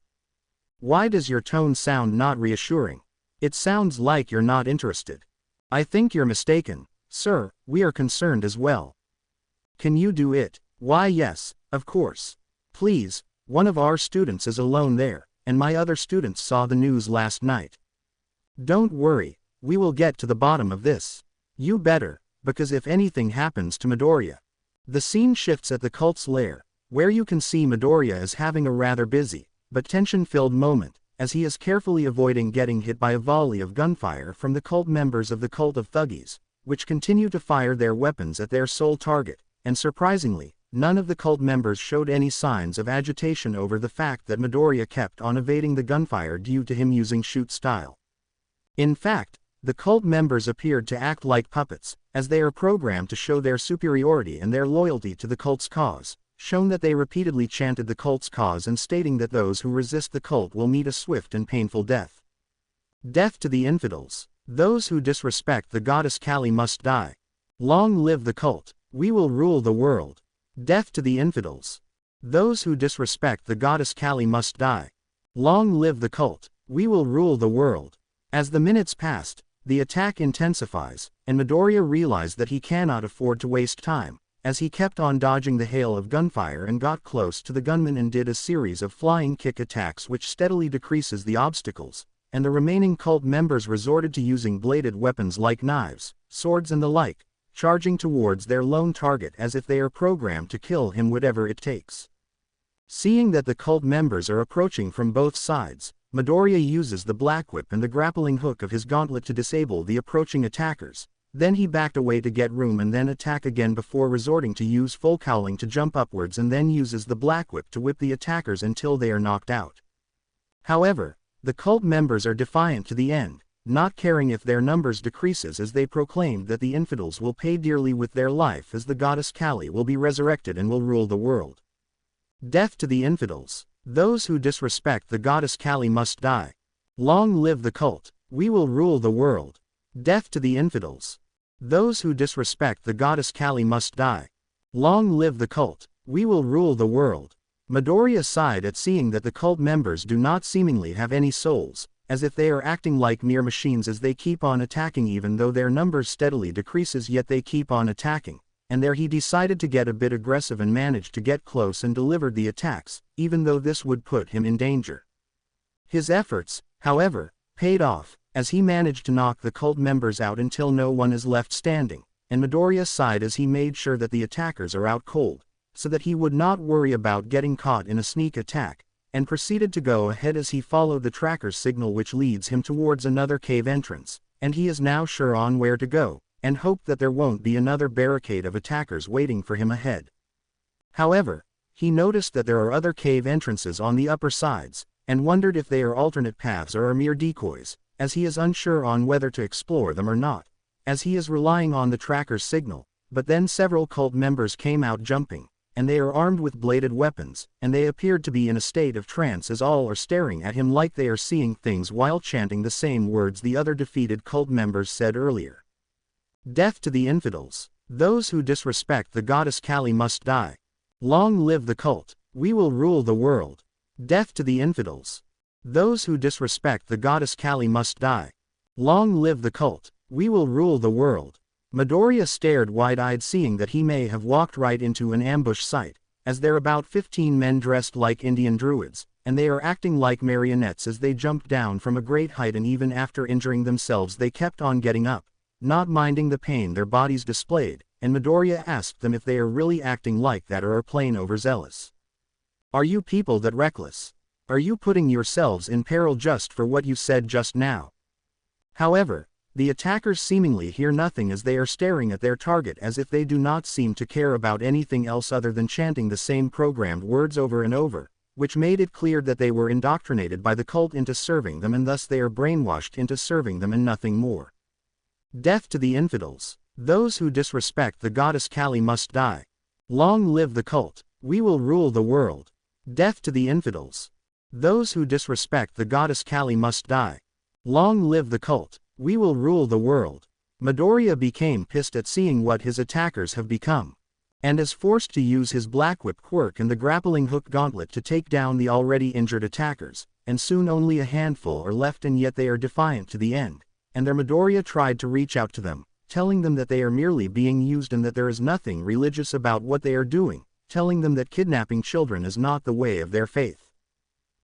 Why does your tone sound not reassuring? It sounds like you're not interested. I think you're mistaken, sir, we are concerned as well. Can you do it? Why yes, of course. Please, one of our students is alone there, and my other students saw the news last night. Don't worry, we will get to the bottom of this. You better, because if anything happens to Midoriya. The scene shifts at the cult's lair, where you can see Midoriya is having a rather busy, but tension-filled moment, as he is carefully avoiding getting hit by a volley of gunfire from the cult members of the Cult of Thuggies, which continue to fire their weapons at their sole target, and surprisingly, none of the cult members showed any signs of agitation over the fact that Midoriya kept on evading the gunfire due to him using shoot style. In fact, the cult members appeared to act like puppets, as they are programmed to show their superiority and their loyalty to the cult's cause, shown that they repeatedly chanted the cult's cause and stating that those who resist the cult will meet a swift and painful death. Death to the infidels. Those who disrespect the goddess Kali must die. Long live the cult. We will rule the world. Death to the infidels. Those who disrespect the goddess Kali must die. Long live the cult. We will rule the world. As the minutes passed, the attack intensifies, and Midoriya realized that he cannot afford to waste time, as he kept on dodging the hail of gunfire and got close to the gunman and did a series of flying kick attacks which steadily decreases the obstacles, and the remaining cult members resorted to using bladed weapons like knives, swords and the like, charging towards their lone target as if they are programmed to kill him whatever it takes. Seeing that the cult members are approaching from both sides, Midoriya uses the black whip and the grappling hook of his gauntlet to disable the approaching attackers, Then he backed away to get room and then attack again before resorting to use full cowling to jump upwards and then uses the black whip to whip the attackers until they are knocked out. However, the cult members are defiant to the end, not caring if their numbers decreases, as they proclaimed that the infidels will pay dearly with their life, as the goddess Kali will be resurrected and will rule the world. Death to the infidels. Those who disrespect the goddess Kali must die. Long live the cult. We will rule the world. Death to the infidels. Those who disrespect the goddess Kali must die. Long live the cult. We will rule the world. Midoriya sighed at seeing that the cult members do not seemingly have any souls, as if they are acting like mere machines as they keep on attacking even though their numbers steadily decreases, yet they keep on attacking. And there he decided to get a bit aggressive and managed to get close and delivered the attacks, even though this would put him in danger. His efforts, however, paid off, as he managed to knock the cult members out until no one is left standing, and Midoriya sighed as he made sure that the attackers are out cold, so that he would not worry about getting caught in a sneak attack, and proceeded to go ahead as he followed the tracker's signal which leads him towards another cave entrance, and he is now sure on where to go, and hoped that there won't be another barricade of attackers waiting for him ahead. However, he noticed that there are other cave entrances on the upper sides, and wondered if they are alternate paths or are mere decoys, as he is unsure on whether to explore them or not, as he is relying on the tracker's signal. But then several cult members came out jumping, and they are armed with bladed weapons, and they appeared to be in a state of trance as all are staring at him like they are seeing things while chanting the same words the other defeated cult members said earlier. Death to the infidels. Those who disrespect the goddess Kali must die. Long live the cult. We will rule the world. Death to the infidels. Those who disrespect the goddess Kali must die. Long live the cult. We will rule the world. Midoriya stared wide-eyed seeing that he may have walked right into an ambush site, as there are about 15 men dressed like Indian druids, and they are acting like marionettes as they jumped down from a great height, and even after injuring themselves they kept on getting up, not minding the pain their bodies displayed, and Midoriya asked them if they are really acting like that or are plain overzealous. Are you people that reckless? Are you putting yourselves in peril just for what you said just now? However, the attackers seemingly hear nothing as they are staring at their target as if they do not seem to care about anything else other than chanting the same programmed words over and over, which made it clear that they were indoctrinated by the cult into serving them, and thus they are brainwashed into serving them and nothing more. Death to the infidels. Those who disrespect the goddess Kali must die. Long live the cult. We will rule the world. Death to the infidels. Those who disrespect the goddess Kali must die. Long live the cult. We will rule the world. Midoriya became pissed at seeing what his attackers have become, and is forced to use his black whip quirk and the grappling hook gauntlet to take down the already injured attackers, and soon only a handful are left, and yet they are defiant to the end, and their Midoriya tried to reach out to them, telling them that they are merely being used and that there is nothing religious about what they are doing, telling them that kidnapping children is not the way of their faith.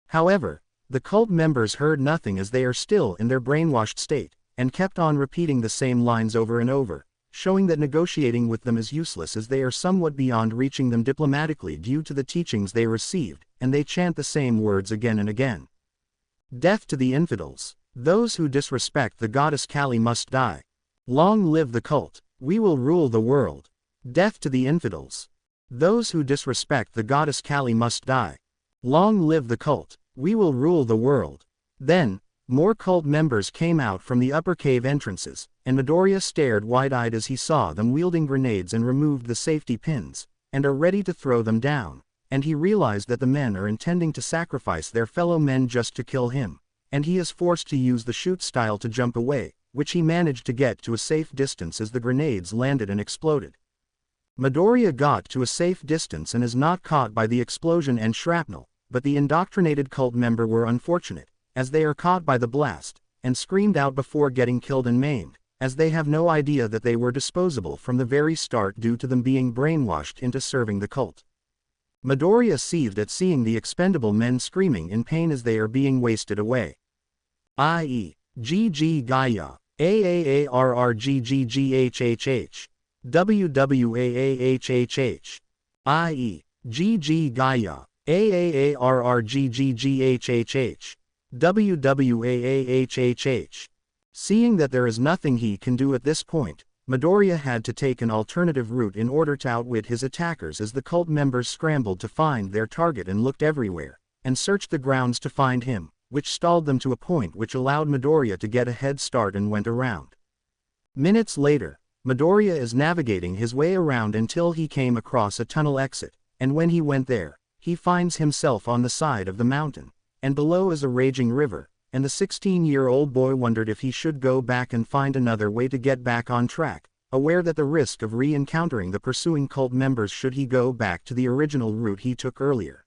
However, the cult members heard nothing as they are still in their brainwashed state, and kept on repeating the same lines over and over, showing that negotiating with them is useless as they are somewhat beyond reaching them diplomatically due to the teachings they received, and they chant the same words again and again. Death to the infidels. Those who disrespect the goddess Kali must die. Long live the cult. We will rule the world. Death to the infidels. Those who disrespect the goddess Kali must die. Long live the cult. We will rule the world. Then, more cult members came out from the upper cave entrances, and Midoriya stared wide-eyed as he saw them wielding grenades and removed the safety pins, and are ready to throw them down, and he realized that the men are intending to sacrifice their fellow men just to kill him, and he is forced to use the shoot style to jump away, which he managed to get to a safe distance as the grenades landed and exploded. Midoriya got to a safe distance and is not caught by the explosion and shrapnel, but the indoctrinated cult member were unfortunate, as they are caught by the blast, and screamed out before getting killed and maimed, as they have no idea that they were disposable from the very start due to them being brainwashed into serving the cult. Midoriya seethed at seeing the expendable men screaming in pain as they are being wasted away. I.e. GG Gaia, AAARRGGGHHH, WWAAHHH, i.e. GG Gaia, AAARRGGGHHH, WWAAHHH. Seeing that there is nothing he can do at this point, Midoriya had to take an alternative route in order to outwit his attackers as the cult members scrambled to find their target and looked everywhere, and searched the grounds to find him, which stalled them to a point which allowed Midoriya to get a head start and went around. Minutes later, Midoriya is navigating his way around until he came across a tunnel exit, and when he went there, he finds himself on the side of the mountain, and below is a raging river, and the 16-year-old boy wondered if he should go back and find another way to get back on track, aware that the risk of re-encountering the pursuing cult members should he go back to the original route he took earlier.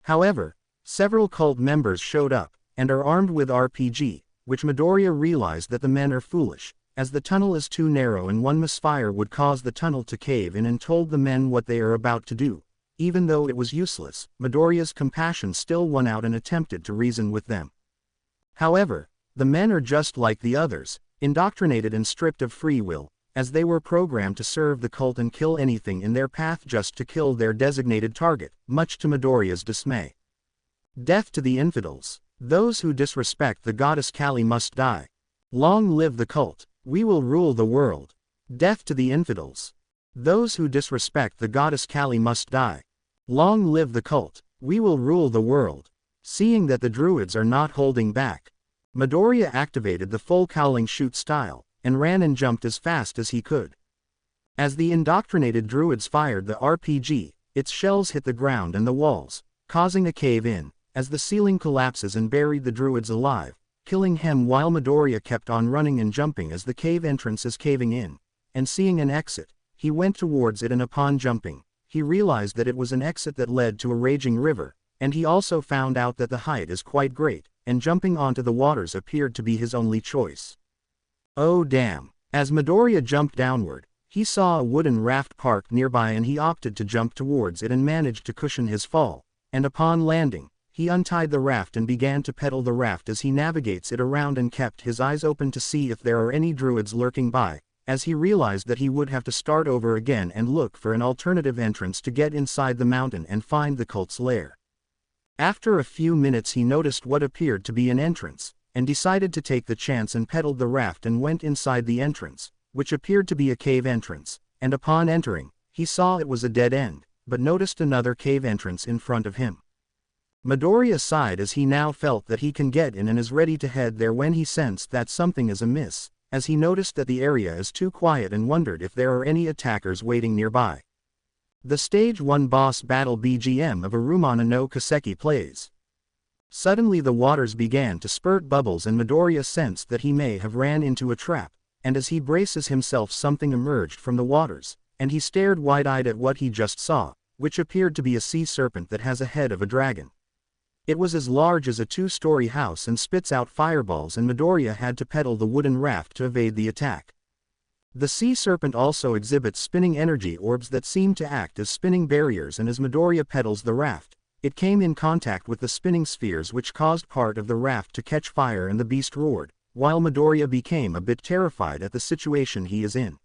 However, several cult members showed up, and are armed with RPG, which Midoriya realized that the men are foolish, as the tunnel is too narrow and one misfire would cause the tunnel to cave in, and told the men what they are about to do. Even though it was useless, Midoriya's compassion still won out and attempted to reason with them. However, the men are just like the others, indoctrinated and stripped of free will, as they were programmed to serve the cult and kill anything in their path just to kill their designated target, much to Midoriya's dismay. Death to the infidels. Those who disrespect the goddess Kali must die. Long live the cult. We will rule the world. Death to the infidels. Those who disrespect the goddess Kali must die. Long live the cult. We will rule the world. Seeing that the druids are not holding back, Midoriya activated the full cowling shoot style, and ran and jumped as fast as he could. As the indoctrinated druids fired the RPG, its shells hit the ground and the walls, causing a cave-in, as the ceiling collapses and buried the druids alive, killing him, while Midoriya kept on running and jumping as the cave entrance is caving in, and seeing an exit, he went towards it, and upon jumping, he realized that it was an exit that led to a raging river, and he also found out that the height is quite great, and jumping onto the waters appeared to be his only choice. Oh damn! As Midoriya jumped downward, he saw a wooden raft parked nearby, and he opted to jump towards it and managed to cushion his fall, and upon landing, he untied the raft and began to pedal the raft as he navigates it around and kept his eyes open to see if there are any druids lurking by, as he realized that he would have to start over again and look for an alternative entrance to get inside the mountain and find the cult's lair. After a few minutes he noticed what appeared to be an entrance, and decided to take the chance and pedaled the raft and went inside the entrance, which appeared to be a cave entrance, and upon entering, he saw it was a dead end, but noticed another cave entrance in front of him. Midoriya sighed as he now felt that he can get in and is ready to head there when he sensed that something is amiss, as he noticed that the area is too quiet and wondered if there are any attackers waiting nearby. The Stage 1 boss battle BGM of Arumana no Kaseki plays. Suddenly the waters began to spurt bubbles and Midoriya sensed that he may have ran into a trap, and as he braces himself something emerged from the waters, and he stared wide-eyed at what he just saw, which appeared to be a sea serpent that has a head of a dragon. It was as large as a two-story house and spits out fireballs, and Midoriya had to pedal the wooden raft to evade the attack. The sea serpent also exhibits spinning energy orbs that seem to act as spinning barriers, and as Midoriya pedals the raft, it came in contact with the spinning spheres, which caused part of the raft to catch fire, and the beast roared, while Midoriya became a bit terrified at the situation he is in.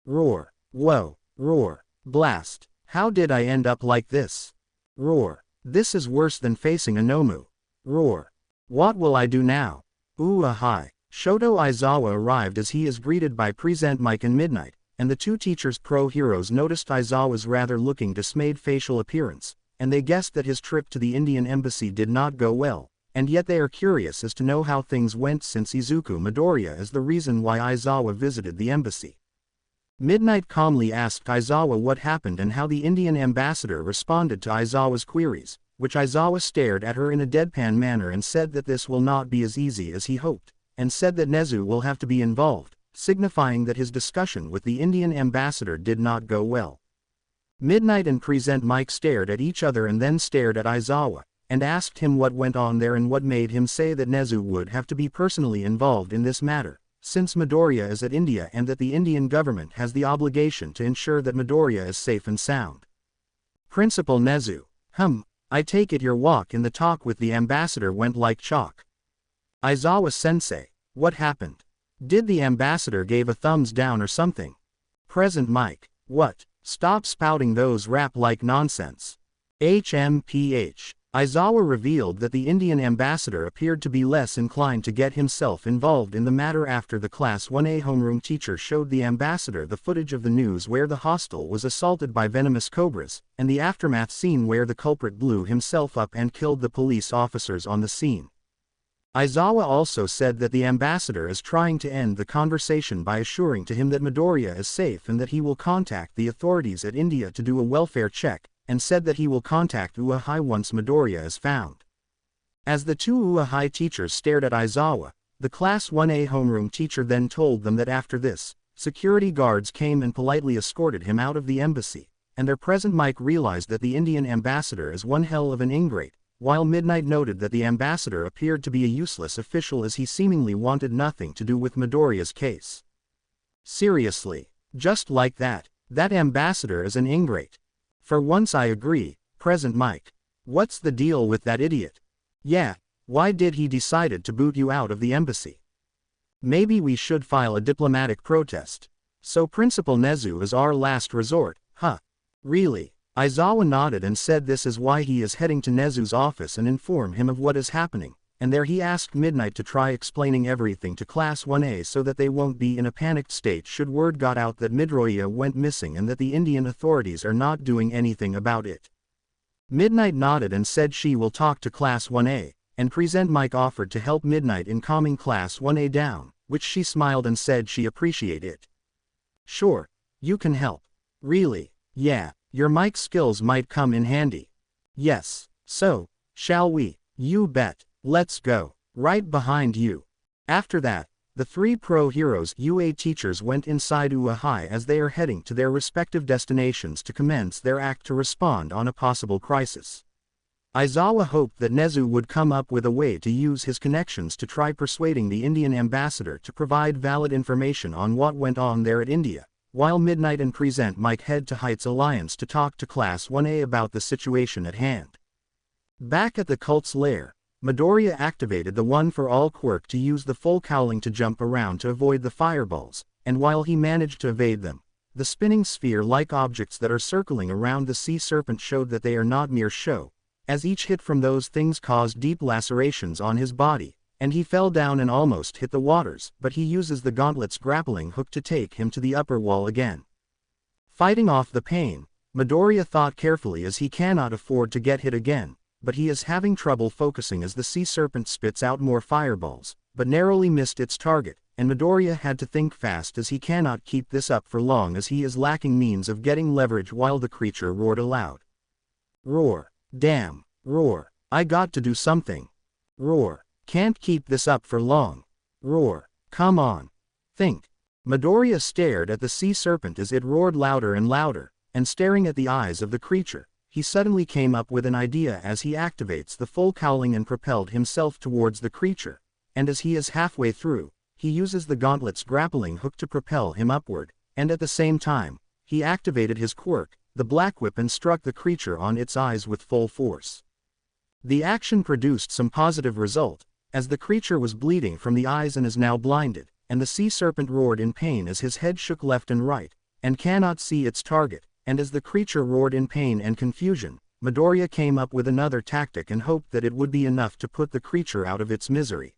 Roar. Whoa. Roar. Blast. How did I end up like this? Roar. This is worse than facing a Nomu. Roar. What will I do now? Ooh hi. Shoto Aizawa arrived as he is greeted by Present Mike and Midnight, and the two teachers pro-heroes noticed Aizawa's rather looking dismayed facial appearance, and they guessed that his trip to the Indian embassy did not go well, and yet they are curious as to know how things went, since Izuku Midoriya is the reason why Aizawa visited the embassy. Midnight calmly asked Aizawa what happened and how the Indian ambassador responded to Aizawa's queries, which Aizawa stared at her in a deadpan manner and said that this will not be as easy as he hoped, and said that Nezu will have to be involved, signifying that his discussion with the Indian ambassador did not go well. Midnight and Present Mike stared at each other and then stared at Aizawa, and asked him what went on there and what made him say that Nezu would have to be personally involved in this matter, since Midoriya is at India and that the Indian government has the obligation to ensure that Midoriya is safe and sound. Principal Nezu. I take it your walk in the talk with the ambassador went like chalk. Aizawa-sensei. What happened? Did the ambassador gave a thumbs down or something? Present Mike. What? Stop spouting those rap-like nonsense. HMPH. Aizawa revealed that the Indian ambassador appeared to be less inclined to get himself involved in the matter after the Class 1A homeroom teacher showed the ambassador the footage of the news where the hostel was assaulted by venomous cobras, and the aftermath scene where the culprit blew himself up and killed the police officers on the scene. Aizawa also said that the ambassador is trying to end the conversation by assuring to him that Midoriya is safe and that he will contact the authorities at India to do a welfare check, and said that he will contact Uehai once Midoriya is found. As the two Uehai teachers stared at Aizawa, the Class 1A homeroom teacher then told them that after this, security guards came and politely escorted him out of the embassy, and their present Mike realized that the Indian ambassador is one hell of an ingrate, while Midnight noted that the ambassador appeared to be a useless official as he seemingly wanted nothing to do with Midoriya's case. Seriously, just like that ambassador is an ingrate. For once I agree, present Mike. What's the deal with that idiot? Yeah, why did he decided to boot you out of the embassy? Maybe we should file a diplomatic protest. So Principal Nezu is our last resort, huh? Really? Aizawa nodded and said this is why he is heading to Nezu's office and inform him of what is happening, and there he asked Midnight to try explaining everything to Class 1A so that they won't be in a panicked state should word got out that Midoriya went missing and that the Indian authorities are not doing anything about it. Midnight nodded and said she will talk to Class 1A, and present Mike offered to help Midnight in calming Class 1A down, which she smiled and said she appreciate it. Sure, you can help. Really? Yeah, your mic skills might come in handy. Yes, so, shall we? You bet. Let's go. Right behind you. After that, the three pro heroes UA teachers went inside Uehai as they are heading to their respective destinations to commence their act to respond on a possible crisis. Aizawa hoped that Nezu would come up with a way to use his connections to try persuading the Indian ambassador to provide valid information on what went on there at India, while Midnight and Present Mike head to Heights Alliance to talk to Class 1A about the situation at hand. Back at the cult's lair, Midoriya activated the one-for-all quirk to use the full cowling to jump around to avoid the fireballs, and while he managed to evade them, the spinning sphere-like objects that are circling around the sea serpent showed that they are not mere show, as each hit from those things caused deep lacerations on his body, and he fell down and almost hit the waters, but he uses the gauntlet's grappling hook to take him to the upper wall again. Fighting off the pain, Midoriya thought carefully as he cannot afford to get hit again, but he is having trouble focusing as the sea serpent spits out more fireballs, but narrowly missed its target, and Midoriya had to think fast as he cannot keep this up for long as he is lacking means of getting leverage while the creature roared aloud. Roar. Damn. Roar. I got to do something. Roar. Can't keep this up for long. Roar. Come on. Think. Midoriya stared at the sea serpent as it roared louder and louder, and staring at the eyes of the creature, he suddenly came up with an idea as he activates the full cowling and propelled himself towards the creature, and as he is halfway through, he uses the gauntlet's grappling hook to propel him upward, and at the same time, he activated his quirk, the black whip, and struck the creature on its eyes with full force. The action produced some positive result, as the creature was bleeding from the eyes and is now blinded, and the sea serpent roared in pain as his head shook left and right, and cannot see its target. And as the creature roared in pain and confusion, Midoriya came up with another tactic and hoped that it would be enough to put the creature out of its misery.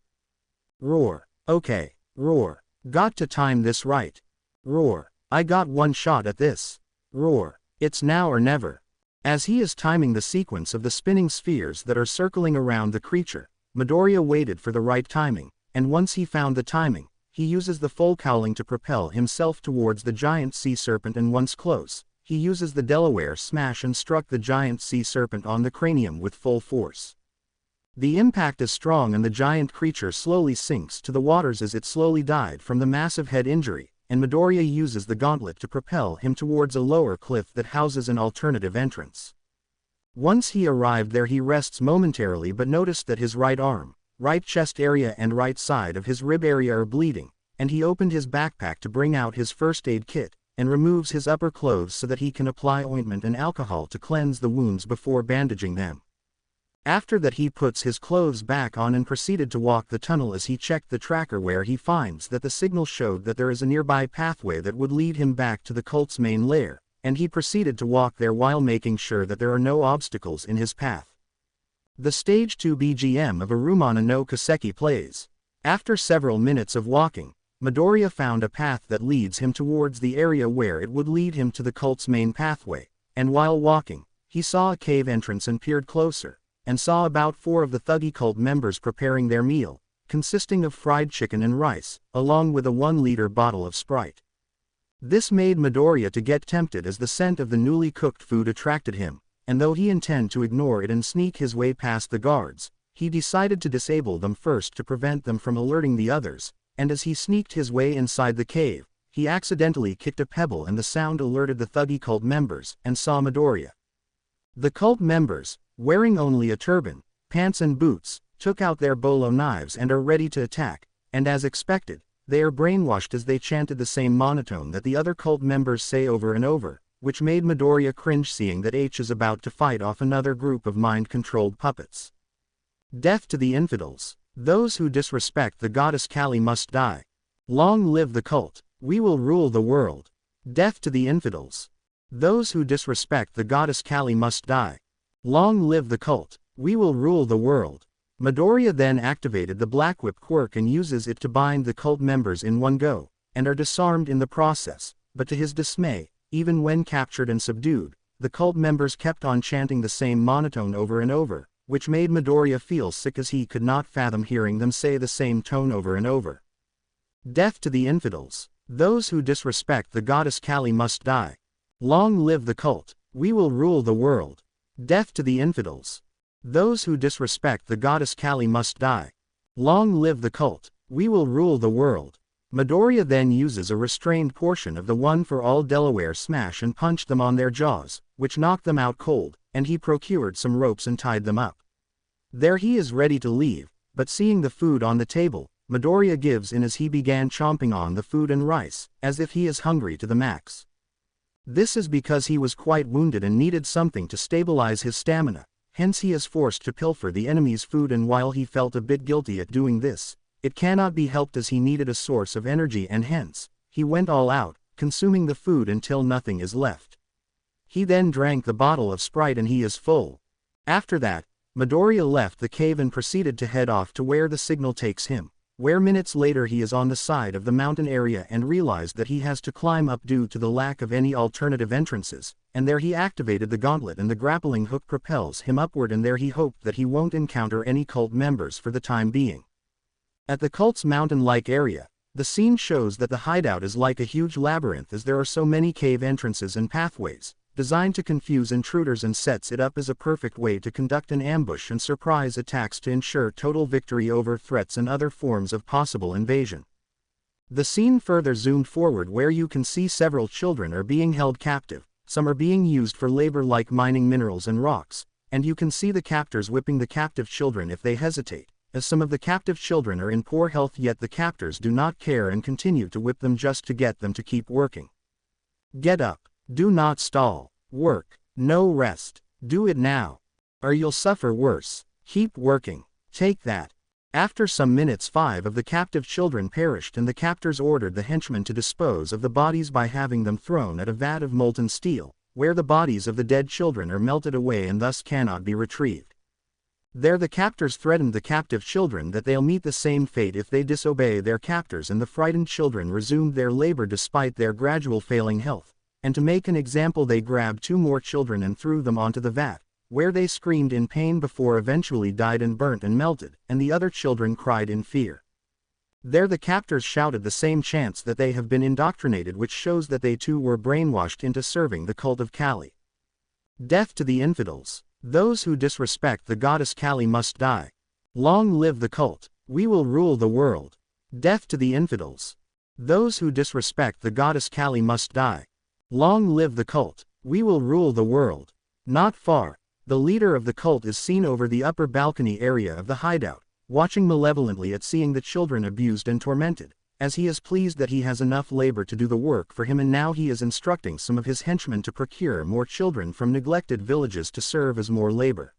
Roar. Okay. Roar. Got to time this right. Roar. I got one shot at this. Roar. It's now or never. As he is timing the sequence of the spinning spheres that are circling around the creature, Midoriya waited for the right timing, and once he found the timing, he uses the full cowling to propel himself towards the giant sea serpent, and once close, he uses the Delaware smash and struck the giant sea serpent on the cranium with full force. The impact is strong and the giant creature slowly sinks to the waters as it slowly died from the massive head injury, and Midoriya uses the gauntlet to propel him towards a lower cliff that houses an alternative entrance. Once he arrived there, he rests momentarily but noticed that his right arm, right chest area and right side of his rib area are bleeding, and he opened his backpack to bring out his first aid kit, and removes his upper clothes so that he can apply ointment and alcohol to cleanse the wounds before bandaging them. After that he puts his clothes back on and proceeded to walk the tunnel as he checked the tracker, where he finds that the signal showed that there is a nearby pathway that would lead him back to the cult's main lair, and he proceeded to walk there while making sure that there are no obstacles in his path. The Stage 2 BGM of Arumana no Kaseki plays. After several minutes of walking, Midoriya found a path that leads him towards the area where it would lead him to the cult's main pathway, and while walking, he saw a cave entrance and peered closer, and saw about 4 of the Thuggy cult members preparing their meal, consisting of fried chicken and rice, along with a 1-liter bottle of Sprite. This made Midoriya to get tempted as the scent of the newly cooked food attracted him, and though he intended to ignore it and sneak his way past the guards, he decided to disable them first to prevent them from alerting the others, and as he sneaked his way inside the cave, he accidentally kicked a pebble and the sound alerted the Thuggy cult members and saw Midoriya. The cult members, wearing only a turban, pants and boots, took out their bolo knives and are ready to attack, and as expected, they are brainwashed as they chanted the same monotone that the other cult members say over and over, which made Midoriya cringe seeing that H is about to fight off another group of mind-controlled puppets. Death to the infidels. Those who disrespect the goddess Kali must die. Long live the cult. We will rule the world. Death to the infidels. Those who disrespect the goddess Kali must die. Long live the cult. We will rule the world. Midoriya then activated the Black Whip quirk and uses it to bind the cult members in one go, and are disarmed in the process, but to his dismay, even when captured and subdued, the cult members kept on chanting the same monotone over and over, which made Midoriya feel sick as he could not fathom hearing them say the same tone over and over. Death to the infidels. Those who disrespect the goddess Kali must die. Long live the cult. We will rule the world. Death to the infidels. Those who disrespect the goddess Kali must die. Long live the cult. We will rule the world. Midoriya then uses a restrained portion of the One for All Delaware smash and punched them on their jaws, which knocked them out cold, and he procured some ropes and tied them up. There he is ready to leave, but seeing the food on the table, Midoriya gives in as he began chomping on the food and rice, as if he is hungry to the max. This is because he was quite wounded and needed something to stabilize his stamina, hence he is forced to pilfer the enemy's food, and while he felt a bit guilty at doing this, it cannot be helped as he needed a source of energy and hence, he went all out, consuming the food until nothing is left. He then drank the bottle of Sprite and he is full. After that, Midoriya left the cave and proceeded to head off to where the signal takes him, where minutes later he is on the side of the mountain area and realized that he has to climb up due to the lack of any alternative entrances, and there he activated the gauntlet and the grappling hook propels him upward, and there he hoped that he won't encounter any cult members for the time being. At the cult's mountain-like area, the scene shows that the hideout is like a huge labyrinth as there are so many cave entrances and pathways, designed to confuse intruders, and sets it up as a perfect way to conduct an ambush and surprise attacks to ensure total victory over threats and other forms of possible invasion. The scene further zoomed forward where you can see several children are being held captive, some are being used for labor like mining minerals and rocks, and you can see the captors whipping the captive children if they hesitate, as some of the captive children are in poor health, yet the captors do not care and continue to whip them just to get them to keep working. Get up. Do not stall. Work. No rest. Do it now, or you'll suffer worse. Keep working. Take that. After some minutes 5 of the captive children perished, and the captors ordered the henchmen to dispose of the bodies by having them thrown at a vat of molten steel, where the bodies of the dead children are melted away and thus cannot be retrieved. There the captors threatened the captive children that they'll meet the same fate if they disobey their captors, and the frightened children resumed their labor despite their gradual failing health, and to make an example they grabbed 2 more children and threw them onto the vat, where they screamed in pain before eventually died and burnt and melted, and the other children cried in fear. There the captors shouted the same chants that they have been indoctrinated, which shows that they too were brainwashed into serving the cult of Kali. Death to the infidels. Those who disrespect the goddess Kali must die. Long live the cult. We will rule the world. Death to the infidels. Those who disrespect the goddess Kali must die. Long live the cult. We will rule the world. Not far, the leader of the cult is seen over the upper balcony area of the hideout, watching malevolently at seeing the children abused and tormented, as he is pleased that he has enough labor to do the work for him, and now he is instructing some of his henchmen to procure more children from neglected villages to serve as more labor.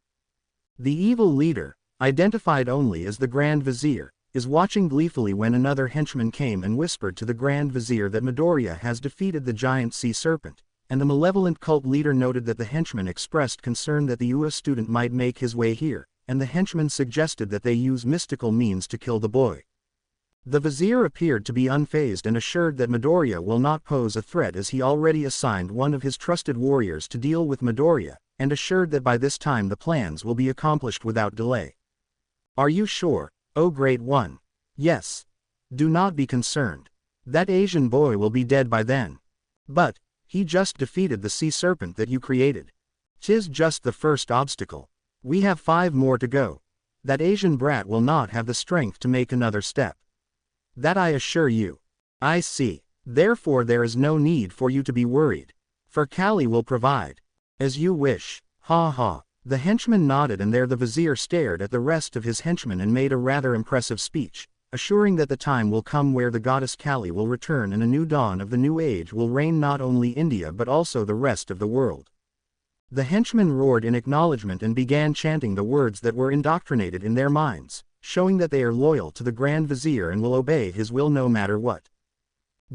The evil leader, identified only as the Grand Vizier, is watching gleefully when another henchman came and whispered to the Grand Vizier that Midoriya has defeated the giant sea serpent, and the malevolent cult leader noted that the henchman expressed concern that the UA student might make his way here, and the henchman suggested that they use mystical means to kill the boy. The vizier appeared to be unfazed and assured that Midoriya will not pose a threat, as he already assigned one of his trusted warriors to deal with Midoriya, and assured that by this time the plans will be accomplished without delay. "Are you sure, oh great one?" "Yes. Do not be concerned. That Asian boy will be dead by then. But he just defeated the sea serpent that you created. 'Tis just the first obstacle. We have 5 more to go. That Asian brat will not have the strength to make another step. That I assure you." "I see. Therefore there is no need for you to be worried. For Kali will provide." "As you wish." "Ha ha." The henchman nodded, and there the vizier stared at the rest of his henchmen and made a rather impressive speech, assuring that the time will come where the goddess Kali will return and a new dawn of the new age will reign not only India but also the rest of the world. The henchmen roared in acknowledgement and began chanting the words that were indoctrinated in their minds, showing that they are loyal to the Grand Vizier and will obey his will no matter what.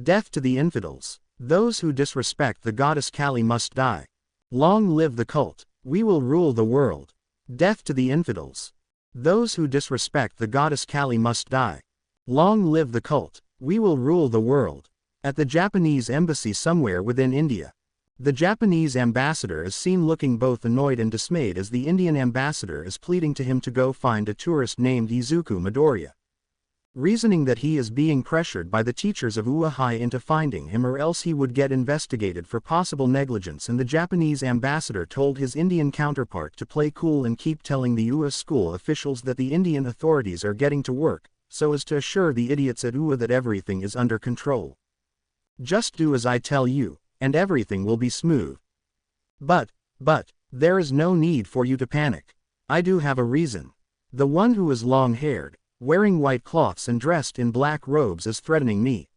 "Death to the infidels. Those who disrespect the goddess Kali must die. Long live the cult. We will rule the world. Death to the infidels. Those who disrespect the goddess Kali must die. Long live the cult. We will rule the world." At the Japanese embassy somewhere within India, the Japanese ambassador is seen looking both annoyed and dismayed as the Indian ambassador is pleading to him to go find a tourist named Izuku Midoriya, reasoning that he is being pressured by the teachers of Ua High into finding him or else he would get investigated for possible negligence, and the Japanese ambassador told his Indian counterpart to play cool and keep telling the Ua school officials that the Indian authorities are getting to work, so as to assure the idiots at Ua that everything is under control. "Just do as I tell you, and everything will be smooth. But, there is no need for you to panic. I do have a reason. The one who is long-haired, wearing white cloths and dressed in black robes is threatening me.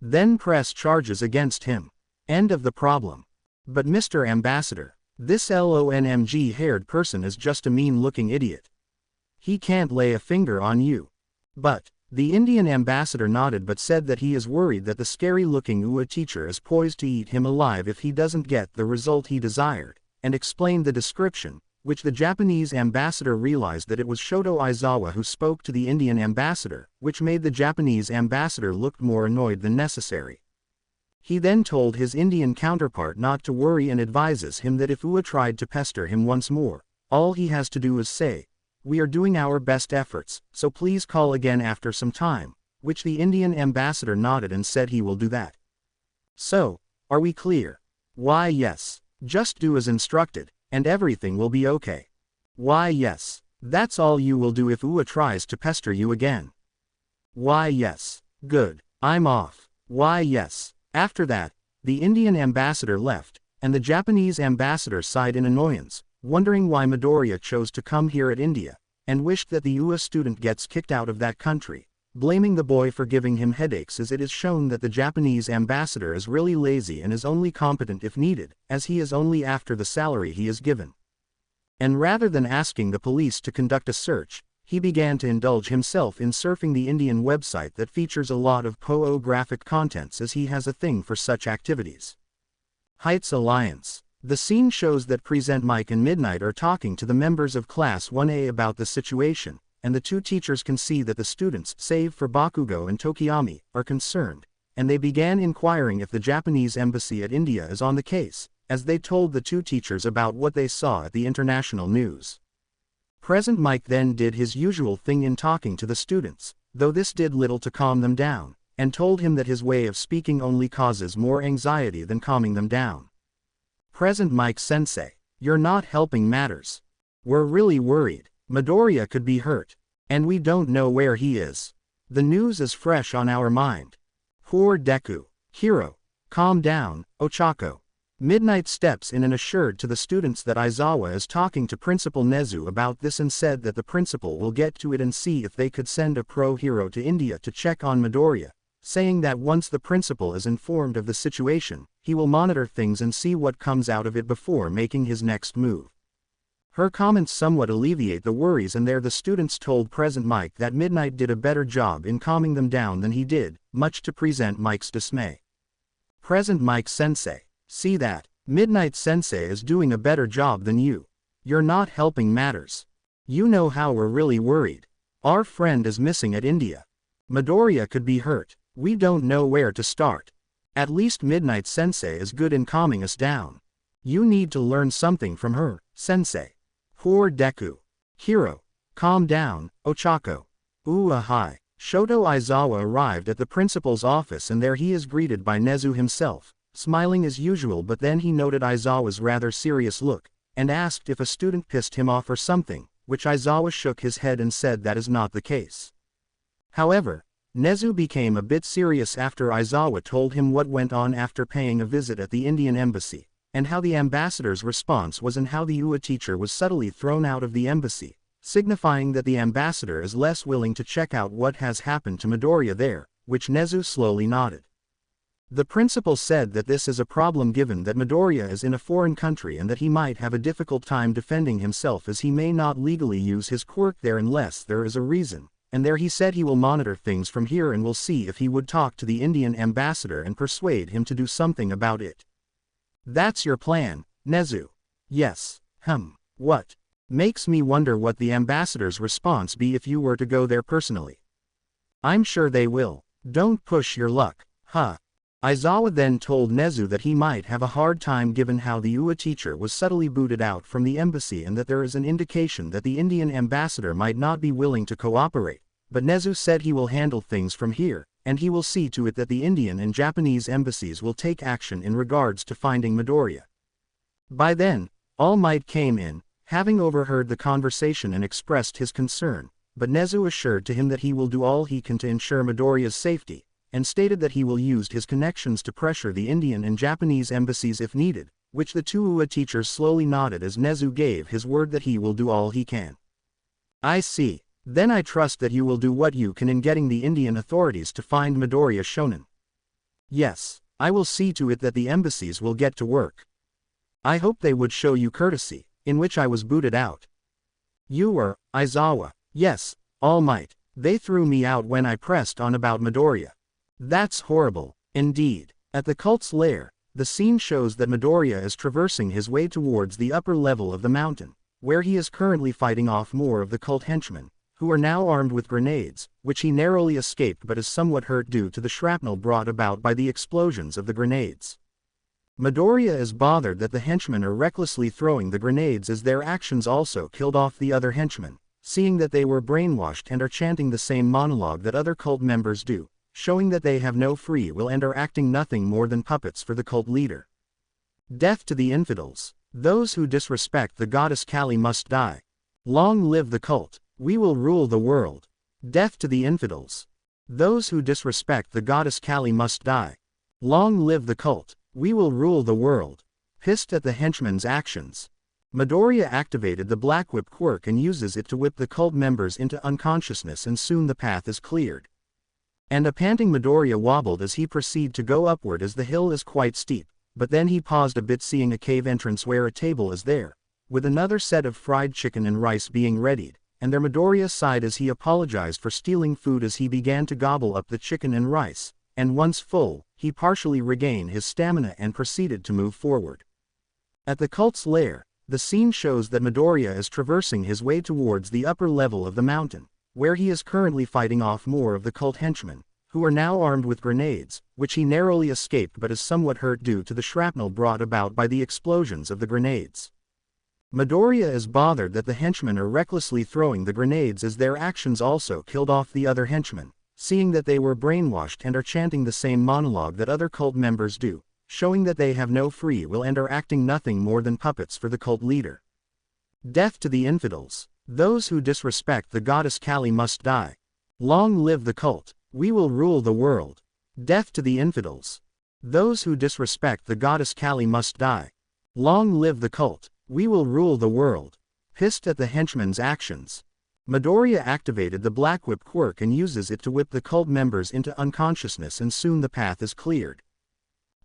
Then press charges against him. End of the problem." "But Mr. Ambassador, this lonmg-haired person is just a mean-looking idiot. He can't lay a finger on you." "But," the Indian ambassador nodded but said that he is worried that the scary-looking Ua teacher is poised to eat him alive if he doesn't get the result he desired, and explained the description, which the Japanese ambassador realized that it was Shoto Aizawa who spoke to the Indian ambassador, which made the Japanese ambassador look more annoyed than necessary. He then told his Indian counterpart not to worry and advises him that if Ua tried to pester him once more, all he has to do is say, "We are doing our best efforts, so please call again after some time," which the Indian ambassador nodded and said he will do that. "So, are we clear?" "Why yes. Just do as instructed, and everything will be okay." "Why yes. That's all you will do if Ua tries to pester you again." "Why yes. Good. I'm off." "Why yes." After that, the Indian ambassador left, and the Japanese ambassador sighed in annoyance, wondering why Midoriya chose to come here at India, and wished that the Ua student gets kicked out of that country, blaming the boy for giving him headaches, as it is shown that the Japanese ambassador is really lazy and is only competent if needed, as he is only after the salary he is given. And rather than asking the police to conduct a search, he began to indulge himself in surfing the Indian website that features a lot of pornographic contents, as he has a thing for such activities. Heights Alliance. The scene shows that Present Mike and Midnight are talking to the members of Class 1A about the situation, and the two teachers can see that the students, save for Bakugo and Tokiyami, are concerned, and they began inquiring if the Japanese embassy at India is on the case, as they told the two teachers about what they saw at the international news. Present Mike then did his usual thing in talking to the students, though this did little to calm them down, and told him that his way of speaking only causes more anxiety than calming them down. Present Mike Sensei, you're not helping matters. We're really worried. Midoriya could be hurt, and we don't know where he is. The news is fresh on our mind. Poor Deku. Hero, calm down, Ochako. Midnight steps in and assured to the students that Aizawa is talking to Principal Nezu about this and said that the principal will get to it and see if they could send a pro-hero to India to check on Midoriya, saying that once the principal is informed of the situation, he will monitor things and see what comes out of it before making his next move. Her comments somewhat alleviate the worries, and there the students told Present Mike that Midnight did a better job in calming them down than he did, much to Present Mike's dismay. Present Mike Sensei, see that, Midnight Sensei is doing a better job than you. You're not helping matters. You know how we're really worried. Our friend is missing at India. Midoriya could be hurt. We don't know where to start. At least Midnight Sensei is good in calming us down. You need to learn something from her, Sensei. Poor Deku. Hero. Calm down, Ochako. Hi. Shoto Aizawa arrived at the principal's office and there he is greeted by Nezu himself, smiling as usual, but then he noted Aizawa's rather serious look, and asked if a student pissed him off or something, which Aizawa shook his head and said that is not the case. However, Nezu became a bit serious after Aizawa told him what went on after paying a visit at the Indian embassy, and how the ambassador's response was and how the UA teacher was subtly thrown out of the embassy, signifying that the ambassador is less willing to check out what has happened to Midoriya there, which Nezu slowly nodded. The principal said that this is a problem given that Midoriya is in a foreign country and that he might have a difficult time defending himself as he may not legally use his quirk there unless there is a reason, and there he said he will monitor things from here and will see if he would talk to the Indian ambassador and persuade him to do something about it. That's your plan, Nezu? Yes. What? Makes me wonder what the ambassador's response be if you were to go there personally. I'm sure they will. Don't push your luck, Aizawa then told Nezu that he might have a hard time given how the UA teacher was subtly booted out from the embassy and that there is an indication that the Indian ambassador might not be willing to cooperate, but Nezu said he will handle things from here, and he will see to it that the Indian and Japanese embassies will take action in regards to finding Midoriya. By then, All Might came in, having overheard the conversation and expressed his concern, but Nezu assured to him that he will do all he can to ensure Midoriya's safety, and stated that he will use his connections to pressure the Indian and Japanese embassies if needed, which the two UA teachers slowly nodded as Nezu gave his word that he will do all he can. I see. Then I trust that you will do what you can in getting the Indian authorities to find Midoriya Shonen. Yes, I will see to it that the embassies will get to work. I hope they would show you courtesy, in which I was booted out. You were, Aizawa. Yes, All Might. They threw me out when I pressed on about Midoriya. That's horrible, indeed. At the cult's lair, the scene shows that Midoriya is traversing his way towards the upper level of the mountain, where he is currently fighting off more of the cult henchmen, who are now armed with grenades, which he narrowly escaped but is somewhat hurt due to the shrapnel brought about by the explosions of the grenades. Midoriya is bothered that the henchmen are recklessly throwing the grenades as their actions also killed off the other henchmen, seeing that they were brainwashed and are chanting the same monologue that other cult members do, showing that they have no free will and are acting nothing more than puppets for the cult leader. Death to the infidels. Those who disrespect the goddess Kali must die. Long live the cult. We will rule the world. Death to the infidels. Those who disrespect the goddess Kali must die. Long live the cult. We will rule the world. Pissed at the henchmen's actions, Midoriya activated the Black Whip quirk and uses it to whip the cult members into unconsciousness, and soon the path is cleared. And a panting Midoriya wobbled as he proceeded to go upward as the hill is quite steep, but then he paused a bit seeing a cave entrance where a table is there, with another set of fried chicken and rice being readied, and there Midoriya sighed as he apologized for stealing food as he began to gobble up the chicken and rice, and once full, he partially regained his stamina and proceeded to move forward. At the cult's lair, the scene shows that Midoriya is traversing his way towards the upper level of the mountain, where he is currently fighting off more of the cult henchmen, who are now armed with grenades, which he narrowly escaped but is somewhat hurt due to the shrapnel brought about by the explosions of the grenades. Midoriya is bothered that the henchmen are recklessly throwing the grenades as their actions also killed off the other henchmen, seeing that they were brainwashed and are chanting the same monologue that other cult members do, showing that they have no free will and are acting nothing more than puppets for the cult leader. Death to the infidels. Those who disrespect the goddess Kali must die. Long live the cult. We will rule the world. Death to the infidels. Those who disrespect the goddess Kali must die. Long live the cult. We will rule the world. Pissed at the henchmen's actions, Midoriya activated the Black Whip quirk and uses it to whip the cult members into unconsciousness, and soon the path is cleared.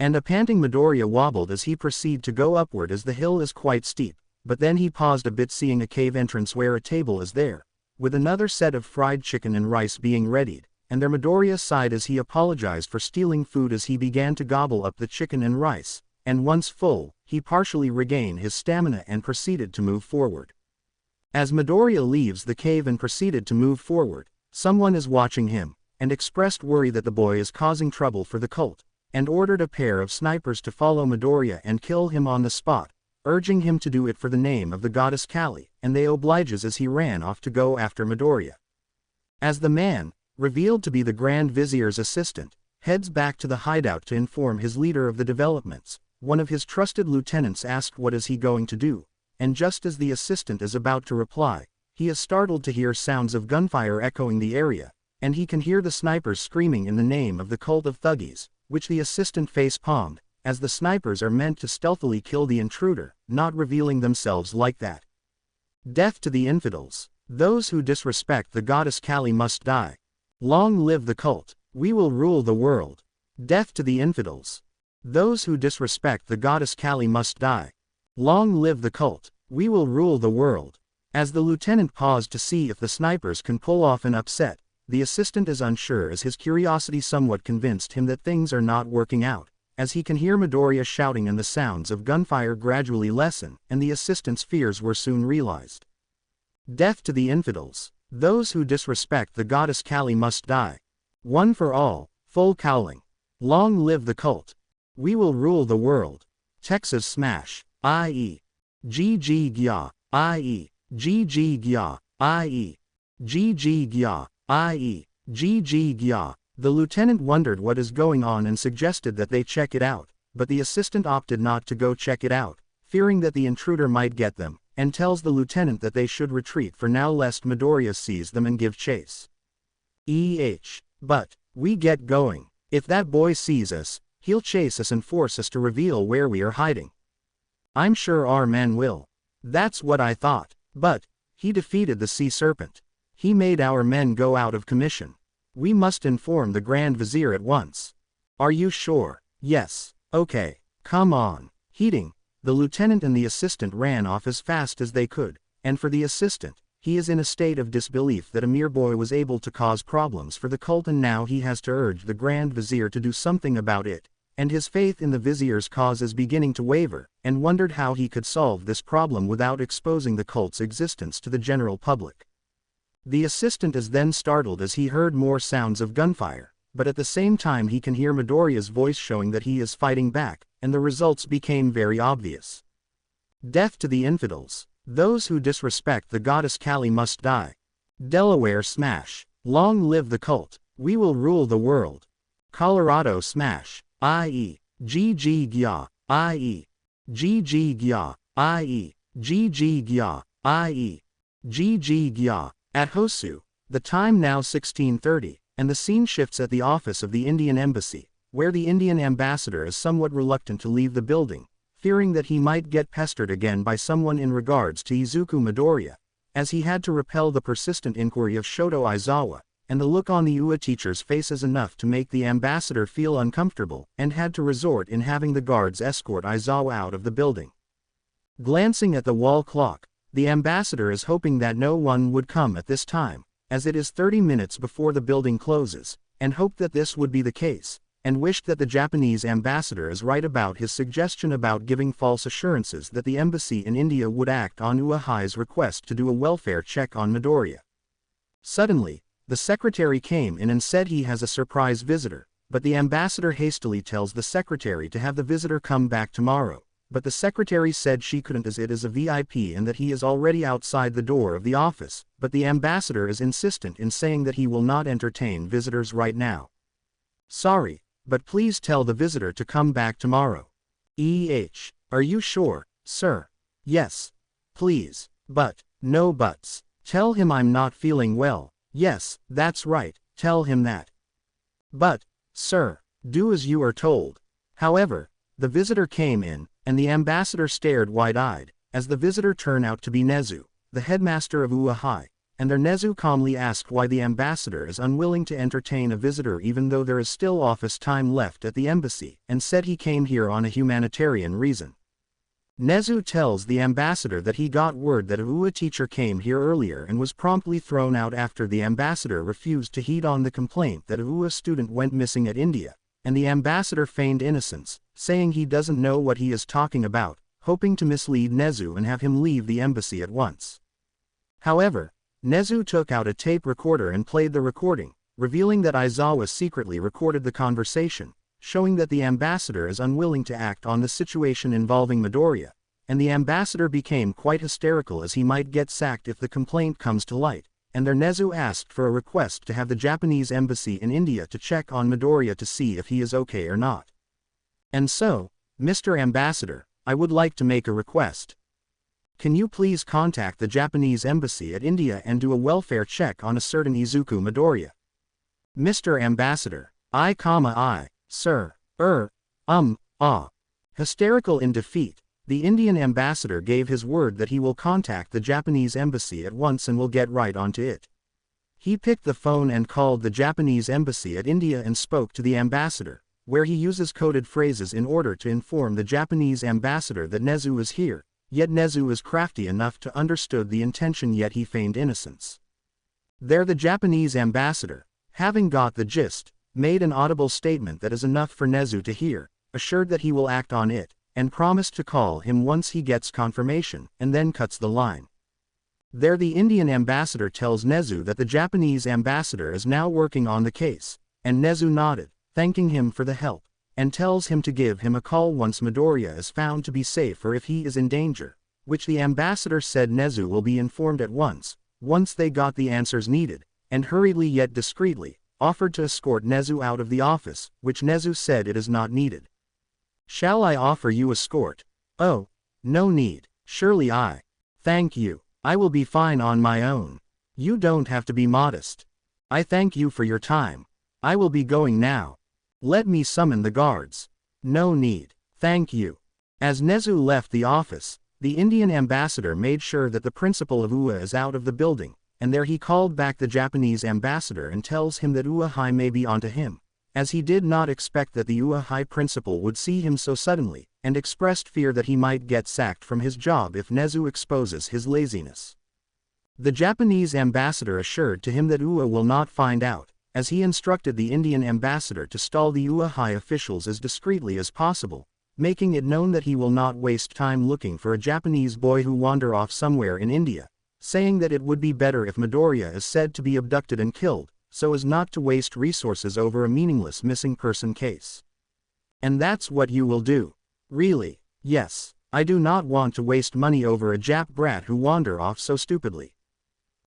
And a panting Midoriya wobbled as he proceeded to go upward as the hill is quite steep, but then he paused a bit seeing a cave entrance where a table is there, with another set of fried chicken and rice being readied, and there Midoriya sighed as he apologized for stealing food as he began to gobble up the chicken and rice, and once full, he partially regained his stamina and proceeded to move forward. As Midoriya leaves the cave and proceeded to move forward, someone is watching him, and expressed worry that the boy is causing trouble for the cult, and ordered a pair of snipers to follow Midoriya and kill him on the spot, urging him to do it for the name of the goddess Kali, and they obliges as he ran off to go after Midoriya. As the man, revealed to be the Grand Vizier's assistant, heads back to the hideout to inform his leader of the developments, one of his trusted lieutenants asked what is he going to do, and just as the assistant is about to reply, he is startled to hear sounds of gunfire echoing the area, and he can hear the snipers screaming in the name of the cult of Thuggies, which the assistant face-palmed, as the snipers are meant to stealthily kill the intruder, not revealing themselves like that. Death to the infidels. Those who disrespect the goddess Kali must die. Long live the cult. We will rule the world. Death to the infidels. Those who disrespect the goddess Kali must die. Long live the cult. We will rule the world. As the lieutenant paused to see if the snipers can pull off an upset, the assistant is unsure as his curiosity somewhat convinced him that things are not working out, as he can hear Midoriya shouting and the sounds of gunfire gradually lessen, and the assistant's fears were soon realized. Death to the infidels. Those who disrespect the goddess Kali must die. One for all, full cowling. Long live the cult. We will rule the world. Texas Smash, i.e. GG Gya, i.e. GG Gya, i.e. GG Gya, i.e. GG Gya. The lieutenant wondered what is going on and suggested that they check it out, but the assistant opted not to go check it out, fearing that the intruder might get them, and tells the lieutenant that they should retreat for now lest Midoriya sees them and give chase. But we get going. If that boy sees us, he'll chase us and force us to reveal where we are hiding. I'm sure our men will. That's what I thought. But he defeated the sea serpent. He made our men go out of commission. We must inform the Grand Vizier at once. Are you sure? Yes. Okay. Come on. Heating. The lieutenant and the assistant ran off as fast as they could, and for the assistant, he is in a state of disbelief that a mere boy was able to cause problems for the cult and now he has to urge the Grand Vizier to do something about it, and his faith in the Vizier's cause is beginning to waver, and wondered how he could solve this problem without exposing the cult's existence to the general public. The assistant is then startled as he heard more sounds of gunfire, but at the same time he can hear Midoriya's voice showing that he is fighting back, and the results became very obvious. Death to the infidels. Those who disrespect the goddess Kali must die. Delaware Smash. Long live the cult. We will rule the world. Colorado Smash, i.e. GG Gya, i.e. GG Gya, i.e. GG Gya, i.e. GG Gya. At Hosu, the time now 16:30, and the scene shifts at the office of the Indian Embassy, where the Indian ambassador is somewhat reluctant to leave the building, fearing that he might get pestered again by someone in regards to Izuku Midoriya, as he had to repel the persistent inquiry of Shoto Aizawa, and the look on the UA teacher's face is enough to make the ambassador feel uncomfortable, and had to resort in having the guards escort Aizawa out of the building. Glancing at the wall clock, the ambassador is hoping that no one would come at this time, as it is 30 minutes before the building closes, and hoped that this would be the case, and wished that the Japanese ambassador is right about his suggestion about giving false assurances that the embassy in India would act on Uehai's request to do a welfare check on Midoriya. Suddenly, the secretary came in and said he has a surprise visitor, but the ambassador hastily tells the secretary to have the visitor come back tomorrow. But the secretary said she couldn't as it is a VIP and that he is already outside the door of the office, but the ambassador is insistent in saying that he will not entertain visitors right now. Sorry, but please tell the visitor to come back tomorrow. Are you sure, sir? Yes. Please. But, no buts. Tell him I'm not feeling well. Yes, that's right, tell him that. But, sir, do as you are told. However, the visitor came in, and the ambassador stared wide-eyed, as the visitor turned out to be Nezu, the headmaster of Uehai, and their Nezu calmly asked why the ambassador is unwilling to entertain a visitor even though there is still office time left at the embassy, and said he came here on a humanitarian reason. Nezu tells the ambassador that he got word that a UA teacher came here earlier and was promptly thrown out after the ambassador refused to heed on the complaint that a UA student went missing at India, and the ambassador feigned innocence, saying he doesn't know what he is talking about, hoping to mislead Nezu and have him leave the embassy at once. However, Nezu took out a tape recorder and played the recording, revealing that Aizawa secretly recorded the conversation, showing that the ambassador is unwilling to act on the situation involving Midoriya, and the ambassador became quite hysterical as he might get sacked if the complaint comes to light, and there Nezu asked for a request to have the Japanese embassy in India to check on Midoriya to see if he is okay or not. And so, Mr. Ambassador, I would like to make a request. Can you please contact the Japanese embassy at India and do a welfare check on a certain Izuku Midoriya? Mr. Ambassador, sir, Hysterical in defeat, the Indian ambassador gave his word that he will contact the Japanese embassy at once and will get right onto it. He picked the phone and called the Japanese embassy at India and spoke to the ambassador, where he uses coded phrases in order to inform the Japanese ambassador that Nezu is here, yet Nezu is crafty enough to understood the intention yet he feigned innocence. There the Japanese ambassador, having got the gist, made an audible statement that is enough for Nezu to hear, assured that he will act on it, and promised to call him once he gets confirmation, and then cuts the line. There the Indian ambassador tells Nezu that the Japanese ambassador is now working on the case, and Nezu nodded, thanking him for the help, and tells him to give him a call once Midoriya is found to be safe or if he is in danger, which the ambassador said Nezu will be informed at once they got the answers needed, and hurriedly yet discreetly, offered to escort Nezu out of the office, which Nezu said it is not needed. Shall I offer you escort? Oh, no need, surely thank you, I will be fine on my own. You don't have to be modest. I thank you for your time. I will be going now. Let me summon the guards. No need, thank you. As Nezu left the office, the Indian ambassador made sure that the principal of UA is out of the building, and there he called back the Japanese ambassador and tells him that UA High may be onto him, as he did not expect that the UA High principal would see him so suddenly, and expressed fear that he might get sacked from his job if Nezu exposes his laziness. The Japanese ambassador assured to him that UA will not find out, as he instructed the Indian ambassador to stall the UA High officials as discreetly as possible, making it known that he will not waste time looking for a Japanese boy who wander off somewhere in India, saying that it would be better if Midoriya is said to be abducted and killed, so as not to waste resources over a meaningless missing person case. And that's what you will do. Really? Yes, I do not want to waste money over a Jap brat who wander off so stupidly.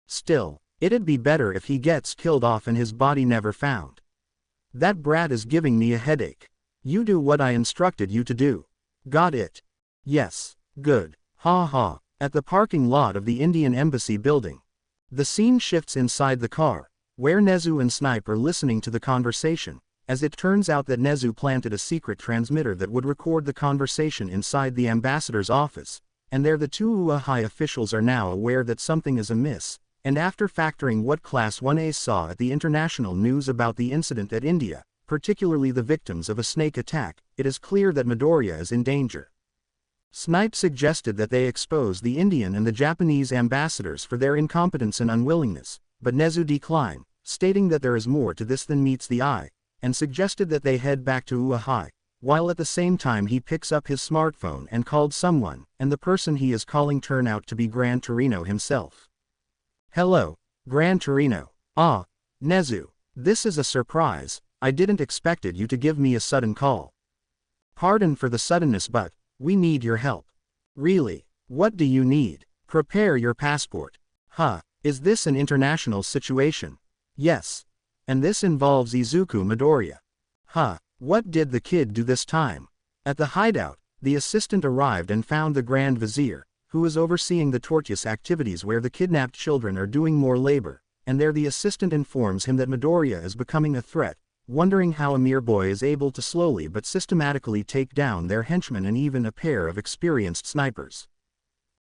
Still, it'd be better if he gets killed off and his body never found. That brat is giving me a headache. You do what I instructed you to do. Got it? Yes, good. Ha ha. At the parking lot of the Indian Embassy building. The scene shifts inside the car, where Nezu and Snipe are listening to the conversation, as it turns out that Nezu planted a secret transmitter that would record the conversation inside the ambassador's office, and there the two UA High officials are now aware that something is amiss, and after factoring what Class 1A saw at the international news about the incident at India, particularly the victims of a snake attack, it is clear that Midoriya is in danger. Snipe suggested that they expose the Indian and the Japanese ambassadors for their incompetence and unwillingness, but Nezu declined, stating that there is more to this than meets the eye, and suggested that they head back to UA High, while at the same time he picks up his smartphone and called someone, and the person he is calling turned out to be Gran Torino himself. Hello, Gran Torino. Nezu. This is a surprise, I didn't expected you to give me a sudden call. Pardon for the suddenness but, we need your help. Really? What do you need? Prepare your passport. Is this an international situation? Yes. And this involves Izuku Midoriya. What did the kid do this time? At the hideout, the assistant arrived and found the Grand Vizier, who is overseeing the torturous activities where the kidnapped children are doing more labor, and there the assistant informs him that Midoriya is becoming a threat, wondering how a mere boy is able to slowly but systematically take down their henchmen and even a pair of experienced snipers.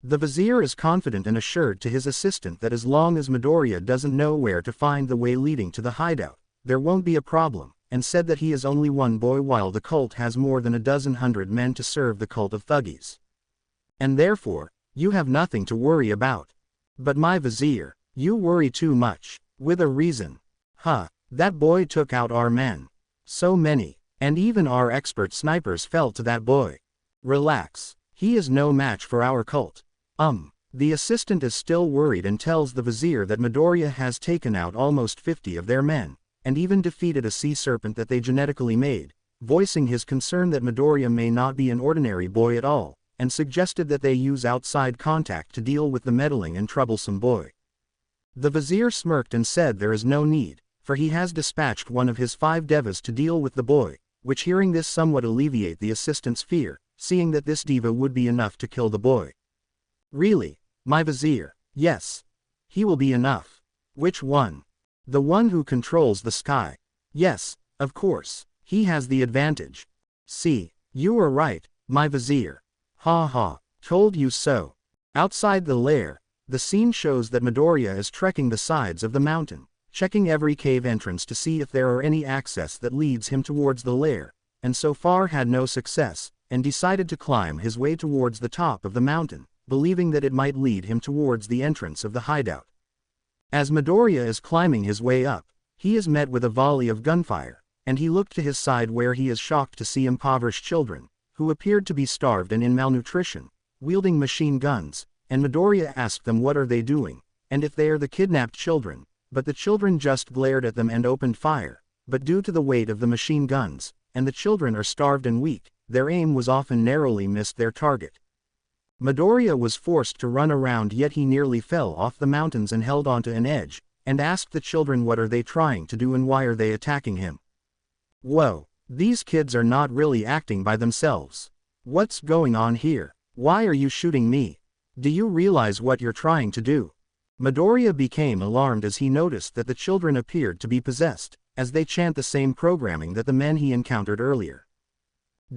The vizier is confident and assured to his assistant that as long as Midoriya doesn't know where to find the way leading to the hideout, there won't be a problem, and said that he is only one boy while the cult has more than 100 men to serve the cult of thuggies. And therefore, you have nothing to worry about. But my vizier, you worry too much, with a reason. That boy took out our men. So many, and even our expert snipers fell to that boy. Relax, he is no match for our cult. The assistant is still worried and tells the vizier that Midoriya has taken out almost 50 of their men, and even defeated a sea serpent that they genetically made, voicing his concern that Midoriya may not be an ordinary boy at all, and suggested that they use outside contact to deal with the meddling and troublesome boy. The vizier smirked and said there is no need, for he has dispatched one of his 5 devas to deal with the boy, which hearing this somewhat alleviate the assistant's fear, seeing that this deva would be enough to kill the boy. Really, my vizier? Yes. He will be enough. Which one? The one who controls the sky. Yes, of course, he has the advantage. See, you are right, my vizier. Ha ha, told you so. Outside the lair, the scene shows that Midoriya is trekking the sides of the mountain, checking every cave entrance to see if there are any access that leads him towards the lair, and so far had no success, and decided to climb his way towards the top of the mountain, believing that it might lead him towards the entrance of the hideout. As Midoriya is climbing his way up, he is met with a volley of gunfire, and he looked to his side where he is shocked to see impoverished children, who appeared to be starved and in malnutrition, wielding machine guns, and Midoriya asked them what are they doing, and if they are the kidnapped children, but the children just glared at them and opened fire, but due to the weight of the machine guns, and the children are starved and weak, their aim was often narrowly missed their target. Midoriya was forced to run around, yet he nearly fell off the mountains and held onto an edge, and asked the children what are they trying to do and why are they attacking him. Whoa, these kids are not really acting by themselves. What's going on here? Why are you shooting me? Do you realize what you're trying to do? Midoriya became alarmed as he noticed that the children appeared to be possessed, as they chant the same programming that the men he encountered earlier.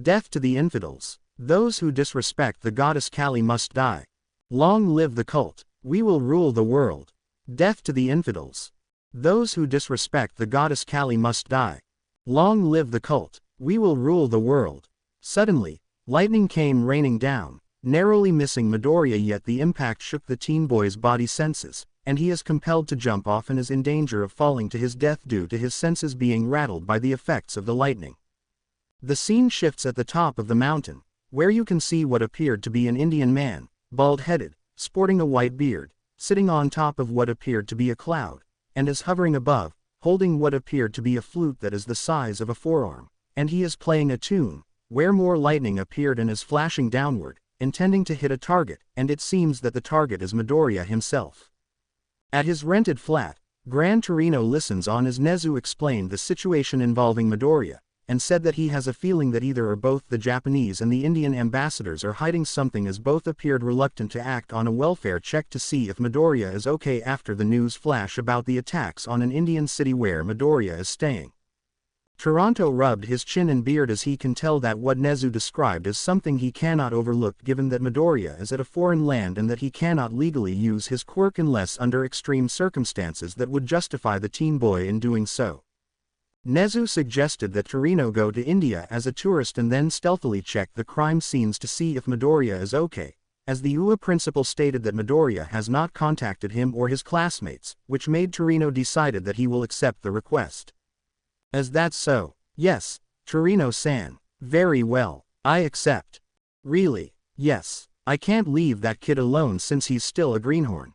Death to the infidels. Those who disrespect the goddess Kali must die. Long live the cult. We will rule the world. Death to the infidels. Those who disrespect the goddess Kali must die. Long live the cult. We will rule the world. Suddenly, lightning came raining down, narrowly missing Midoriya, yet the impact shook the teen boy's body senses, and he is compelled to jump off and is in danger of falling to his death due to his senses being rattled by the effects of the lightning. The scene shifts at the top of the mountain, where you can see what appeared to be an Indian man, bald-headed, sporting a white beard, sitting on top of what appeared to be a cloud, and is hovering above, holding what appeared to be a flute that is the size of a forearm, and he is playing a tune, where more lightning appeared and is flashing downward, intending to hit a target, and it seems that the target is Midoriya himself. At his rented flat, Gran Torino listens on as Nezu explained the situation involving Midoriya, and said that he has a feeling that either or both the Japanese and the Indian ambassadors are hiding something, as both appeared reluctant to act on a welfare check to see if Midoriya is okay after the news flash about the attacks on an Indian city where Midoriya is staying. Toronto rubbed his chin and beard as he can tell that what Nezu described is something he cannot overlook given that Midoriya is at a foreign land and that he cannot legally use his quirk unless under extreme circumstances that would justify the teen boy in doing so. Nezu suggested that Torino go to India as a tourist and then stealthily check the crime scenes to see if Midoriya is okay, as the UA principal stated that Midoriya has not contacted him or his classmates, which made Torino decided that he will accept the request. Is that so? Yes, Torino-san. Very well, I accept. Really? Yes, I can't leave that kid alone since he's still a greenhorn.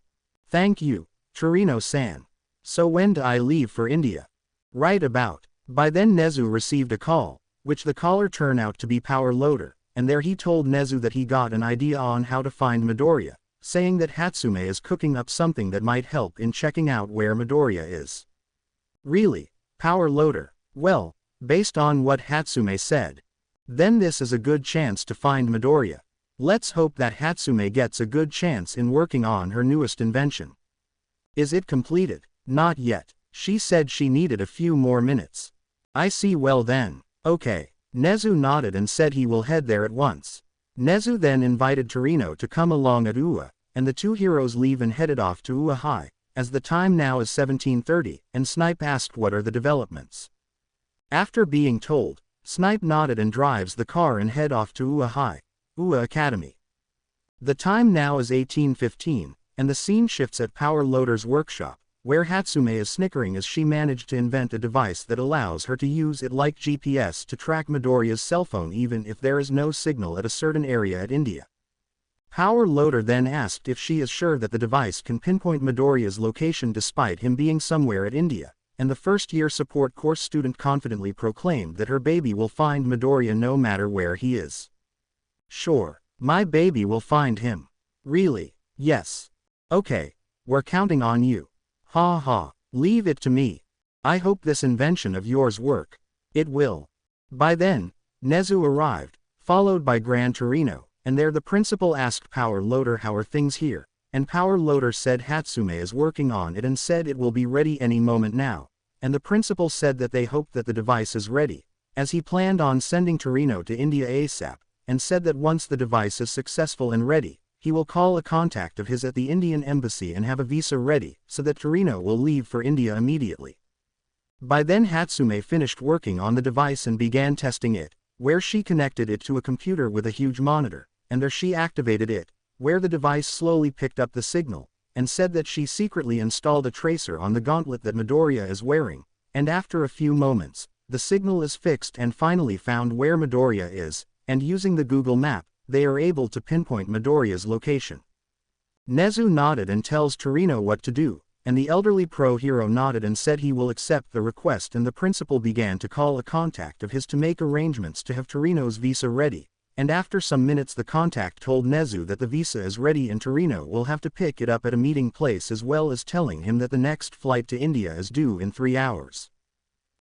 Thank you, Torino-san. So when do I leave for India? Right about. By then Nezu received a call, which the caller turned out to be Power Loader, and there he told Nezu that he got an idea on how to find Midoriya, saying that Hatsume is cooking up something that might help in checking out where Midoriya is. Really, Power Loader? Well, based on what Hatsume said, then this is a good chance to find Midoriya. Let's hope that Hatsume gets a good chance in working on her newest invention. Is it completed? Not yet. She said she needed a few more minutes. I see, well then. Okay. Nezu nodded and said he will head there at once. Nezu then invited Torino to come along at UA, and the two heroes leave and headed off to UA High, as the time now is 17:30, and Snipe asked what are the developments. After being told, Snipe nodded and drives the car and head off to UA High, UA Academy. The time now is 18:15, and the scene shifts at Power Loader's workshop, where Hatsume is snickering as she managed to invent a device that allows her to use it like GPS to track Midoriya's cell phone even if there is no signal at a certain area at India. Power Loader then asked if she is sure that the device can pinpoint Midoriya's location despite him being somewhere at India, and the first-year support course student confidently proclaimed that her baby will find Midoriya no matter where he is. Sure, my baby will find him. Really? Yes. Okay, we're counting on you. Ha ha, leave it to me. I hope this invention of yours work. It will. By then, Nezu arrived, followed by Gran Torino, and there the principal asked Power Loader how are things here, and Power Loader said Hatsume is working on it and said it will be ready any moment now, and the principal said that they hope that the device is ready, as he planned on sending Torino to India ASAP, and said that once the device is successful and ready, he will call a contact of his at the Indian embassy and have a visa ready, so that Torino will leave for India immediately. By then Hatsume finished working on the device and began testing it, where she connected it to a computer with a huge monitor, and there she activated it, where the device slowly picked up the signal, and said that she secretly installed a tracer on the gauntlet that Midoriya is wearing, and after a few moments, the signal is fixed and finally found where Midoriya is, and using the Google map, they are able to pinpoint Midoriya's location. Nezu nodded and tells Torino what to do, and the elderly pro-hero nodded and said he will accept the request, and the principal began to call a contact of his to make arrangements to have Torino's visa ready, and after some minutes the contact told Nezu that the visa is ready and Torino will have to pick it up at a meeting place, as well as telling him that the next flight to India is due in 3 hours.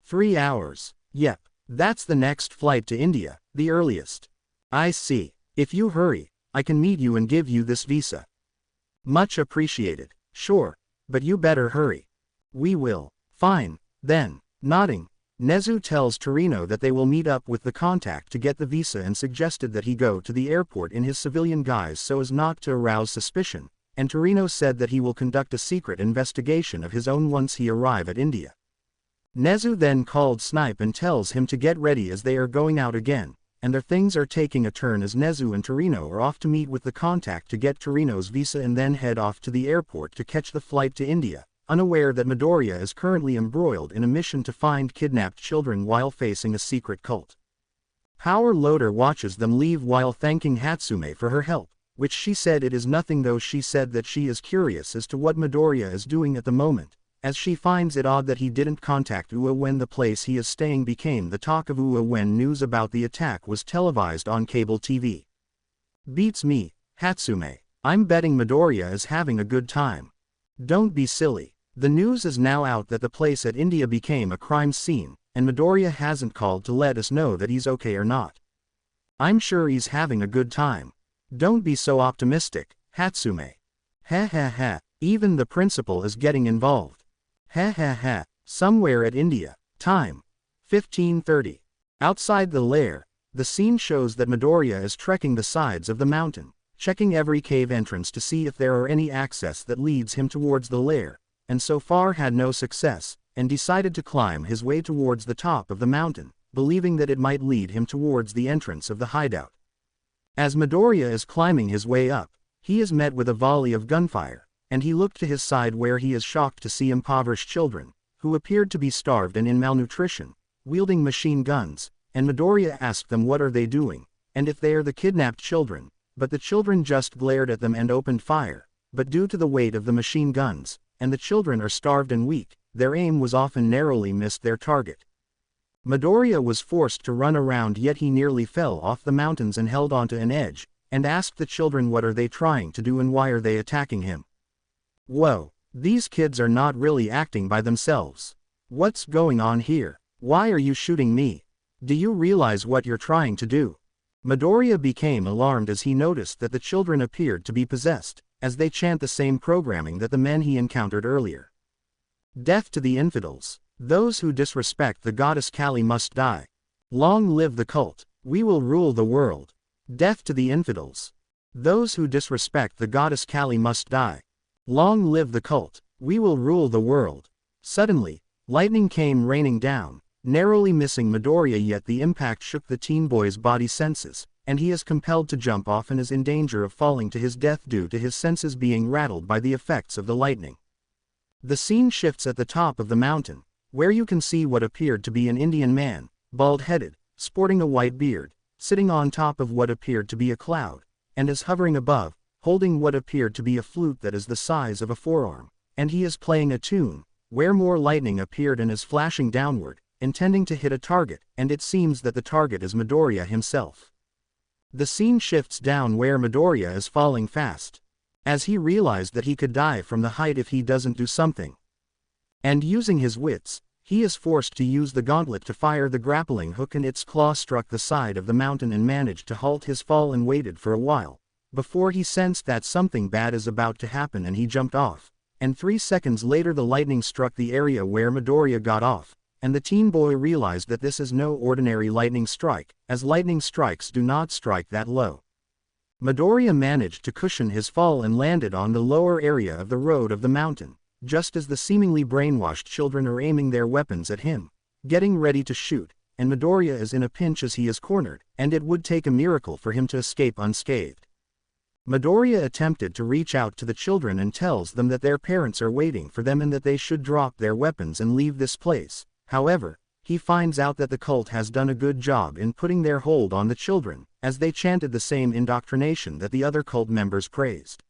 3 hours? Yep, that's the next flight to India, the earliest. I see. If you hurry, I can meet you and give you this visa. Much appreciated. Sure, but you better hurry. We will. Fine, then. Nodding, Nezu tells Torino that they will meet up with the contact to get the visa and suggested that he go to the airport in his civilian guise so as not to arouse suspicion, and Torino said that he will conduct a secret investigation of his own once he arrive at India. Nezu then called Snipe and tells him to get ready as they are going out again, and their things are taking a turn as Nezu and Torino are off to meet with the contact to get Torino's visa and then head off to the airport to catch the flight to India, unaware that Midoriya is currently embroiled in a mission to find kidnapped children while facing a secret cult. Power Loader watches them leave while thanking Hatsume for her help, which she said it is nothing, though she said that she is curious as to what Midoriya is doing at the moment, as she finds it odd that he didn't contact Ua when the place he is staying became the talk of Ua when news about the attack was televised on cable TV. Beats me, Hatsume. I'm betting Midoriya is having a good time. Don't be silly. The news is now out that the place at India became a crime scene, and Midoriya hasn't called to let us know that he's okay or not. I'm sure he's having a good time. Don't be so optimistic, Hatsume. Ha ha ha, even the principal is getting involved. Ha ha ha, somewhere at India. Time: 15:30. Outside the lair, the scene shows that Midoriya is trekking the sides of the mountain, checking every cave entrance to see if there are any access that leads him towards the lair, and so far had no success, and decided to climb his way towards the top of the mountain, believing that it might lead him towards the entrance of the hideout. As Midoriya is climbing his way up, he is met with a volley of gunfire, and he looked to his side where he is shocked to see impoverished children, who appeared to be starved and in malnutrition, wielding machine guns, and Midoriya asked them what are they doing, and if they are the kidnapped children, but the children just glared at them and opened fire, but due to the weight of the machine guns, and the children are starved and weak, their aim was often narrowly missed their target. Midoriya was forced to run around, yet he nearly fell off the mountains and held onto an edge, and asked the children what are they trying to do and why are they attacking him. Whoa, these kids are not really acting by themselves. What's going on here? Why are you shooting me? Do you realize what you're trying to do? Midoriya became alarmed as he noticed that the children appeared to be possessed, as they chant the same programming that the men he encountered earlier. Death to the infidels. Those who disrespect the goddess Kali must die. Long live the cult. We will rule the world. Death to the infidels. Those who disrespect the goddess Kali must die. Long live the cult. We will rule the world. Suddenly, lightning came raining down, narrowly missing Midoriya, yet the impact shook the teen boy's body senses, and he is compelled to jump off and is in danger of falling to his death due to his senses being rattled by the effects of the lightning. The scene shifts at the top of the mountain, where you can see what appeared to be an Indian man, bald-headed, sporting a white beard, sitting on top of what appeared to be a cloud, and is hovering above, holding what appeared to be a flute that is the size of a forearm, and he is playing a tune, where more lightning appeared and is flashing downward, intending to hit a target, and it seems that the target is Midoriya himself. The scene shifts down where Midoriya is falling fast, as he realized that he could die from the height if he doesn't do something. And using his wits, he is forced to use the gauntlet to fire the grappling hook, and its claw struck the side of the mountain and managed to halt his fall, and waited for a while, before he sensed that something bad is about to happen, and he jumped off, and 3 seconds later the lightning struck the area where Midoriya got off, and the teen boy realized that this is no ordinary lightning strike, as lightning strikes do not strike that low. Midoriya managed to cushion his fall and landed on the lower area of the road of the mountain, just as the seemingly brainwashed children are aiming their weapons at him, getting ready to shoot, and Midoriya is in a pinch as he is cornered, and it would take a miracle for him to escape unscathed. Midoriya attempted to reach out to the children and tells them that their parents are waiting for them and that they should drop their weapons and leave this place. However, he finds out that the cult has done a good job in putting their hold on the children, as they chanted the same indoctrination that the other cult members praised.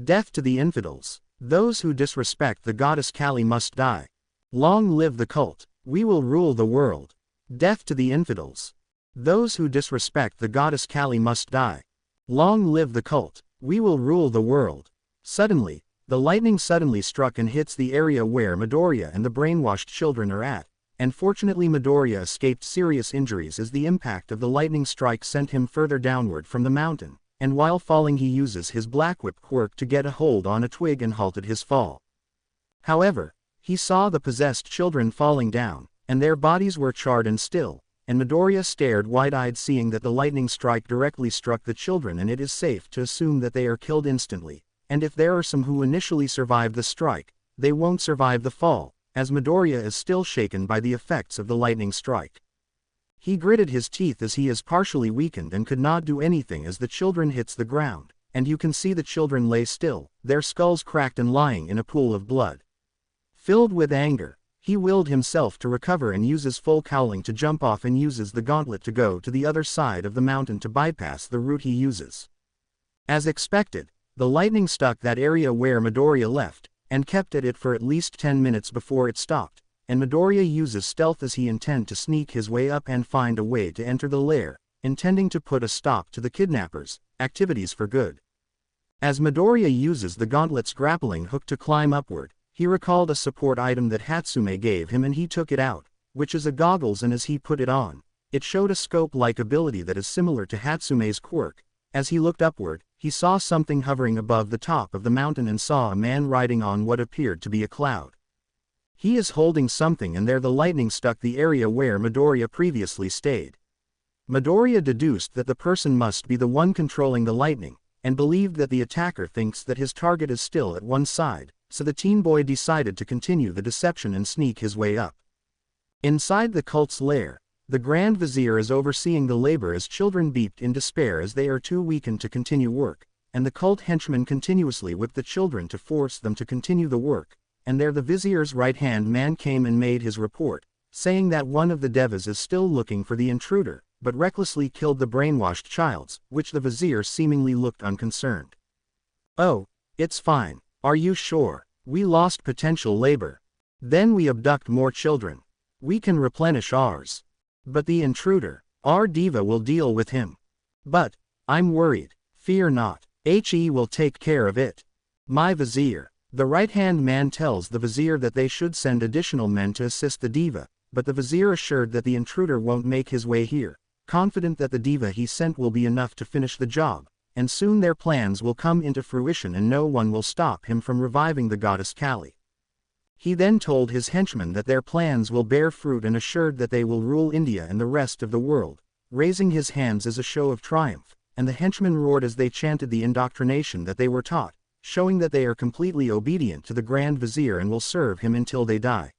Death to the infidels. Those who disrespect the goddess Kali must die. Long live the cult. We will rule the world. Death to the infidels. Those who disrespect the goddess Kali must die. Long live the cult. We will rule the world. Suddenly, the lightning suddenly struck and hits the area where Midoriya and the brainwashed children are at, and fortunately Midoriya escaped serious injuries as the impact of the lightning strike sent him further downward from the mountain, and while falling he uses his Black Whip quirk to get a hold on a twig and halted his fall. However, he saw the possessed children falling down, and their bodies were charred and still, and Midoriya stared wide-eyed, seeing that the lightning strike directly struck the children, and it is safe to assume that they are killed instantly, and if there are some who initially survive the strike, they won't survive the fall, as Midoriya is still shaken by the effects of the lightning strike. He gritted his teeth as he is partially weakened and could not do anything as the children hits the ground, and you can see the children lay still, their skulls cracked and lying in a pool of blood. Filled with anger, he willed himself to recover and uses full cowling to jump off and uses the gauntlet to go to the other side of the mountain to bypass the route he uses. As expected, the lightning stuck that area where Midoriya left, and kept at it for at least 10 minutes before it stopped, and Midoriya uses stealth as he intends to sneak his way up and find a way to enter the lair, intending to put a stop to the kidnappers' activities for good. As Midoriya uses the gauntlet's grappling hook to climb upward, he recalled a support item that Hatsume gave him and he took it out, which is a goggles, and as he put it on, it showed a scope-like ability that is similar to Hatsume's quirk. As he looked upward, he saw something hovering above the top of the mountain and saw a man riding on what appeared to be a cloud. He is holding something, and there the lightning struck the area where Midoriya previously stayed. Midoriya deduced that the person must be the one controlling the lightning, and believed that the attacker thinks that his target is still at one side, so the teen boy decided to continue the deception and sneak his way up. Inside the cult's lair, the Grand Vizier is overseeing the labor as children beeped in despair as they are too weakened to continue work, and the cult henchmen continuously whip the children to force them to continue the work, and there the Vizier's right-hand man came and made his report, saying that one of the devas is still looking for the intruder, but recklessly killed the brainwashed childs, which the Vizier seemingly looked unconcerned. "Oh, it's fine. Are you sure? We lost potential labor. Then we abduct more children. We can replenish ours. But the intruder, our diva will deal with him. But, I'm worried. Fear not. He will take care of it. My Vizier." The right-hand man tells the Vizier that they should send additional men to assist the diva, but the Vizier assured that the intruder won't make his way here, confident that the diva he sent will be enough to finish the job, and soon their plans will come into fruition and no one will stop him from reviving the goddess Kali. He then told his henchmen that their plans will bear fruit and assured that they will rule India and the rest of the world, raising his hands as a show of triumph, and the henchmen roared as they chanted the indoctrination that they were taught, showing that they are completely obedient to the Grand Vizier and will serve him until they die.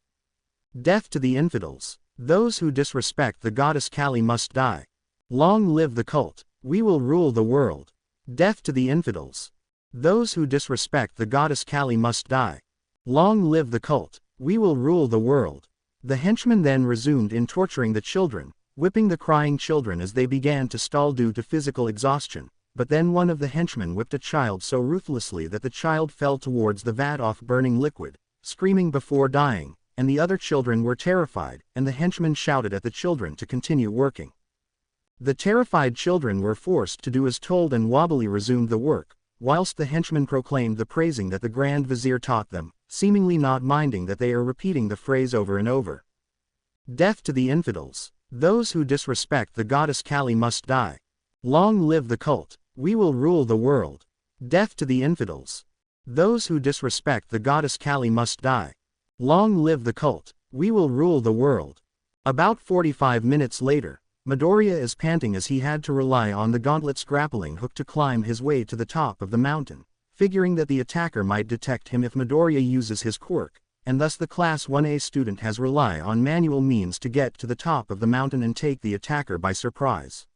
Death to the infidels. Those who disrespect the goddess Kali must die. Long live the cult. We will rule the world. Death to the infidels. Those who disrespect the goddess Kali must die. Long live the cult. We will rule the world. The henchmen then resumed in torturing the children, whipping the crying children as they began to stall due to physical exhaustion, but then one of the henchmen whipped a child so ruthlessly that the child fell towards the vat of burning liquid, screaming before dying, and the other children were terrified, and the henchman shouted at the children to continue working. The terrified children were forced to do as told and wobbly resumed the work, whilst the henchman proclaimed the praising that the Grand Vizier taught them, seemingly not minding that they are repeating the phrase over and over. Death to the infidels. Those who disrespect the goddess Kali must die. Long live the cult. We will rule the world. Death to the infidels. Those who disrespect the goddess Kali must die. Long live the cult. We will rule the world. About 45 minutes later, Midoriya is panting as he had to rely on the gauntlet's grappling hook to climb his way to the top of the mountain, figuring that the attacker might detect him if Midoriya uses his quirk, and thus the Class 1A student has rely on manual means to get to the top of the mountain and take the attacker by surprise.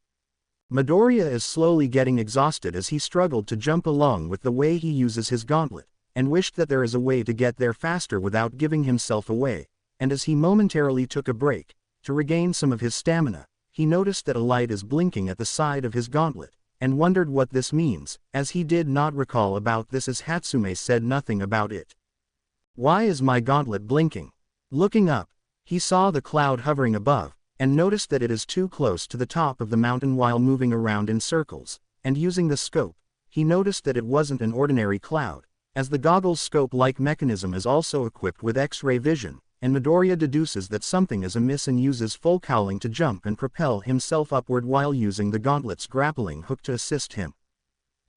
Midoriya is slowly getting exhausted as he struggled to jump along with the way he uses his gauntlet, and wished that there is a way to get there faster without giving himself away, and as he momentarily took a break, to regain some of his stamina, he noticed that a light is blinking at the side of his gauntlet, and wondered what this means, as he did not recall about this as Hatsume said nothing about it. Why is my gauntlet blinking? Looking up, he saw the cloud hovering above, and noticed that it is too close to the top of the mountain while moving around in circles, and using the scope, he noticed that it wasn't an ordinary cloud, as the goggle's scope-like mechanism is also equipped with X-ray vision, and Midoriya deduces that something is amiss and uses full cowling to jump and propel himself upward while using the gauntlet's grappling hook to assist him.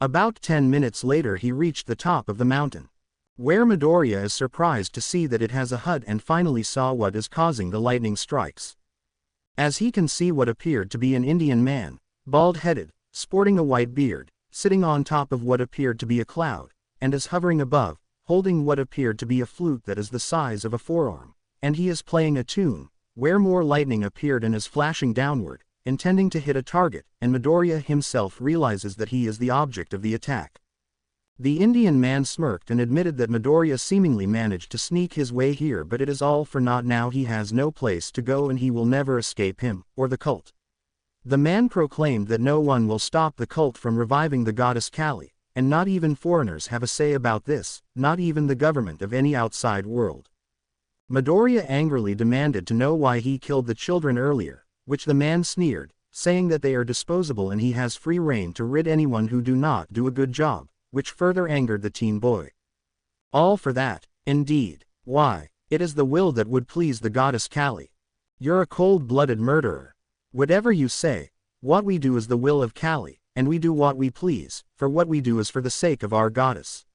About 10 minutes later he reached the top of the mountain, where Midoriya is surprised to see that it has a hut and finally saw what is causing the lightning strikes. As he can see what appeared to be an Indian man, bald-headed, sporting a white beard, sitting on top of what appeared to be a cloud, and is hovering above, holding what appeared to be a flute that is the size of a forearm, and he is playing a tune, where more lightning appeared and is flashing downward, intending to hit a target, and Midoriya himself realizes that he is the object of the attack. The Indian man smirked and admitted that Midoriya seemingly managed to sneak his way here, but it is all for naught. Now he has no place to go and he will never escape him, or the cult. The man proclaimed that no one will stop the cult from reviving the goddess Kali, and not even foreigners have a say about this, not even the government of any outside world. Midoriya angrily demanded to know why he killed the children earlier, which the man sneered, saying that they are disposable and he has free rein to rid anyone who do not do a good job, which further angered the teen boy. All for that, indeed. Why, it is the will that would please the goddess Kali. You're a cold-blooded murderer. Whatever you say, what we do is the will of Kali, and we do what we please, for what we do is for the sake of our goddess.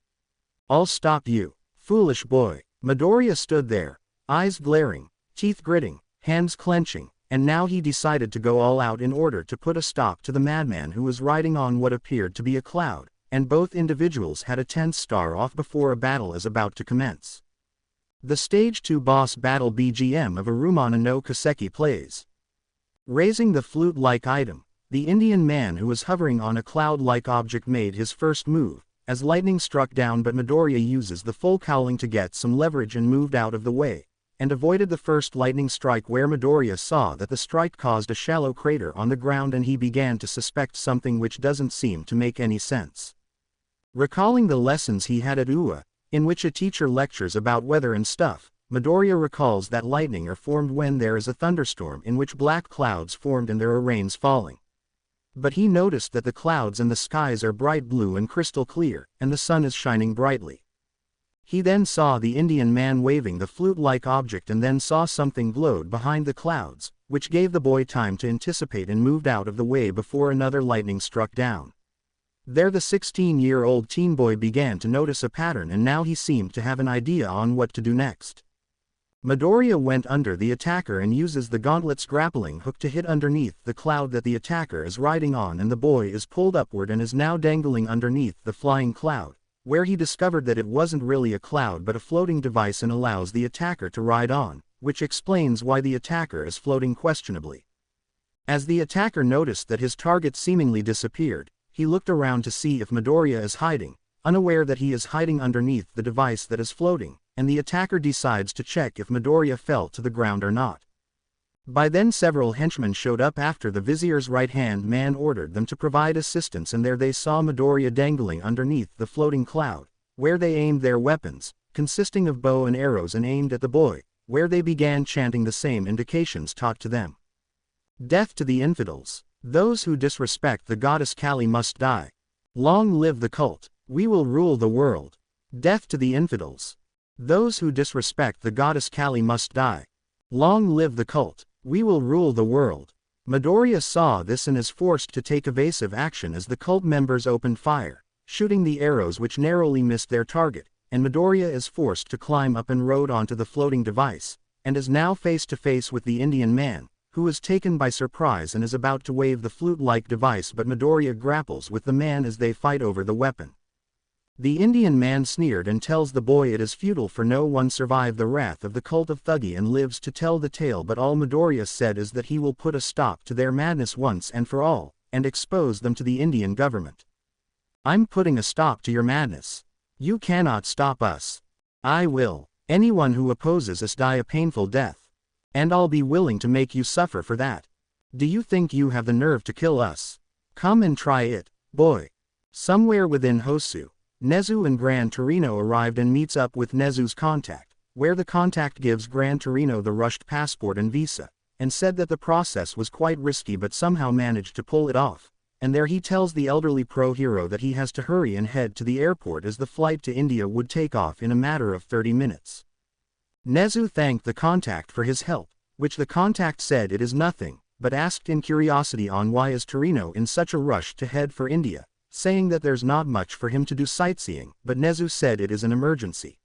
I'll stop you, foolish boy. Midoriya stood there, eyes glaring, teeth gritting, hands clenching, and now he decided to go all out in order to put a stop to the madman who was riding on what appeared to be a cloud, and both individuals had a tense stare-off before a battle is about to commence. The Stage 2 boss battle BGM of Arumana no Kaseki plays. Raising the flute-like item, the Indian man who was hovering on a cloud-like object made his first move, as lightning struck down, but Midoriya uses the full cowling to get some leverage and moved out of the way, and avoided the first lightning strike, where Midoriya saw that the strike caused a shallow crater on the ground and he began to suspect something which doesn't seem to make any sense. Recalling the lessons he had at UA, in which a teacher lectures about weather and stuff, Midoriya recalls that lightning are formed when there is a thunderstorm in which black clouds formed and there are rains falling. But he noticed that the clouds and the skies are bright blue and crystal clear, and the sun is shining brightly. He then saw the Indian man waving the flute-like object and then saw something glowed behind the clouds, which gave the boy time to anticipate and moved out of the way before another lightning struck down. There the 16-year-old teen boy began to notice a pattern, and now he seemed to have an idea on what to do next. Midoriya went under the attacker and uses the gauntlet's grappling hook to hit underneath the cloud that the attacker is riding on, and the boy is pulled upward and is now dangling underneath the flying cloud, where he discovered that it wasn't really a cloud but a floating device and allows the attacker to ride on, which explains why the attacker is floating questionably. As the attacker noticed that his target seemingly disappeared, he looked around to see if Midoriya is hiding, unaware that he is hiding underneath the device that is floating, and the attacker decides to check if Midoriya fell to the ground or not. By then several henchmen showed up after the vizier's right-hand man ordered them to provide assistance, and there they saw Midoriya dangling underneath the floating cloud, where they aimed their weapons, consisting of bow and arrows, and aimed at the boy, where they began chanting the same indications taught to them. Death to the infidels. Those who disrespect the goddess Kali must die. Long live the cult. We will rule the world. Death to the infidels. Those who disrespect the goddess Kali must die. Long live the cult. We will rule the world. Midoriya saw this and is forced to take evasive action as the cult members opened fire, shooting the arrows which narrowly missed their target, and Midoriya is forced to climb up and rode onto the floating device, and is now face to face with the Indian man, who is taken by surprise and is about to wave the flute-like device, but Midoriya grapples with the man as they fight over the weapon. The Indian man sneered and tells the boy it is futile, for no one survived the wrath of the cult of Thuggee and lives to tell the tale, but all Midoriya said is that he will put a stop to their madness once and for all, and expose them to the Indian government. I'm putting a stop to your madness. You cannot stop us. I will. Anyone who opposes us die a painful death. And I'll be willing to make you suffer for that. Do you think you have the nerve to kill us? Come and try it, boy. Somewhere within Hosu, Nezu and Gran Torino arrived and meets up with Nezu's contact, where the contact gives Gran Torino the rushed passport and visa, and said that the process was quite risky but somehow managed to pull it off, and there he tells the elderly pro-hero that he has to hurry and head to the airport as the flight to India would take off in a matter of 30 minutes. Nezu thanked the contact for his help, which the contact said it is nothing, but asked in curiosity on why is Torino in such a rush to head for India, saying that there's not much for him to do sightseeing, but Nezu said it is an emergency.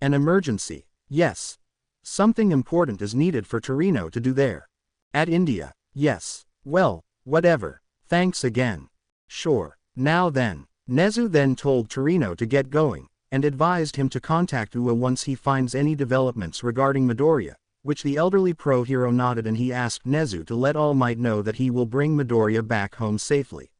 An emergency? Yes. Something important is needed for Torino to do there. At India? Yes. Well, whatever. Thanks again. Sure. Now then. Nezu then told Torino to get going, and advised him to contact Ua once he finds any developments regarding Midoriya, which the elderly pro-hero nodded, and he asked Nezu to let All Might know that he will bring Midoriya back home safely.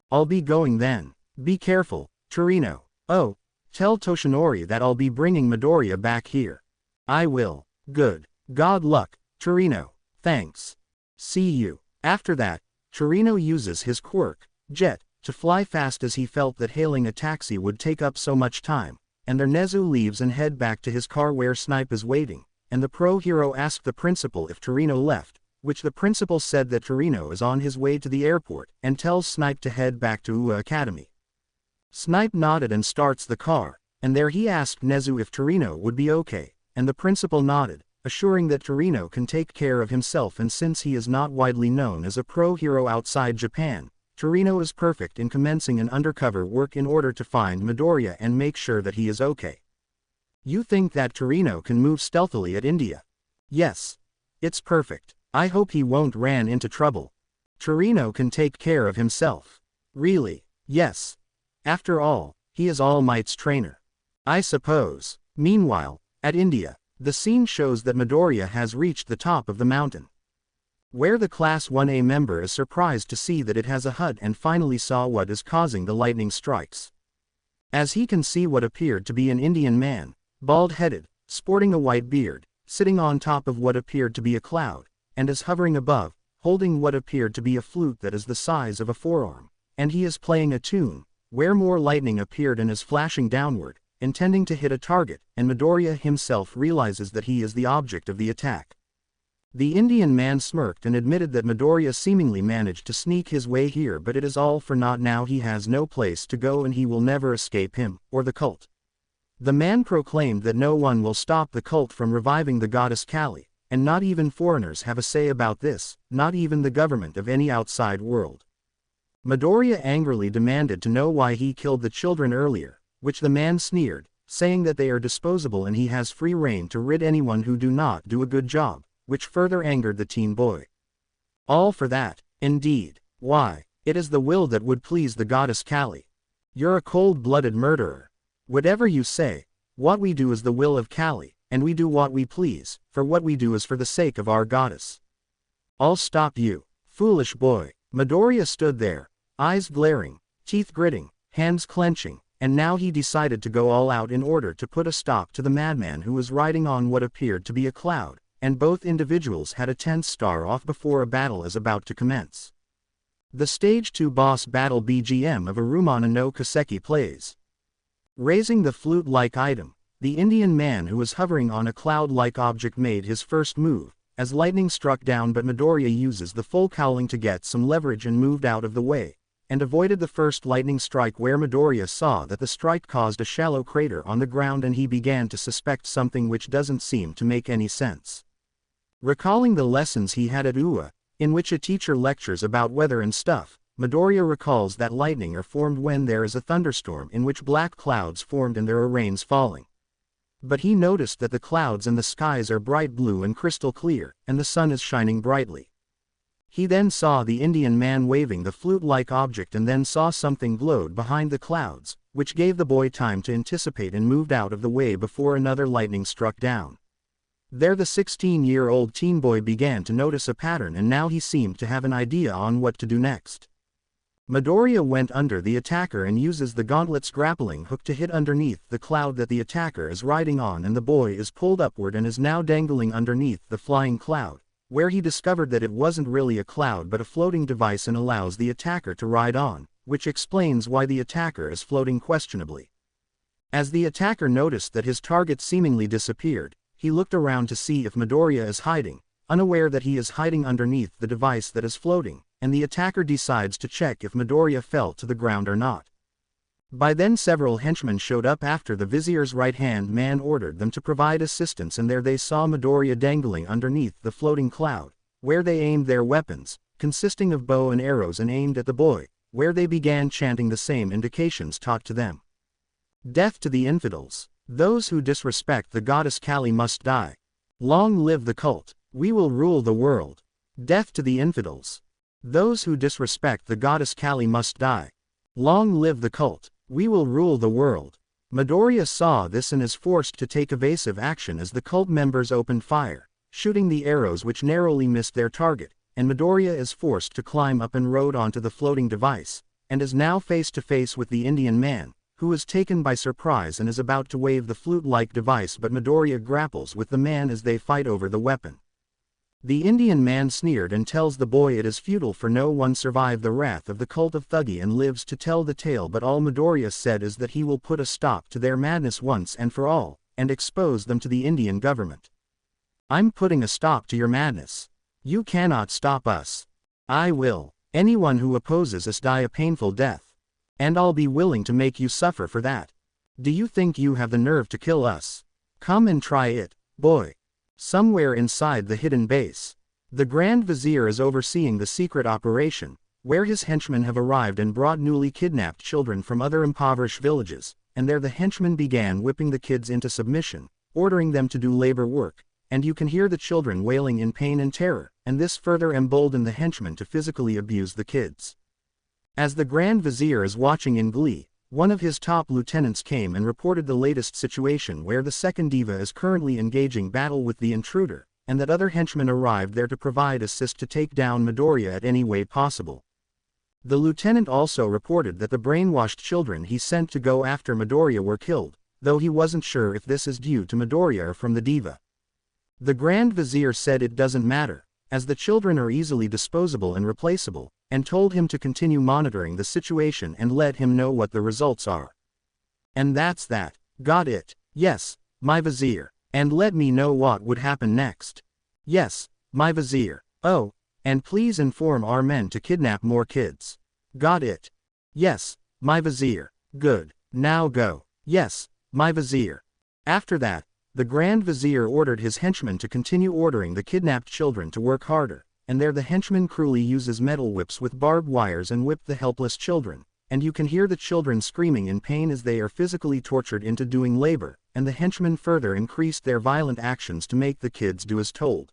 I'll be going then. Be careful, Torino. Oh, tell Toshinori that I'll be bringing Midoriya back here. I will. Good. God luck, Torino. Thanks. See you. After that, Torino uses his quirk, Jet, to fly fast as he felt that hailing a taxi would take up so much time, and there Nezu leaves and head back to his car where Snipe is waiting, and the pro-hero asked the principal if Torino left, which the principal said that Torino is on his way to the airport, and tells Snipe to head back to Ua Academy. Snipe nodded and starts the car, and there he asked Nezu if Torino would be okay, and the principal nodded, assuring that Torino can take care of himself, and since he is not widely known as a pro-hero outside Japan, Torino is perfect in commencing an undercover work in order to find Midoriya and make sure that he is okay. You think that Torino can move stealthily at India? Yes. It's perfect. I hope he won't ran into trouble. Torino can take care of himself. Really? Yes. After all, he is All Might's trainer. I suppose. Meanwhile, at India, the scene shows that Midoriya has reached the top of the mountain, where the Class 1A member is surprised to see that it has a hut and finally saw what is causing the lightning strikes. As he can see what appeared to be an Indian man, bald-headed, sporting a white beard, sitting on top of what appeared to be a cloud, and is hovering above, holding what appeared to be a flute that is the size of a forearm, and he is playing a tune, where more lightning appeared and is flashing downward, intending to hit a target, and Midoriya himself realizes that he is the object of the attack. The Indian man smirked and admitted that Midoriya seemingly managed to sneak his way here, but it is all for naught. Now he has no place to go and he will never escape him, or the cult. The man proclaimed that no one will stop the cult from reviving the goddess Kali, and not even foreigners have a say about this, not even the government of any outside world. Midoriya angrily demanded to know why he killed the children earlier, which the man sneered, saying that they are disposable and he has free rein to rid anyone who do not do a good job, which further angered the teen boy. All for that, indeed. Why, it is the will that would please the goddess Kali. You're a cold-blooded murderer. Whatever you say, what we do is the will of Kali, and we do what we please, for what we do is for the sake of our goddess. I'll stop you, foolish boy. Midoriya stood there, eyes glaring, teeth gritting, hands clenching, and now he decided to go all out in order to put a stop to the madman who was riding on what appeared to be a cloud, and both individuals had a tense stare-off before a battle is about to commence. The Stage 2 boss battle BGM of Arumana no Kaseki plays. Raising the flute-like item, the Indian man who was hovering on a cloud-like object made his first move, as lightning struck down, but Midoriya uses the full cowling to get some leverage and moved out of the way, and avoided the first lightning strike, where Midoriya saw that the strike caused a shallow crater on the ground and he began to suspect something which doesn't seem to make any sense. Recalling the lessons he had at UA, in which a teacher lectures about weather and stuff, Midoriya recalls that lightning are formed when there is a thunderstorm in which black clouds formed and there are rains falling. But he noticed that the clouds and the skies are bright blue and crystal clear, and the sun is shining brightly. He then saw the Indian man waving the flute-like object and then saw something glowed behind the clouds, which gave the boy time to anticipate and moved out of the way before another lightning struck down. There the 16-year-old teen boy began to notice a pattern, and now he seemed to have an idea on what to do next. Midoriya went under the attacker and uses the gauntlet's grappling hook to hit underneath the cloud that the attacker is riding on, and the boy is pulled upward and is now dangling underneath the flying cloud, where he discovered that it wasn't really a cloud but a floating device and allows the attacker to ride on, which explains why the attacker is floating questionably. As the attacker noticed that his target seemingly disappeared, he looked around to see if Midoriya is hiding, unaware that he is hiding underneath the device that is floating, and the attacker decides to check if Midoriya fell to the ground or not. By then several henchmen showed up after the vizier's right-hand man ordered them to provide assistance, and there they saw Midoriya dangling underneath the floating cloud, where they aimed their weapons, consisting of bow and arrows, and aimed at the boy, where they began chanting the same indications taught to them. Death to the infidels. Those who disrespect the goddess Kali must die. Long live the cult. We will rule the world. Death to the infidels. Those who disrespect the goddess Kali must die. Long live the cult. We will rule the world. Midoriya saw this and is forced to take evasive action as the cult members opened fire, shooting the arrows which narrowly missed their target, and Midoriya is forced to climb up and rode onto the floating device, and is now face to face with the Indian man, who is taken by surprise and is about to wave the flute-like device, but Midoriya grapples with the man as they fight over the weapon. The Indian man sneered and tells the boy it is futile, for no one survived the wrath of the cult of Thuggee and lives to tell the tale, but all Midoriya said is that he will put a stop to their madness once and for all, and expose them to the Indian government. I'm putting a stop to your madness. You cannot stop us. I will. Anyone who opposes us die a painful death. And I'll be willing to make you suffer for that. Do you think you have the nerve to kill us? Come and try it, boy. Somewhere inside the hidden base, the Grand Vizier is overseeing the secret operation, where his henchmen have arrived and brought newly kidnapped children from other impoverished villages, and there the henchmen began whipping the kids into submission, ordering them to do labor work, and you can hear the children wailing in pain and terror, and this further emboldened the henchmen to physically abuse the kids. As the Grand Vizier is watching in glee, one of his top lieutenants came and reported the latest situation, where the second diva is currently engaging battle with the intruder, and that other henchmen arrived there to provide assist to take down Midoriya at any way possible. The lieutenant also reported that the brainwashed children he sent to go after Midoriya were killed, though he wasn't sure if this is due to Midoriya or from the diva. The Grand Vizier said it doesn't matter, as the children are easily disposable and replaceable, and told him to continue monitoring the situation and let him know what the results are. And that's that. Got it? Yes, my Vizier. And let me know what would happen next. Yes, my Vizier. Oh, and please inform our men to kidnap more kids. Got it? Yes, my Vizier. Good. Now go. Yes, my Vizier. After that, the Grand Vizier ordered his henchmen to continue ordering the kidnapped children to work harder, and there the henchman cruelly uses metal whips with barbed wires and whip the helpless children, and you can hear the children screaming in pain as they are physically tortured into doing labor, and the henchmen further increased their violent actions to make the kids do as told.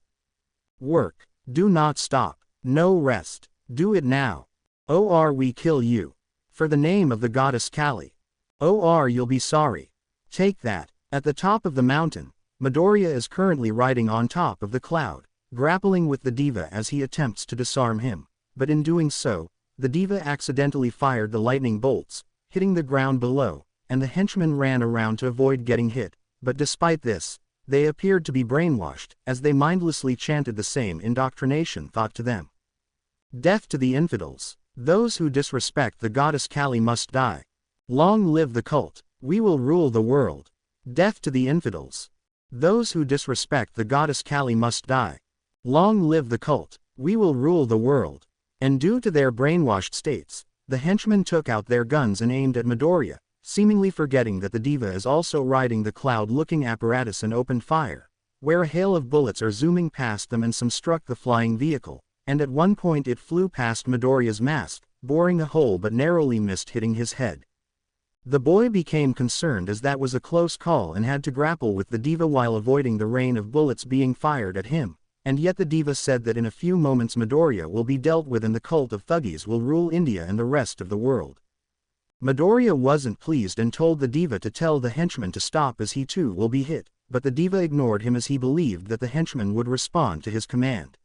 Work. Do not stop. No rest. Do it now. Or we kill you. For the name of the goddess Kali. Or you'll be sorry. Take that. At the top of the mountain, Midoriya is currently riding on top of the cloud, grappling with the diva as he attempts to disarm him, but in doing so, the diva accidentally fired the lightning bolts, hitting the ground below, and the henchmen ran around to avoid getting hit, but despite this, They appeared to be brainwashed, as they mindlessly chanted the same indoctrination thought to them. Death to the infidels. Those who disrespect the goddess Kali must die. Long live the cult. We will rule the world. Death to the infidels. Those who disrespect the goddess Kali must die. Long live the cult. We will rule the world. And due to their brainwashed states, the henchmen took out their guns and aimed at Midoriya, seemingly forgetting that the diva is also riding the cloud-looking apparatus and opened fire, where a hail of bullets are zooming past them and some struck the flying vehicle, and at one point it flew past Midoriya's mask, boring a hole but narrowly missed hitting his head. The boy became concerned as that was a close call and had to grapple with the diva while avoiding the rain of bullets being fired at him, and yet the diva said that in a few moments Midoriya will be dealt with and the cult of thuggies will rule India and the rest of the world. Midoriya wasn't pleased and told the diva to tell the henchman to stop as he too will be hit, but the diva ignored him as he believed that the henchman would respond to his command.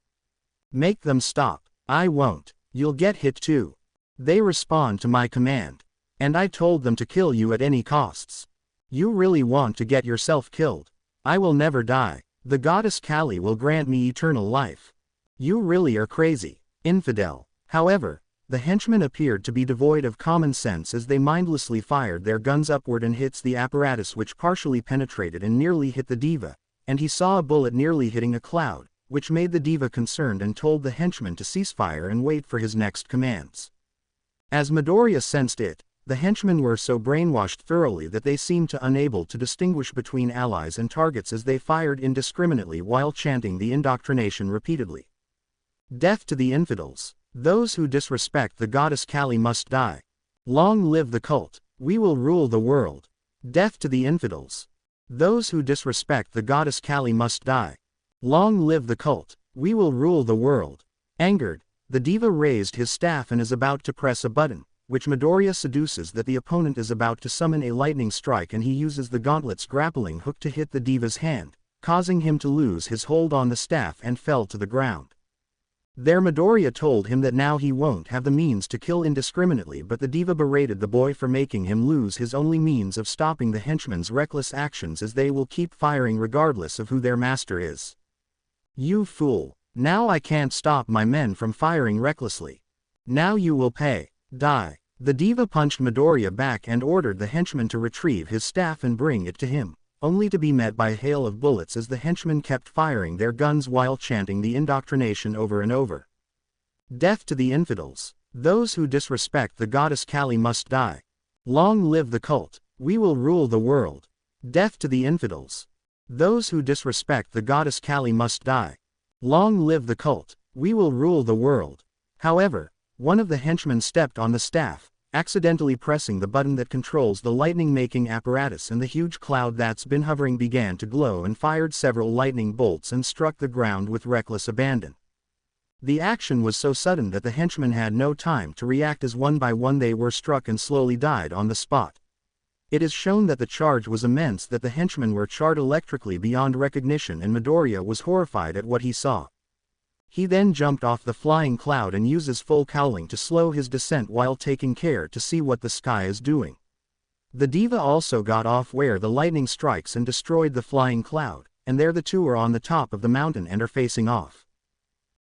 Make them stop. I won't. You'll get hit too. They respond to my command. And I told them to kill you at any costs. You really want to get yourself killed. I will never die. The goddess Kali will grant me eternal life. You really are crazy. Infidel. However, the henchmen appeared to be devoid of common sense as they mindlessly fired their guns upward and hits the apparatus which partially penetrated and nearly hit the diva, and he saw a bullet nearly hitting a cloud, which made the diva concerned and told the henchman to cease fire and wait for his next commands. As Midoriya sensed it, the henchmen were so brainwashed thoroughly that they seemed to unable to distinguish between allies and targets as they fired indiscriminately while chanting the indoctrination repeatedly. Death to the infidels. Those who disrespect the goddess Kali must die. Long live the cult. We will rule the world. Death to the infidels. Those who disrespect the goddess Kali must die. Long live the cult. We will rule the world. Angered, the diva raised his staff and is about to press a button, which Midoriya seduces that the opponent is about to summon a lightning strike and he uses the gauntlet's grappling hook to hit the diva's hand, causing him to lose his hold on the staff and fell to the ground. There Midoriya told him that now he won't have the means to kill indiscriminately, but the diva berated the boy for making him lose his only means of stopping the henchmen's reckless actions as they will keep firing regardless of who their master is. You fool. Now I can't stop my men from firing recklessly. Now you will pay. Die. The diva punched Midoriya back and ordered the henchman to retrieve his staff and bring it to him, only to be met by a hail of bullets as the henchmen kept firing their guns while chanting the indoctrination over and over. Death to the infidels. Those who disrespect the goddess Kali must die. Long live the cult. We will rule the world. Death to the infidels. Those who disrespect the goddess Kali must die. Long live the cult. We will rule the world. However, one of the henchmen stepped on the staff, accidentally pressing the button that controls the lightning-making apparatus, and the huge cloud that's been hovering began to glow and fired several lightning bolts and struck the ground with reckless abandon. The action was so sudden that the henchmen had no time to react as one by one they were struck and slowly died on the spot. It is shown that the charge was immense, that the henchmen were charred electrically beyond recognition, and Midoriya was horrified at what he saw. He then jumped off the flying cloud and uses full cowling to slow his descent while taking care to see what the sky is doing. The diva also got off where the lightning strikes and destroyed the flying cloud, and there the two are on the top of the mountain and are facing off.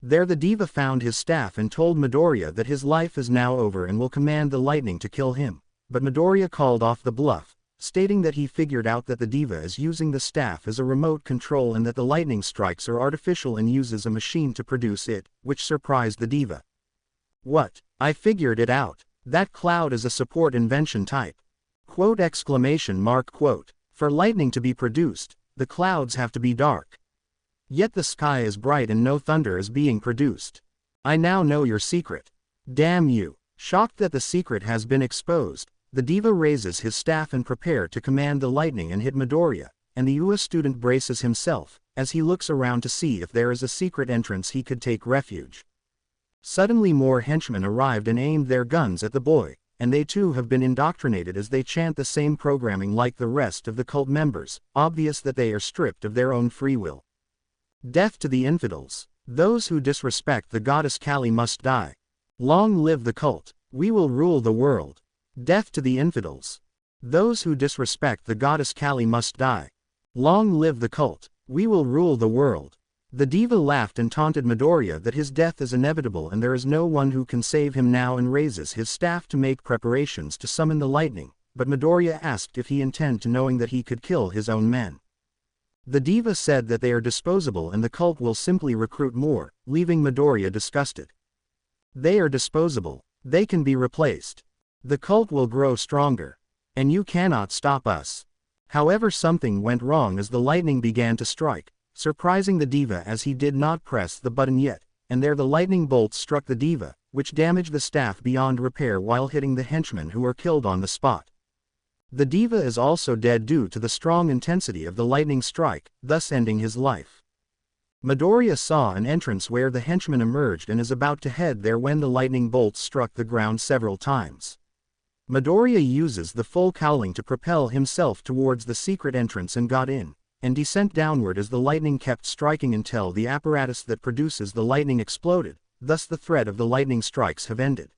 There the diva found his staff and told Midoriya that his life is now over and will command the lightning to kill him, but Midoriya called off the bluff, stating that he figured out that the diva is using the staff as a remote control and that the lightning strikes are artificial and uses a machine to produce it, which surprised the diva. What? I figured it out. That cloud is a support invention type. Quote exclamation mark quote. For lightning to be produced, the clouds have to be dark. Yet the sky is bright and no thunder is being produced. I now know your secret. Damn you. Shocked that the secret has been exposed, the diva raises his staff and prepare to command the lightning and hit Midoriya, and the UA student braces himself, as he looks around to see if there is a secret entrance he could take refuge. Suddenly more henchmen arrived and aimed their guns at the boy, and they too have been indoctrinated as they chant the same programming like the rest of the cult members, obvious that they are stripped of their own free will. Death to the infidels. Those who disrespect the goddess Kali must die. Long live the cult. We will rule the world. Death to the infidels. Those who disrespect the goddess Kali must die. Long live the cult. We will rule the world. The diva laughed and taunted Midoriya that his death is inevitable and there is no one who can save him now, and raises his staff to make preparations to summon the lightning, but Midoriya asked if he intended to, knowing that he could kill his own men. The diva said that they are disposable and the cult will simply recruit more, leaving Midoriya disgusted. They are disposable. They can be replaced. The cult will grow stronger. And you cannot stop us. However, something went wrong as the lightning began to strike, surprising the diva as he did not press the button yet, and there the lightning bolts struck the diva, which damaged the staff beyond repair while hitting the henchmen who were killed on the spot. The diva is also dead due to the strong intensity of the lightning strike, thus ending his life. Midoriya saw an entrance where the henchman emerged and is about to head there when the lightning bolts struck the ground several times. Midoriya uses the full cowling to propel himself towards the secret entrance and got in, and descent downward as the lightning kept striking until the apparatus that produces the lightning exploded, thus the threat of the lightning strikes have ended.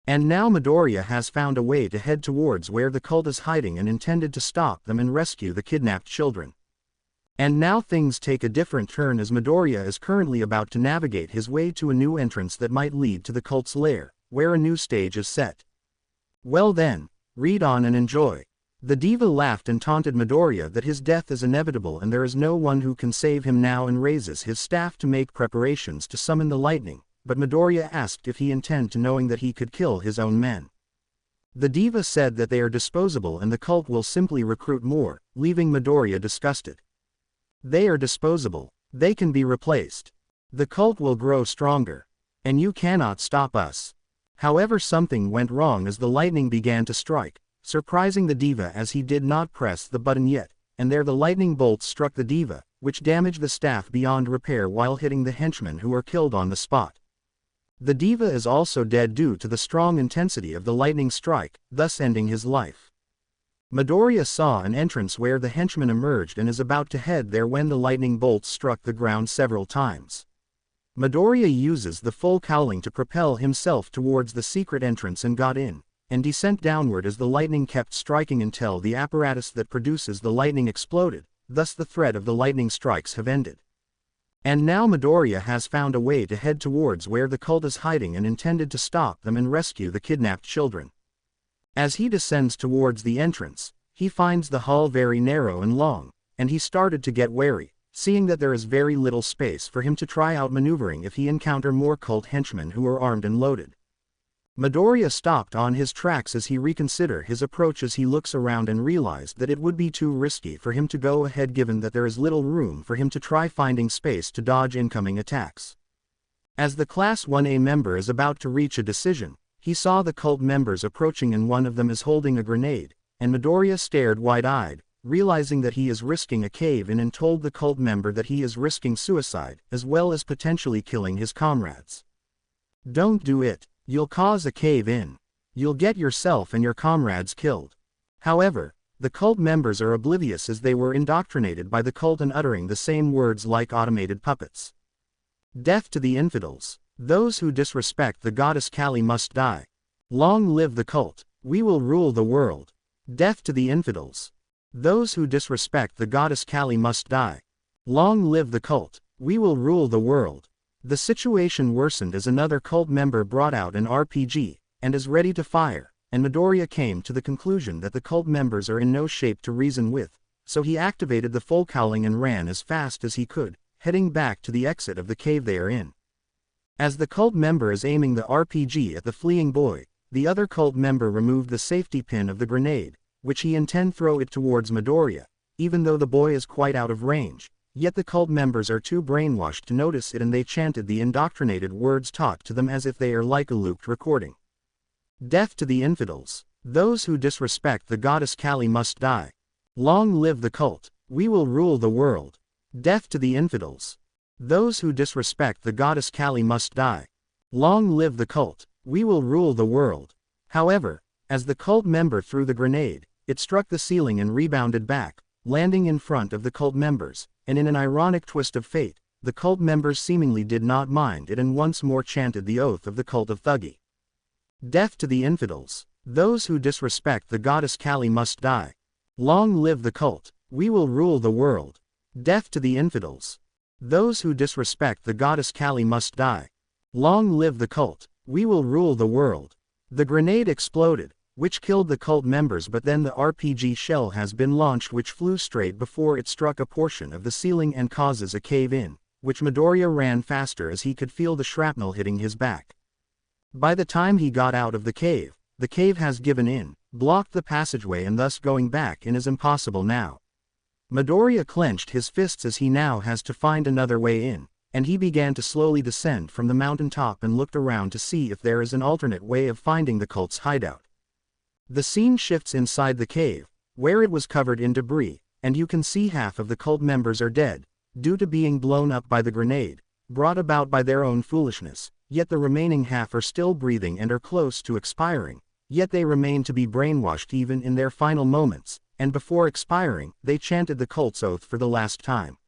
And now Midoriya has found a way to head towards where the cult is hiding and intended to stop them and rescue the kidnapped children. And now things take a different turn as Midoriya is currently about to navigate his way to a new entrance that might lead to the cult's lair, where a new stage is set. Well then, read on and enjoy. The diva laughed and taunted Midoriya that his death is inevitable and there is no one who can save him now, and raises his staff to make preparations to summon the lightning, but Midoriya asked if he intended to, knowing that he could kill his own men. The diva said that they are disposable and the cult will simply recruit more, leaving Midoriya disgusted. They are disposable. They can be replaced. The cult will grow stronger. And you cannot stop us. However, something went wrong as the lightning began to strike, surprising the diva as he did not press the button yet, and there the lightning bolts struck the diva, which damaged the staff beyond repair while hitting the henchmen who were killed on the spot. The diva is also dead due to the strong intensity of the lightning strike, thus ending his life. Midoriya saw an entrance where the henchman emerged and is about to head there when the lightning bolts struck the ground several times. Midoriya uses the full cowling to propel himself towards the secret entrance and got in, and descent downward as the lightning kept striking until the apparatus that produces the lightning exploded, thus the threat of the lightning strikes have ended. And now Midoriya has found a way to head towards where the cult is hiding and intended to stop them and rescue the kidnapped children. As he descends towards the entrance, he finds the hall very narrow and long, and he started to get wary, seeing that there is very little space for him to try out maneuvering if he encounter more cult henchmen who are armed and loaded. Midoriya stopped on his tracks as he reconsidered his approach as he looks around and realized that it would be too risky for him to go ahead given that there is little room for him to try finding space to dodge incoming attacks. As the Class 1A member is about to reach a decision, he saw the cult members approaching and one of them is holding a grenade, and Midoriya stared wide-eyed, realizing that he is risking a cave-in, and told the cult member that he is risking suicide, as well as potentially killing his comrades. Don't do it. You'll cause a cave-in. You'll get yourself and your comrades killed. However, the cult members are oblivious as they were indoctrinated by the cult and uttering the same words like automated puppets. Death to the infidels. Those who disrespect the goddess Kali must die. Long live the cult. We will rule the world. Death to the infidels. Those who disrespect the goddess Kali must die. Long live the cult. We will rule the world. The situation worsened as another cult member brought out an RPG, and is ready to fire, and Midoriya came to the conclusion that the cult members are in no shape to reason with, so he activated the full cowling and ran as fast as he could, heading back to the exit of the cave they are in. As the cult member is aiming the RPG at the fleeing boy, the other cult member removed the safety pin of the grenade, which he intend throw it towards Midoriya, even though the boy is quite out of range, yet the cult members are too brainwashed to notice it and they chanted the indoctrinated words taught to them as if they are like a looped recording. Death to the infidels. Those who disrespect the goddess Kali must die. Long live the cult. We will rule the world. Death to the infidels. Those who disrespect the goddess Kali must die. Long live the cult. We will rule the world. However, as the cult member threw the grenade, it struck the ceiling and rebounded back, landing in front of the cult members, and in an ironic twist of fate, the cult members seemingly did not mind it and once more chanted the oath of the cult of Thuggee. Death to the infidels. Those who disrespect the goddess Kali must die. Long live the cult. We will rule the world. Death to the infidels. Those who disrespect the goddess Kali must die. Long live the cult. We will rule the world. The grenade exploded, which killed the cult members, but then the RPG shell has been launched which flew straight before it struck a portion of the ceiling and causes a cave-in, which Midoriya ran faster as he could feel the shrapnel hitting his back. By the time he got out of the cave has given in, blocked the passageway, and thus going back in is impossible now. Midoriya clenched his fists as he now has to find another way in, and he began to slowly descend from the mountaintop and looked around to see if there is an alternate way of finding the cult's hideout. The scene shifts inside the cave, where it was covered in debris, and you can see half of the cult members are dead, due to being blown up by the grenade, brought about by their own foolishness, yet the remaining half are still breathing and are close to expiring, yet they remain to be brainwashed even in their final moments, and before expiring, they chanted the cult's oath for the last time.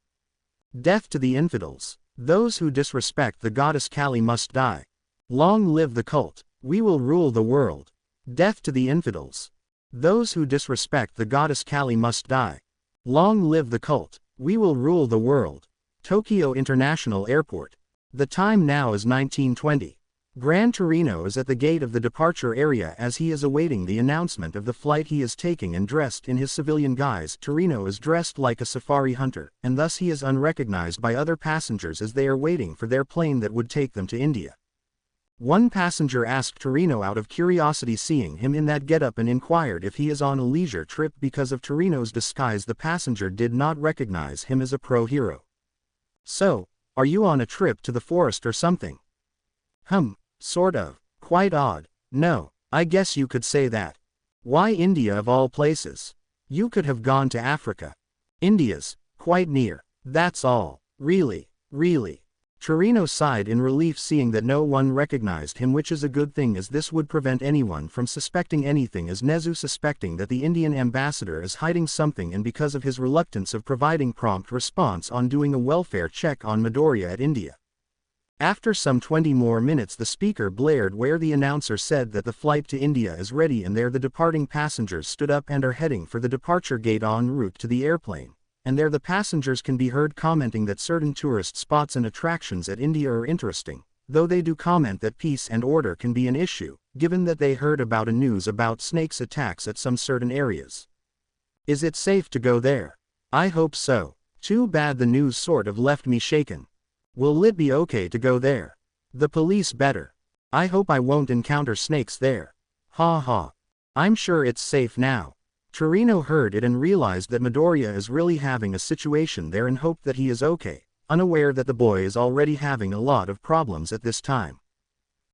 Death to the infidels. Those who disrespect the goddess Kali must die. Long live the cult. We will rule the world. Death to the infidels. Those who disrespect the goddess Kali must die. Long live the cult. We will rule the world. Tokyo International Airport. The time now is 19:20. Gran Torino is at the gate of the departure area as he is awaiting the announcement of the flight he is taking, and dressed in his civilian guise. Torino is dressed like a safari hunter, and thus he is unrecognized by other passengers as they are waiting for their plane that would take them to India. One passenger asked Torino out of curiosity seeing him in that getup and inquired if he is on a leisure trip. Because of Torino's disguise, the passenger did not recognize him as a pro hero. So, are you on a trip to the forest or something? Sort of. Quite odd. No, I guess you could say that. Why India of all places? You could have gone to Africa. India's quite near. That's all. Really. Torino sighed in relief seeing that no one recognized him, which is a good thing as this would prevent anyone from suspecting anything, as Nezu suspecting that the Indian ambassador is hiding something, and because of his reluctance of providing prompt response on doing a welfare check on Midoriya at India. After some 20 more minutes the speaker blared where the announcer said that the flight to India is ready, and there the departing passengers stood up and are heading for the departure gate en route to the airplane. And there the passengers can be heard commenting that certain tourist spots and attractions at India are interesting, though they do comment that peace and order can be an issue, given that they heard about a news about snakes attacks at some certain areas. Is it safe to go there? I hope so. Too bad the news sort of left me shaken. Will it be okay to go there? The police better. I hope I won't encounter snakes there. Ha ha. I'm sure it's safe now. Torino heard it and realized that Midoriya is really having a situation there and hoped that he is okay, unaware that the boy is already having a lot of problems at this time.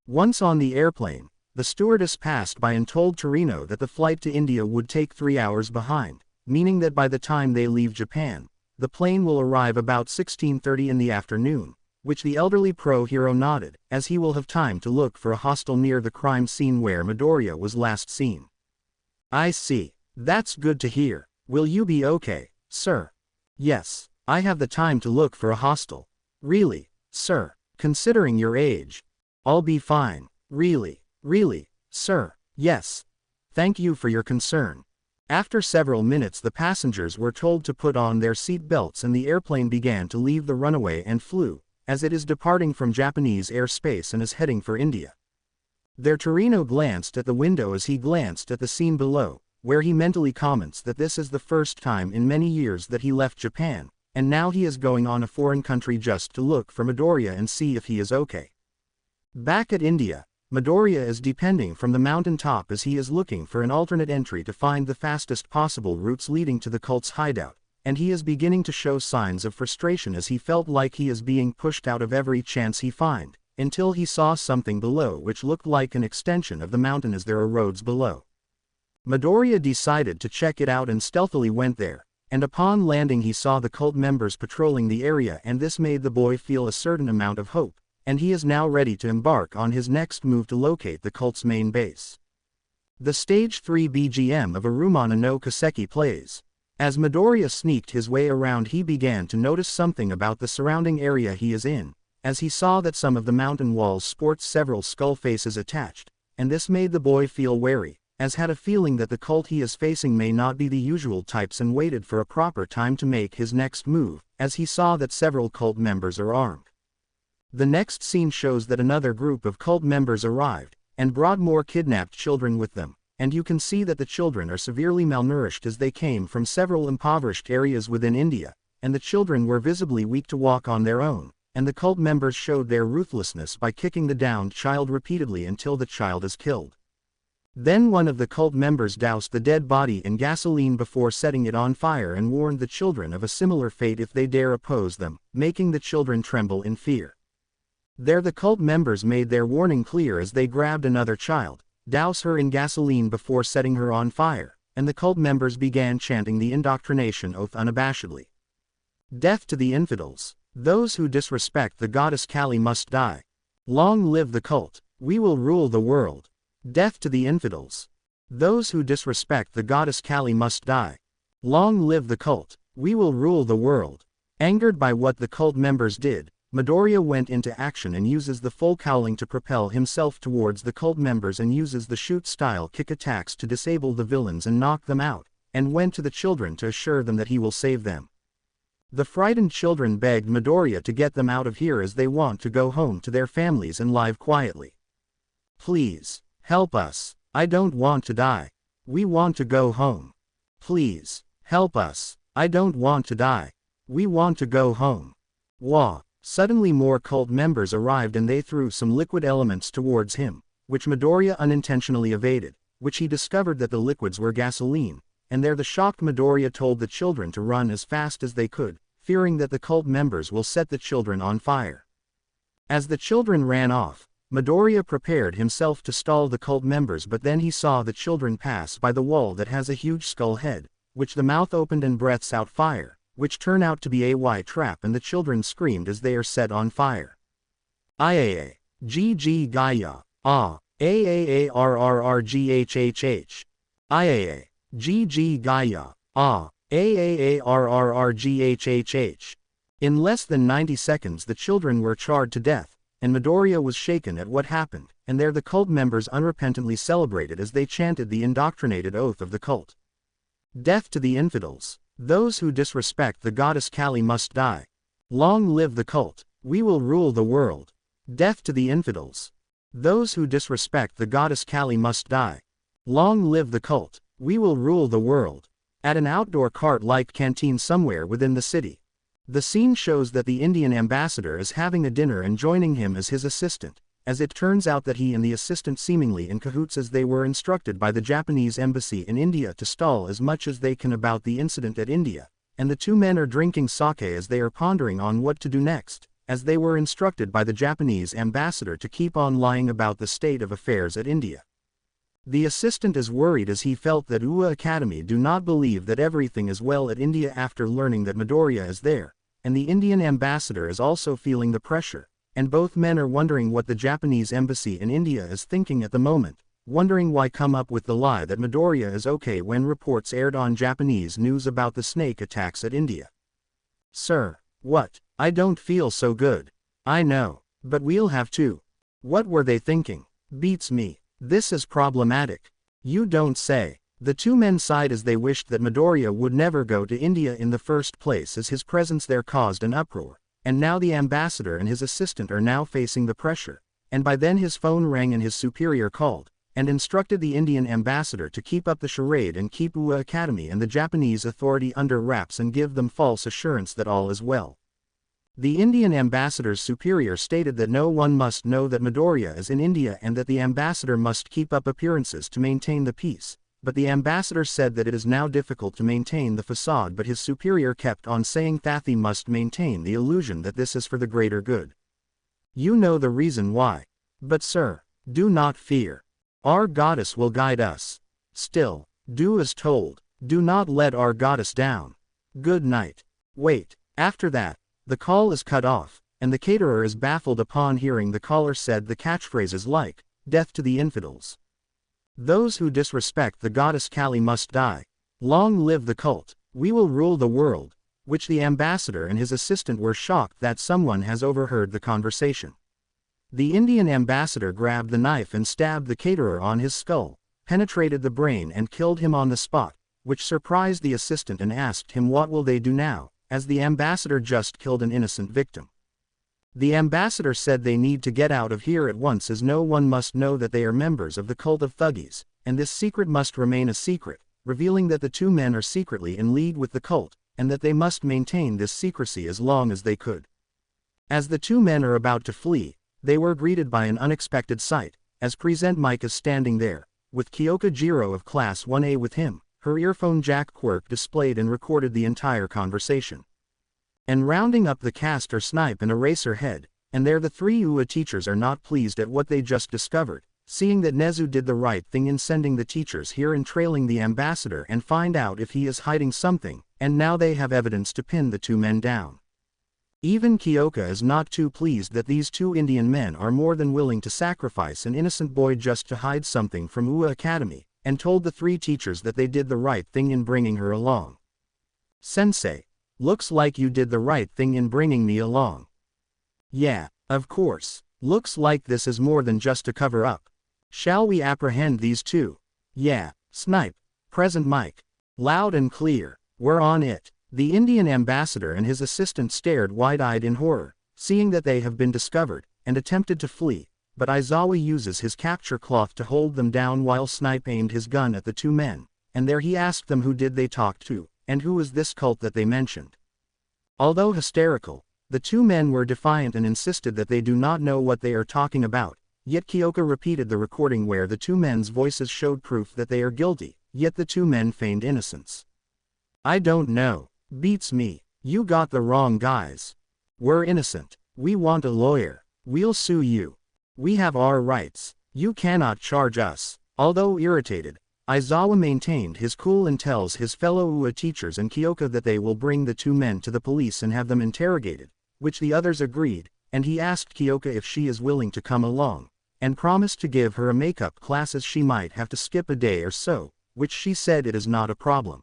Once on the airplane, the stewardess passed by and told Torino that the flight to India would take 3 hours behind, meaning that by the time they leave Japan, the plane will arrive about 16:30 in the afternoon, which the elderly pro-hero nodded, as he will have time to look for a hostel near the crime scene where Midoriya was last seen. I see. That's good to hear. Will you be okay, sir? Yes, I have the time to look for a hostel. Really, sir, considering your age. I'll be fine. Really, sir. Yes. Thank you for your concern. After several minutes the passengers were told to put on their seat belts and the airplane began to leave the runway and flew, as it is departing from Japanese airspace and is heading for India. There Torino glanced at the window as he glanced at the scene below, where he mentally comments that this is the first time in many years that he left Japan, and now he is going on a foreign country just to look for Midoriya and see if he is okay. Back at India, Midoriya is depending from the mountain top as he is looking for an alternate entry to find the fastest possible routes leading to the cult's hideout, and he is beginning to show signs of frustration as he felt like he is being pushed out of every chance he find, until he saw something below which looked like an extension of the mountain as there are roads below. Midoriya decided to check it out and stealthily went there, and upon landing he saw the cult members patrolling the area, and this made the boy feel a certain amount of hope, and he is now ready to embark on his next move to locate the cult's main base. The Stage 3 BGM of Arumana no Kaseki plays. As Midoriya sneaked his way around he began to notice something about the surrounding area he is in, as he saw that some of the mountain walls sport several skull faces attached, and this made the boy feel wary, as had a feeling that the cult he is facing may not be the usual types and waited for a proper time to make his next move, as he saw that several cult members are armed. The next scene shows that another group of cult members arrived, and brought more kidnapped children with them, and you can see that the children are severely malnourished as they came from several impoverished areas within India, and the children were visibly weak to walk on their own, and the cult members showed their ruthlessness by kicking the downed child repeatedly until the child is killed. Then one of the cult members doused the dead body in gasoline before setting it on fire and warned the children of a similar fate if they dare oppose them, making the children tremble in fear. There the cult members made their warning clear as they grabbed another child, douse her in gasoline before setting her on fire, and the cult members began chanting the indoctrination oath unabashedly. Death to the infidels. Those who disrespect the goddess Kali must die. Long live the cult. We will rule the world. Death to the infidels. Those who disrespect the goddess Kali must die. Long live the cult. We will rule the world. Angered by what the cult members did, Midoriya went into action and uses the full cowling to propel himself towards the cult members and uses the shoot-style kick attacks to disable the villains and knock them out, and went to the children to assure them that he will save them. The frightened children begged Midoriya to get them out of here as they want to go home to their families and live quietly. Please, help us. I don't want to die. We want to go home. Please, help us. I don't want to die. We want to go home. Wah. Suddenly more cult members arrived and they threw some liquid elements towards him, which Midoriya unintentionally evaded, which he discovered that the liquids were gasoline, and there the shocked Midoriya told the children to run as fast as they could, fearing that the cult members will set the children on fire. As the children ran off, Midoriya prepared himself to stall the cult members, but then he saw the children pass by the wall that has a huge skull head, which the mouth opened and breaths out fire, which turn out to be a trap, and the children screamed as they are set on fire. Iaa. GG Gaia. Ah. AAARRRGHHH. Iaa. GG Gaia. Ah. AAARRRGHHH. In less than 90 seconds the children were charred to death, and Midoriya was shaken at what happened, and there the cult members unrepentantly celebrated as they chanted the indoctrinated oath of the cult. Death to the infidels. Those who disrespect the goddess Kali must die. Long live the cult. We will rule the world. Death to the infidels. Those who disrespect the goddess Kali must die. Long live the cult. We will rule the world. At an outdoor cart-like canteen somewhere within the city. The scene shows that the Indian ambassador is having a dinner and joining him as his assistant, as it turns out that he and the assistant seemingly in cahoots as they were instructed by the Japanese embassy in India to stall as much as they can about the incident at India, and the two men are drinking sake as they are pondering on what to do next, as they were instructed by the Japanese ambassador to keep on lying about the state of affairs at India. The assistant is worried as he felt that UA Academy do not believe that everything is well at India after learning that Midoriya is there, and the Indian ambassador is also feeling the pressure, and both men are wondering what the Japanese embassy in India is thinking at the moment, wondering why come up with the lie that Midoriya is okay when reports aired on Japanese news about the snake attacks at India. Sir, what? I don't feel so good. I know, but we'll have to. What were they thinking? Beats me. This is problematic. You don't say. The two men sighed as they wished that Midoriya would never go to India in the first place as his presence there caused an uproar, and now the ambassador and his assistant are now facing the pressure, and by then his phone rang and his superior called, and instructed the Indian ambassador to keep up the charade and keep UA Academy and the Japanese authority under wraps and give them false assurance that all is well. The Indian ambassador's superior stated that no one must know that Midoriya is in India and that the ambassador must keep up appearances to maintain the peace, but the ambassador said that it is now difficult to maintain the facade, but his superior kept on saying Thathy must maintain the illusion that this is for the greater good. You know the reason why. But sir, do not fear. Our goddess will guide us. Still, do as told. Do not let our goddess down. Good night. Wait, after that, the call is cut off, and the caterer is baffled upon hearing the caller said the catchphrases like, "Death to the infidels. Those who disrespect the goddess Kali must die. Long live the cult. We will rule the world," which the ambassador and his assistant were shocked that someone has overheard the conversation. The Indian ambassador grabbed the knife and stabbed the caterer on his skull, penetrated the brain and killed him on the spot, which surprised the assistant and asked him what will they do now, as the ambassador just killed an innocent victim. The ambassador said they need to get out of here at once as no one must know that they are members of the cult of Thuggies, and this secret must remain a secret, revealing that the two men are secretly in league with the cult, and that they must maintain this secrecy as long as they could. As the two men are about to flee, they were greeted by an unexpected sight, as Present Mike is standing there, with Kyoka Jiro of Class 1A with him, her earphone jack quirk displayed and recorded the entire conversation. And rounding up the cast are Snipe and Eraserhead, and there the three UA teachers are not pleased at what they just discovered, seeing that Nezu did the right thing in sending the teachers here and trailing the ambassador and find out if he is hiding something, and now they have evidence to pin the two men down. Even Kyoka is not too pleased that these two Indian men are more than willing to sacrifice an innocent boy just to hide something from UA Academy, and told the three teachers that they did the right thing in bringing her along. Sensei, looks like you did the right thing in bringing me along. Yeah, of course, looks like this is more than just a cover-up. Shall we apprehend these two? Yeah, Snipe, Present Mike. Loud and clear, we're on it. The Indian ambassador and his assistant stared wide-eyed in horror, seeing that they have been discovered, and attempted to flee, but Aizawa uses his capture cloth to hold them down while Snipe aimed his gun at the two men, and there he asked them who did they talk to, and who is this cult that they mentioned. Although hysterical, the two men were defiant and insisted that they do not know what they are talking about, yet Kyoka repeated the recording where the two men's voices showed proof that they are guilty, yet the two men feigned innocence. I don't know. Beats me. You got the wrong guys. We're innocent. We want a lawyer. We'll sue you. We have our rights. You cannot charge us. Although irritated, Aizawa maintained his cool and tells his fellow UA teachers and Kyoka that they will bring the two men to the police and have them interrogated, which the others agreed, and he asked Kyoka if she is willing to come along, and promised to give her a makeup class as she might have to skip a day or so, which she said it is not a problem.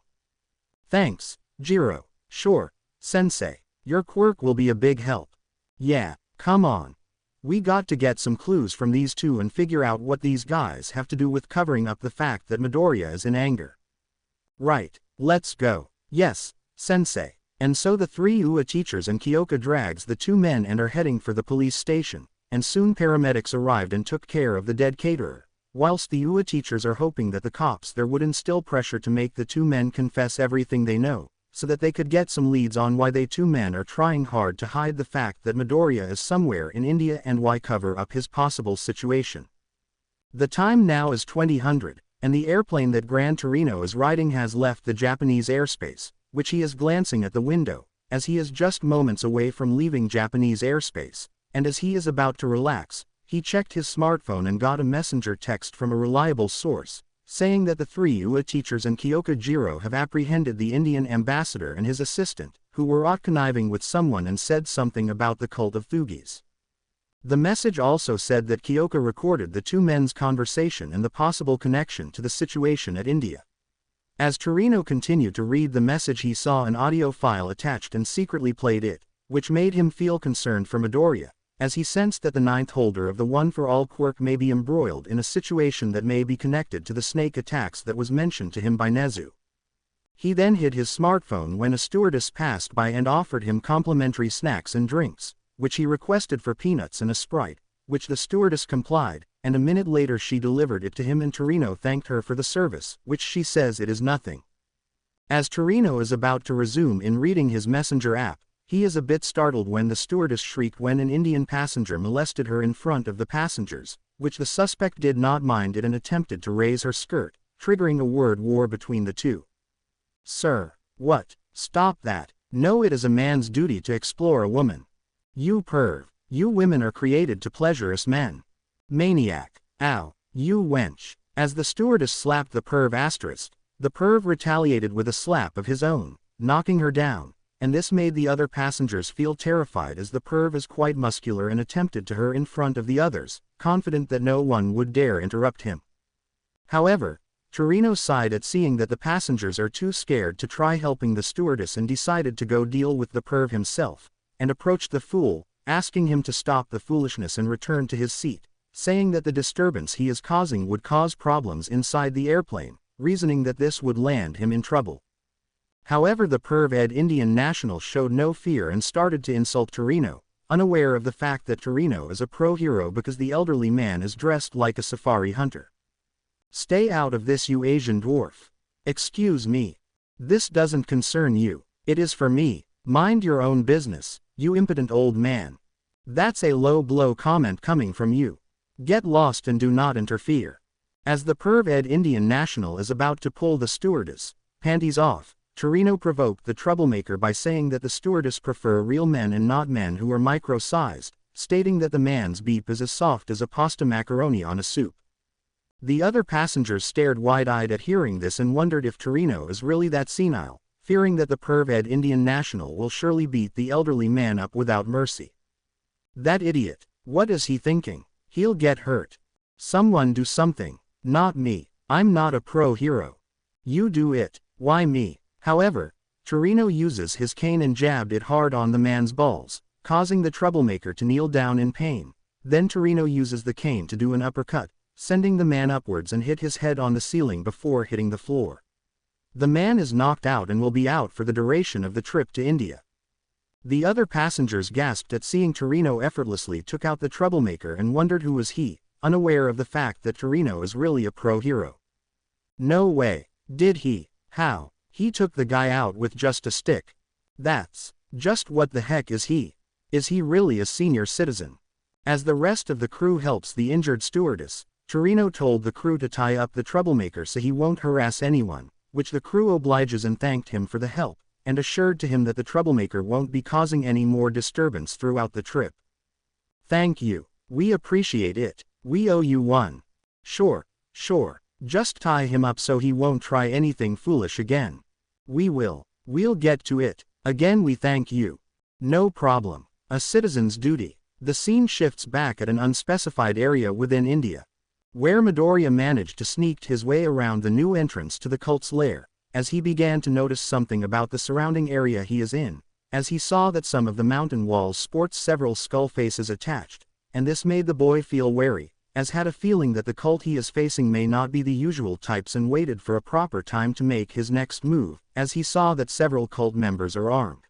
Thanks, Jiro. Sure, Sensei. Your quirk will be a big help. Yeah, come on. We got to get some clues from these two and figure out what these guys have to do with covering up the fact that Midoriya is in anger. Right, let's go. Yes, Sensei. And so the three UA teachers and Kyoka drags the two men and are heading for the police station, and soon paramedics arrived and took care of the dead caterer, whilst the UA teachers are hoping that the cops there would instill pressure to make the two men confess everything they know, so that they could get some leads on why they two men are trying hard to hide the fact that Midoriya is somewhere in India and why cover up his possible situation. The time now is 2000, and the airplane that Gran Torino is riding has left the Japanese airspace, which he is glancing at the window, as he is just moments away from leaving Japanese airspace, and as he is about to relax, he checked his smartphone and got a messenger text from a reliable source, saying that the three UA teachers and Kyoka Jiro have apprehended the Indian ambassador and his assistant, who were out conniving with someone and said something about the cult of Thuggies. The message also said that Kyoka recorded the two men's conversation and the possible connection to the situation at India. As Torino continued to read the message, he saw an audio file attached and secretly played it, which made him feel concerned for Midoriya, as he sensed that the ninth holder of the one-for-all quirk may be embroiled in a situation that may be connected to the snake attacks that was mentioned to him by Nezu. He then hid his smartphone when a stewardess passed by and offered him complimentary snacks and drinks, which he requested for peanuts and a Sprite, which the stewardess complied, and a minute later she delivered it to him and Torino thanked her for the service, which she says it is nothing. As Torino is about to resume in reading his messenger app, he is a bit startled when the stewardess shrieked when an Indian passenger molested her in front of the passengers, which the suspect did not mind it and attempted to raise her skirt, triggering a word war between the two. Sir, what? Stop that. No, it is a man's duty to explore a woman. You perv. You women are created to pleasure us men. Maniac. Ow. You wench. As the stewardess slapped the perv asterisk, the perv retaliated with a slap of his own, knocking her down, and this made the other passengers feel terrified as the perv is quite muscular and attempted to her in front of the others, confident that no one would dare interrupt him. However, Torino sighed at seeing that the passengers are too scared to try helping the stewardess and decided to go deal with the perv himself, and approached the fool, asking him to stop the foolishness and return to his seat, saying that the disturbance he is causing would cause problems inside the airplane, reasoning that this would land him in trouble. However, the perv-ed Indian national showed no fear and started to insult Torino, unaware of the fact that Torino is a pro-hero because the elderly man is dressed like a safari hunter. "Stay out of this, you Asian dwarf." "Excuse me. This doesn't concern you. It is for me. Mind your own business, you impotent old man." That's a low blow comment coming from you. Get lost and do not interfere. As the perv-ed Indian national is about to pull the stewardess, panties off, Torino provoked the troublemaker by saying that the stewardess prefer real men and not men who are micro-sized, stating that the man's beep is as soft as a pasta macaroni on a soup. The other passengers stared wide-eyed at hearing this and wondered if Torino is really that senile, fearing that the perv-ed Indian national will surely beat the elderly man up without mercy. That idiot, what is he thinking? He'll get hurt. Someone do something. Not me. I'm not a pro-hero. You do it. Why me? However, Torino uses his cane and jabbed it hard on the man's balls, causing the troublemaker to kneel down in pain. Then Torino uses the cane to do an uppercut, sending the man upwards and hit his head on the ceiling before hitting the floor. The man is knocked out and will be out for the duration of the trip to India. The other passengers gasped at seeing Torino effortlessly took out the troublemaker and wondered who was he, unaware of the fact that Torino is really a pro-hero. No way. Did he? How? He took the guy out with just a stick. That's just what the heck is he? Is he really a senior citizen? As the rest of the crew helps the injured stewardess, Torino told the crew to tie up the troublemaker so he won't harass anyone, which the crew obliges and thanked him for the help, and assured to him that the troublemaker won't be causing any more disturbance throughout the trip. "Thank you. We appreciate it. We owe you one." Sure. Just tie him up so he won't try anything foolish again." "We will. We'll get to it. Again, we thank you." "No problem. A citizen's duty." The scene shifts back at an unspecified area within India, where Midoriya managed to sneak his way around the new entrance to the cult's lair, as he began to notice something about the surrounding area he is in, as he saw that some of the mountain walls sports several skull faces attached, and this made the boy feel wary, as had a feeling that the cult he is facing may not be the usual types, and waited for a proper time to make his next move, as he saw that several cult members are armed.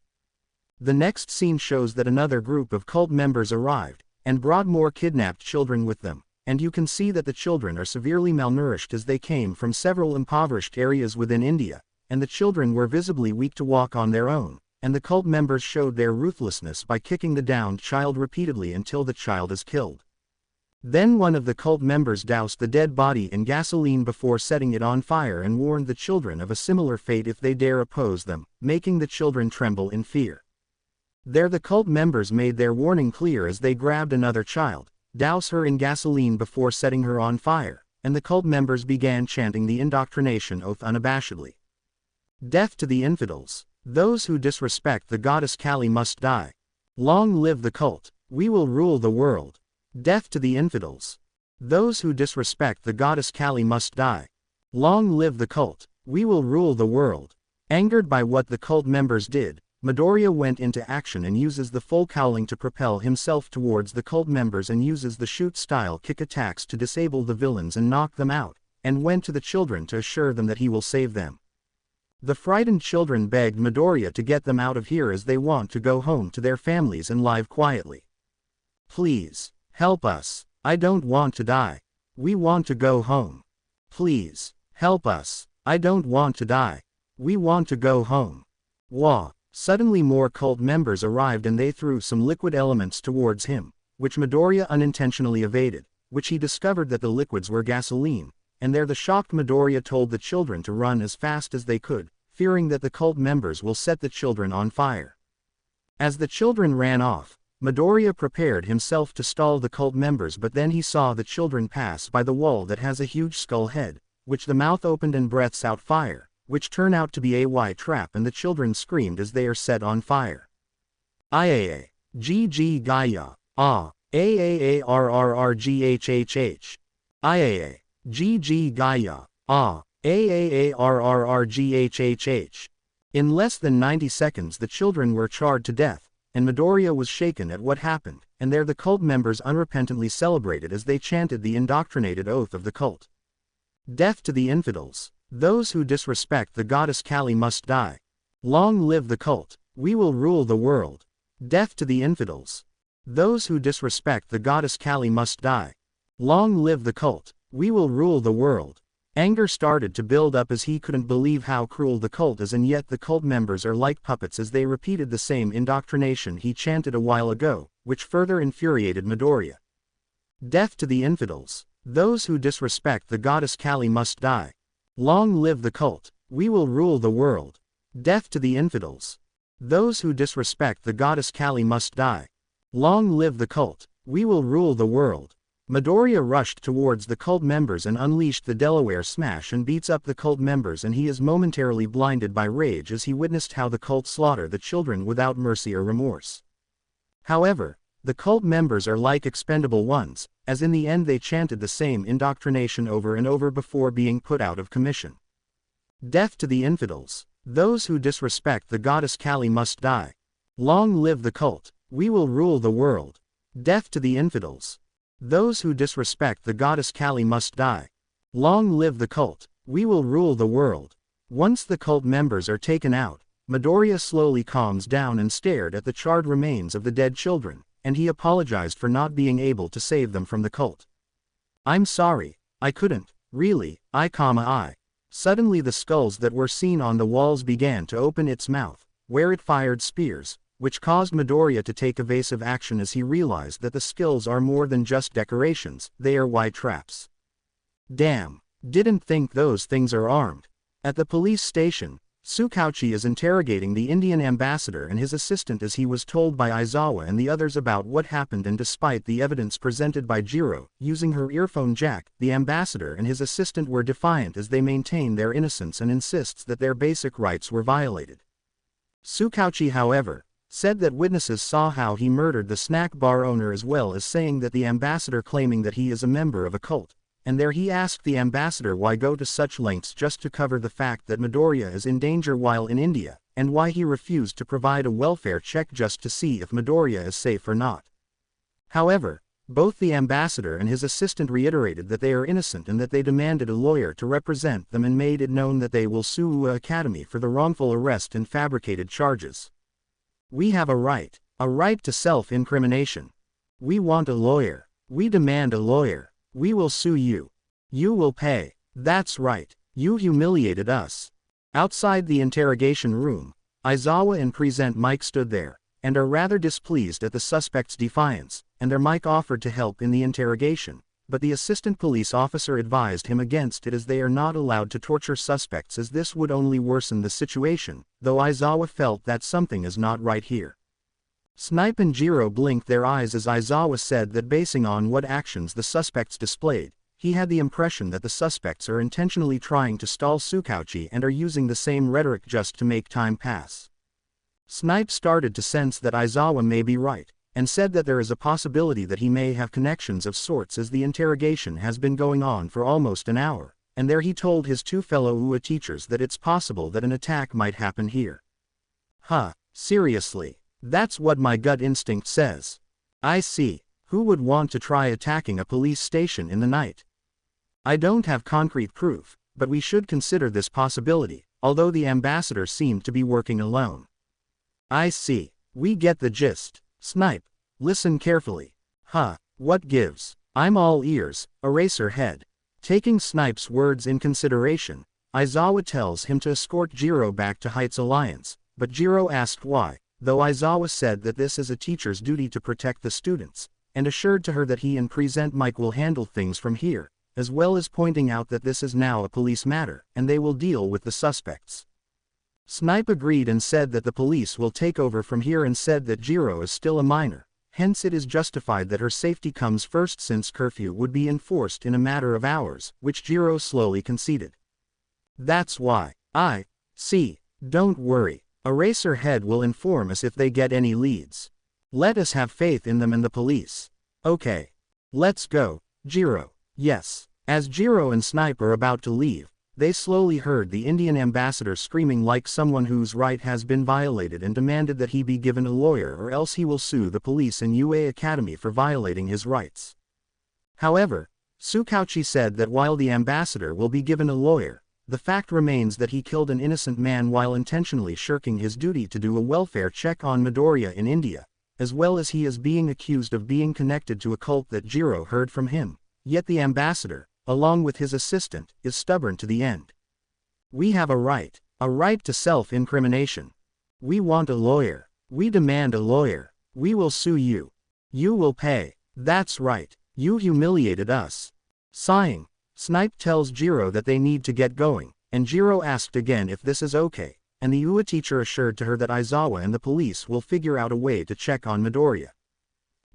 The next scene shows that another group of cult members arrived, and brought more kidnapped children with them, and you can see that the children are severely malnourished as they came from several impoverished areas within India, and the children were visibly weak to walk on their own, and the cult members showed their ruthlessness by kicking the downed child repeatedly until the child is killed. Then one of the cult members doused the dead body in gasoline before setting it on fire and warned the children of a similar fate if they dare oppose them, making the children tremble in fear. There the cult members made their warning clear as they grabbed another child, douse her in gasoline before setting her on fire, and the cult members began chanting the indoctrination oath unabashedly. "Death to the infidels. Those who disrespect the goddess Kali must die. Long live the cult. We will rule the world. Death to the infidels. Those who disrespect the goddess Kali must die. Long live the cult. We will rule the world." Angered by what the cult members did, Midoriya went into action and uses the full cowling to propel himself towards the cult members and uses the shoot-style kick attacks to disable the villains and knock them out, and went to the children to assure them that he will save them. The frightened children begged Midoriya to get them out of here as they want to go home to their families and live quietly. "Please, help us. I don't want to die. We want to go home. Please, help us. I don't want to die. We want to go home." Wah! Suddenly more cult members arrived and they threw some liquid elements towards him, which Midoriya unintentionally evaded, which he discovered that the liquids were gasoline, and there the shocked Midoriya told the children to run as fast as they could, fearing that the cult members will set the children on fire. As the children ran off, Midoriya prepared himself to stall the cult members, but then he saw the children pass by the wall that has a huge skull head, which the mouth opened and breaths out fire, which turn out to be a trap, and the children screamed as they are set on fire. "Iaa, GG Gaia, ah, AAARRRGHHH. Iaa, GG Gaia, ah, AAARRRGHHH. In less than 90 seconds the children were charred to death, and Midoriya was shaken at what happened, and there the cult members unrepentantly celebrated as they chanted the indoctrinated oath of the cult. Death to the infidels. Those who disrespect the goddess Kali must die. Long live the cult. We will rule the world. Death to the infidels. Those who disrespect the goddess Kali must die. Long live the cult. We will rule the world. Anger started to build up as he couldn't believe how cruel the cult is, and yet the cult members are like puppets as they repeated the same indoctrination he chanted a while ago, which further infuriated Midoriya. Death to the infidels. Those who disrespect the goddess Kali must die. Long live the cult. We will rule the world. Death to the infidels. Those who disrespect the goddess Kali must die. Long live the cult. We will rule the world. Midoriya rushed towards the cult members and unleashed the Delaware Smash and beats up the cult members, and he is momentarily blinded by rage as he witnessed how the cult slaughter the children without mercy or remorse. However, the cult members are like expendable ones, as in the end they chanted the same indoctrination over and over before being put out of commission. Death to the infidels. Those who disrespect the goddess Kali must die. Long live the cult. We will rule the world. Death to the infidels. Those who disrespect the goddess Kali must die. Long live the cult. We will rule the world. Once the cult members are taken out, Midoriya slowly calms down and stared at the charred remains of the dead children, and he apologized for not being able to save them from the cult. I'm sorry, I couldn't, really, I. Suddenly the skulls that were seen on the walls began to open its mouth, where it fired spears, which caused Midoriya to take evasive action as he realized that the skulls are more than just decorations, they are white traps. Damn, didn't think those things are armed. At the police station, Tsukauchi is interrogating the Indian ambassador and his assistant as he was told by Aizawa and the others about what happened, and despite the evidence presented by Jiro, using her earphone jack, the ambassador and his assistant were defiant as they maintain their innocence and insists that their basic rights were violated. Tsukauchi, however, said that witnesses saw how he murdered the snack bar owner, as well as saying that the ambassador claiming that he is a member of a cult, and there he asked the ambassador why go to such lengths just to cover the fact that Midoriya is in danger while in India, and why he refused to provide a welfare check just to see if Midoriya is safe or not. However, both the ambassador and his assistant reiterated that they are innocent and that they demanded a lawyer to represent them and made it known that they will sue UA Academy for the wrongful arrest and fabricated charges. We have a right to self-incrimination. We want a lawyer. We demand a lawyer. We will sue you. You will pay. That's right. You humiliated us. Outside the interrogation room, Aizawa and Present Mike stood there, and are rather displeased at the suspect's defiance, and their Mike offered to help in the interrogation, but the assistant police officer advised him against it as they are not allowed to torture suspects as this would only worsen the situation, though Aizawa felt that something is not right here. Snipe and Jiro blinked their eyes as Aizawa said that basing on what actions the suspects displayed, he had the impression that the suspects are intentionally trying to stall Tsukauchi and are using the same rhetoric just to make time pass. Snipe started to sense that Aizawa may be right, and said that there is a possibility that he may have connections of sorts as the interrogation has been going on for almost an hour, and there he told his two fellow UA teachers that it's possible that an attack might happen here. Huh, seriously, that's what my gut instinct says. I see, who would want to try attacking a police station in the night? I don't have concrete proof, but we should consider this possibility, although the ambassador seemed to be working alone. I see, we get the gist. Snipe, listen carefully. Huh, what gives? I'm all ears, Eraserhead. Taking Snipe's words in consideration, Aizawa tells him to escort Jiro back to Heights Alliance, but Jiro asked why, though Aizawa said that this is a teacher's duty to protect the students, and assured to her that he and Present Mike will handle things from here, as well as pointing out that this is now a police matter, and they will deal with the suspects. Snipe agreed and said that the police will take over from here, and said that Jiro is still a minor, hence it is justified that her safety comes first since curfew would be enforced in a matter of hours, which Jiro slowly conceded. That's why. I see. Don't worry. Eraserhead will inform us if they get any leads. Let us have faith in them and the police. Okay. Let's go, Jiro. Yes. As Jiro and Snipe are about to leave, They slowly heard the Indian ambassador screaming like someone whose right has been violated and demanded that he be given a lawyer or else he will sue the police in UA Academy for violating his rights. However, Tsukauchi said that while the ambassador will be given a lawyer, the fact remains that he killed an innocent man while intentionally shirking his duty to do a welfare check on Midoriya in India, as well as he is being accused of being connected to a cult that Jiro heard from him, yet the ambassador, along with his assistant, is stubborn to the end. We have a right to self-incrimination. We want a lawyer. We demand a lawyer. We will sue you. You will pay. That's right. You humiliated us. Sighing, Snipe tells Jiro that they need to get going, and Jiro asked again if this is okay, and the UA teacher assured to her that Aizawa and the police will figure out a way to check on Midoriya.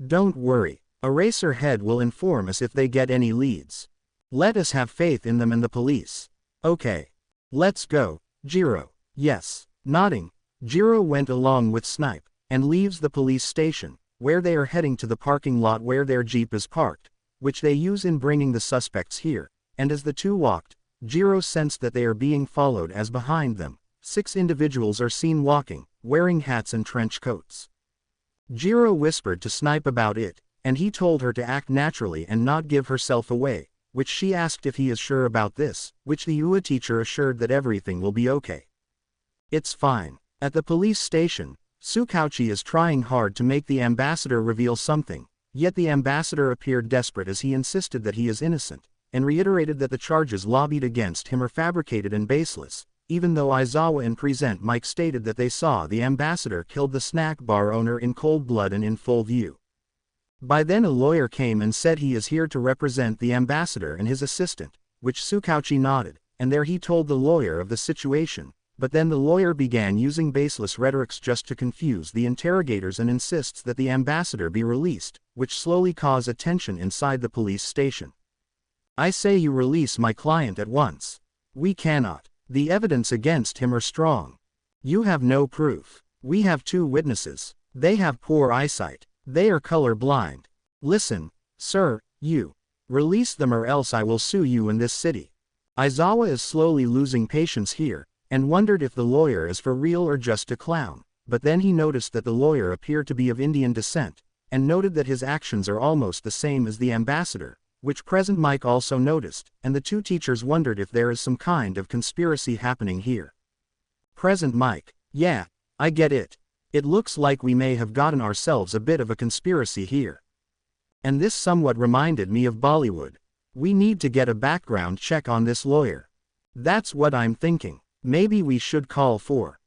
Don't worry. Eraserhead will inform us if they get any leads. Let us have faith in them and the police. Okay. Let's go, Jiro. Yes. Nodding, Jiro went along with Snipe, and leaves the police station, where they are heading to the parking lot where their jeep is parked, which they use in bringing the suspects here, and as the two walked, Jiro sensed that they are being followed as behind them, 6 individuals are seen walking, wearing hats and trench coats. Jiro whispered to Snipe about it, and he told her to act naturally and not give herself away, which she asked if he is sure about this, which the UA teacher assured that everything will be okay. It's fine. At the police station, Tsukauchi is trying hard to make the ambassador reveal something, yet the ambassador appeared desperate as he insisted that he is innocent, and reiterated that the charges lobbied against him are fabricated and baseless, even though Aizawa and Present Mike stated that they saw the ambassador killed the snack bar owner in cold blood and in full view. By then a lawyer came and said he is here to represent the ambassador and his assistant, which Tsukauchi nodded, and there he told the lawyer of the situation, but then the lawyer began using baseless rhetorics just to confuse the interrogators and insists that the ambassador be released, which slowly cause a tension inside the police station. I say you release my client at once. We cannot. The evidence against him are strong. You have no proof. We have 2 witnesses. They have poor eyesight. They are color blind. Listen, sir, you. Release them or else I will sue you in this city. Aizawa is slowly losing patience here, and wondered if the lawyer is for real or just a clown, but then he noticed that the lawyer appeared to be of Indian descent, and noted that his actions are almost the same as the ambassador, which Present Mike also noticed, and the 2 teachers wondered if there is some kind of conspiracy happening here. Present Mike, yeah, I get it. It looks like we may have gotten ourselves a bit of a conspiracy here. And this somewhat reminded me of Bollywood. We need to get a background check on this lawyer. That's what I'm thinking. Maybe we should call for.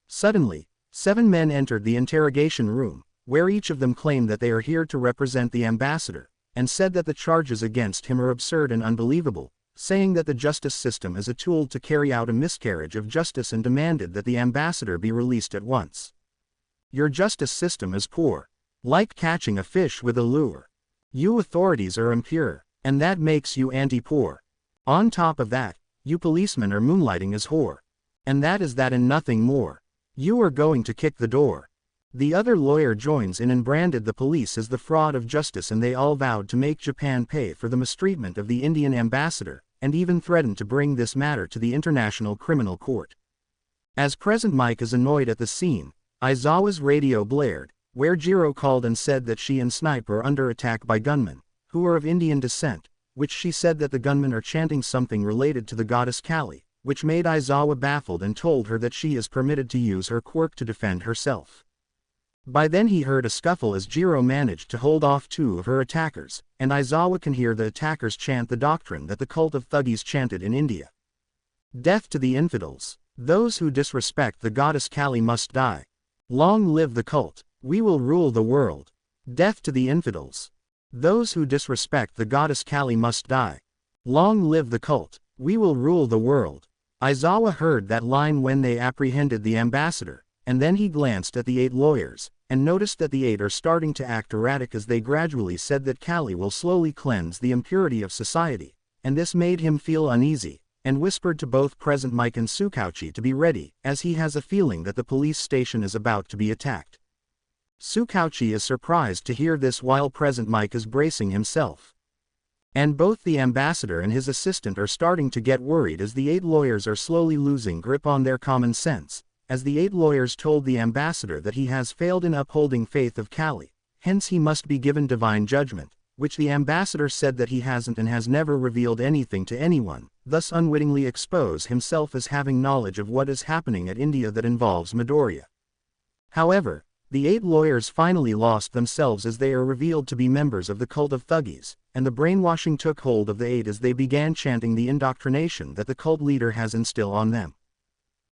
Suddenly, 7 men entered the interrogation room, where each of them claimed that they are here to represent the ambassador, and said that the charges against him are absurd and unbelievable, saying that the justice system is a tool to carry out a miscarriage of justice and demanded that the ambassador be released at once. Your justice system is poor. Like catching a fish with a lure. You authorities are impure, and that makes you anti-poor. On top of that, you policemen are moonlighting as whore. And that is that and nothing more. You are going to kick the door. The other lawyer joins in and branded the police as the fraud of justice, and they all vowed to make Japan pay for the mistreatment of the Indian ambassador, and even threatened to bring this matter to the International Criminal Court. As Present Mike is annoyed at the scene, Aizawa's radio blared, where Jiro called and said that she and Snipe are under attack by gunmen, who are of Indian descent, which she said that the gunmen are chanting something related to the goddess Kali, which made Aizawa baffled and told her that she is permitted to use her quirk to defend herself. By then he heard a scuffle as Jiro managed to hold off 2 of her attackers, and Aizawa can hear the attackers chant the doctrine that the cult of Thuggees chanted in India. Death to the infidels. Those who disrespect the goddess Kali must die. Long live the cult. We will rule the world. Death to the infidels. Those who disrespect the goddess Kali must die. Long live the cult. We will rule the world. Aizawa heard that line when they apprehended the ambassador, and then he glanced at the 8 lawyers, and noticed that the 8 are starting to act erratic as they gradually said that Kali will slowly cleanse the impurity of society, and this made him feel uneasy, and whispered to both Present Mike and Tsukauchi to be ready, as he has a feeling that the police station is about to be attacked. Tsukauchi is surprised to hear this while Present Mike is bracing himself. And both the ambassador and his assistant are starting to get worried as the 8 lawyers are slowly losing grip on their common sense, as the 8 lawyers told the ambassador that he has failed in upholding faith of Kali, hence he must be given divine judgment, which the ambassador said that he hasn't and has never revealed anything to anyone, thus unwittingly expose himself as having knowledge of what is happening at India that involves Midoriya. However, the 8 lawyers finally lost themselves as they are revealed to be members of the cult of Thuggies, and the brainwashing took hold of the 8 as they began chanting the indoctrination that the cult leader has instilled on them.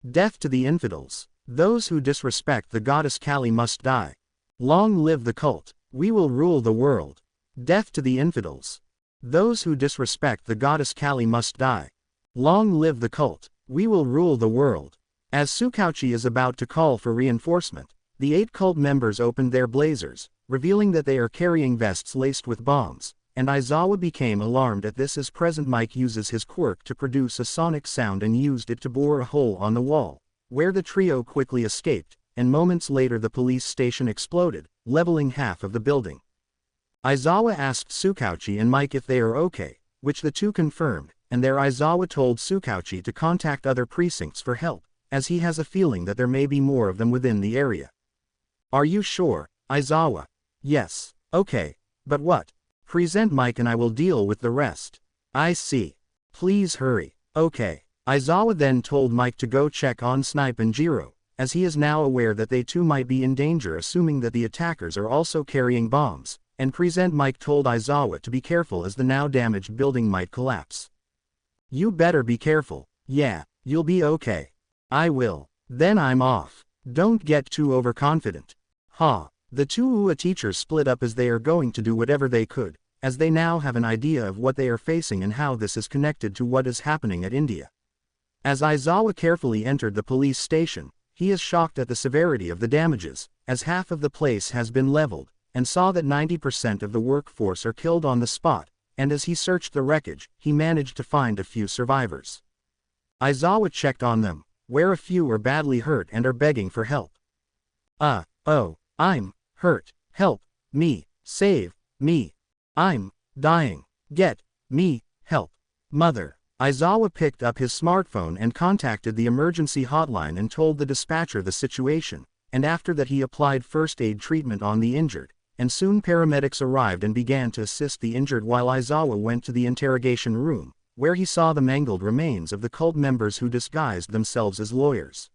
Death to the infidels. Those who disrespect the goddess Kali must die. Long live the cult. We will rule the world. Death to the infidels. Those who disrespect the goddess Kali must die. Long live the cult. We will rule the world. As Tsukauchi is about to call for reinforcement, the 8 cult members opened their blazers, revealing that they are carrying vests laced with bombs, and Aizawa became alarmed at this as Present Mike uses his quirk to produce a sonic sound and used it to bore a hole on the wall, where the trio quickly escaped, and moments later the police station exploded, leveling half of the building. Aizawa asked Tsukauchi and Mike if they are okay, which the two confirmed, and there Aizawa told Tsukauchi to contact other precincts for help, as he has a feeling that there may be more of them within the area. Are you sure, Aizawa? Yes. Okay. But what? Present Mike and I will deal with the rest. I see. Please hurry. Okay. Aizawa then told Mike to go check on Snipe and Jiro, as he is now aware that they too might be in danger, assuming that the attackers are also carrying bombs, and Present Mike told Aizawa to be careful as the now damaged building might collapse. You better be careful. Yeah, you'll be okay. I will. Then I'm off. Don't get too overconfident. The two UA teachers split up as they are going to do whatever they could, as they now have an idea of what they are facing and how this is connected to what is happening at India. As Aizawa carefully entered the police station, he is shocked at the severity of the damages, as half of the place has been leveled, and saw that 90% of the workforce are killed on the spot, and as he searched the wreckage, he managed to find a few survivors. Aizawa checked on them, where a few are badly hurt and are begging for help. Oh. I'm hurt. Help me. Save me. I'm dying. Get me help. Mother. Aizawa picked up his smartphone and contacted the emergency hotline and told the dispatcher the situation, and after that he applied first aid treatment on the injured, and soon paramedics arrived and began to assist the injured while Aizawa went to the interrogation room, where he saw the mangled remains of the cult members who disguised themselves as lawyers.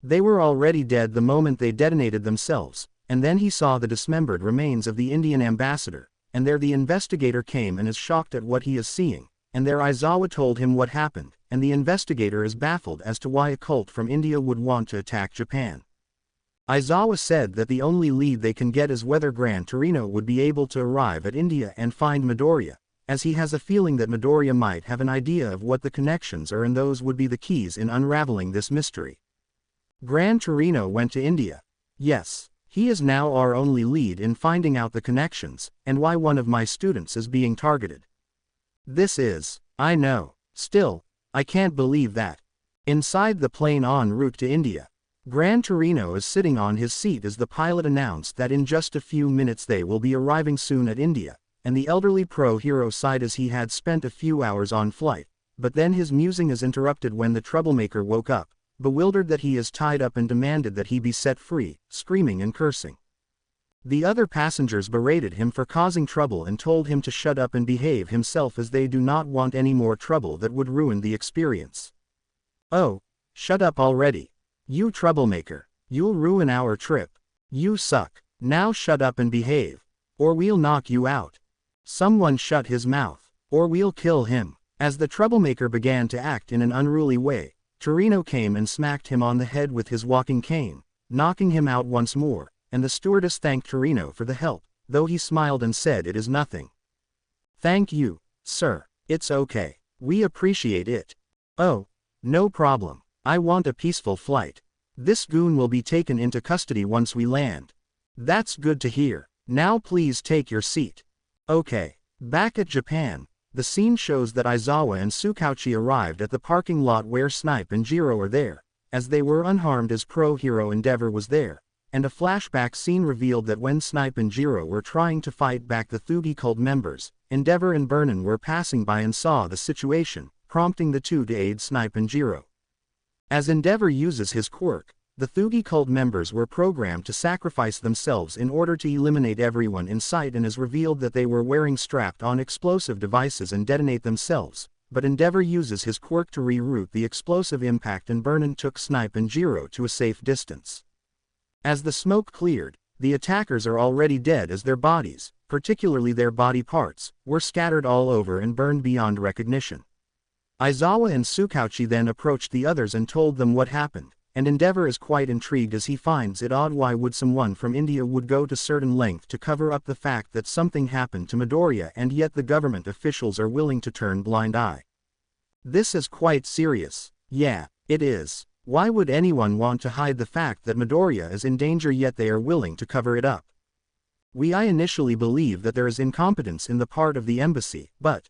They were already dead the moment they detonated themselves, and then he saw the dismembered remains of the Indian ambassador, and there the investigator came and is shocked at what he is seeing, and there Aizawa told him what happened, and the investigator is baffled as to why a cult from India would want to attack Japan. Aizawa said that the only lead they can get is whether Gran Torino would be able to arrive at India and find Midoriya, as he has a feeling that Midoriya might have an idea of what the connections are and those would be the keys in unraveling this mystery. Gran Torino went to India. Yes, he is now our only lead in finding out the connections, and why one of my students is being targeted. This is, I know, still, I can't believe that. Inside the plane en route to India, Gran Torino is sitting on his seat as the pilot announced that in just a few minutes they will be arriving soon at India, and the elderly pro-hero sighed as he had spent a few hours on flight, but then his musing is interrupted when the troublemaker woke up, bewildered that he is tied up and demanded that he be set free, screaming and cursing. The other passengers berated him for causing trouble and told him to shut up and behave himself as they do not want any more trouble that would ruin the experience. Oh, shut up already. You troublemaker. You'll ruin our trip. You suck. Now shut up and behave, or we'll knock you out. Someone shut his mouth, or we'll kill him. As the troublemaker began to act in an unruly way, Torino came and smacked him on the head with his walking cane, knocking him out once more, and the stewardess thanked Torino for the help, though he smiled and said it is nothing. Thank you, sir. It's okay. We appreciate it. Oh, no problem. I want a peaceful flight. This goon will be taken into custody once we land. That's good to hear. Now please take your seat. Okay. Back at Japan, the scene shows that Aizawa and Tsukauchi arrived at the parking lot where Snipe and Jiro are there, as they were unharmed as pro-hero Endeavor was there, and a flashback scene revealed that when Snipe and Jiro were trying to fight back the Thugi cult members, Endeavor and Vernon were passing by and saw the situation, prompting the two to aid Snipe and Jiro. As Endeavor uses his quirk, the Thugi cult members were programmed to sacrifice themselves in order to eliminate everyone in sight, and is revealed that they were wearing strapped-on explosive devices and detonate themselves, but Endeavor uses his quirk to reroute the explosive impact, and Vernon took Snipe and Jiro to a safe distance. As the smoke cleared, the attackers are already dead, as their bodies, particularly their body parts, were scattered all over and burned beyond recognition. Aizawa and Tsukauchi then approached the others and told them what happened, and Endeavor is quite intrigued as he finds it odd why would someone from India would go to certain length to cover up the fact that something happened to Midoriya, and yet the government officials are willing to turn blind eye. This is quite serious. Yeah, it is. Why would anyone want to hide the fact that Midoriya is in danger, yet they are willing to cover it up? I initially believe that there is incompetence in the part of the embassy, but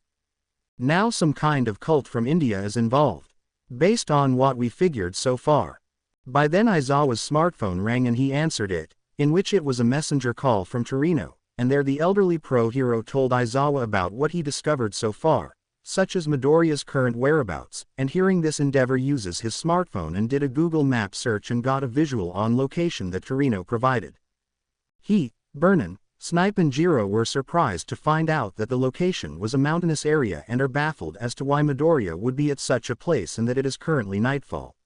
now some kind of cult from India is involved, based on what we figured so far. By then Aizawa's smartphone rang and he answered it, in which it was a messenger call from Torino, and there the elderly pro-hero told Aizawa about what he discovered so far, such as Midoriya's current whereabouts, and hearing this Endeavor uses his smartphone and did a Google Map search and got a visual on location that Torino provided. He, Vernon, Snipe and Jiro were surprised to find out that the location was a mountainous area and are baffled as to why Midoriya would be at such a place and that it is currently nightfall.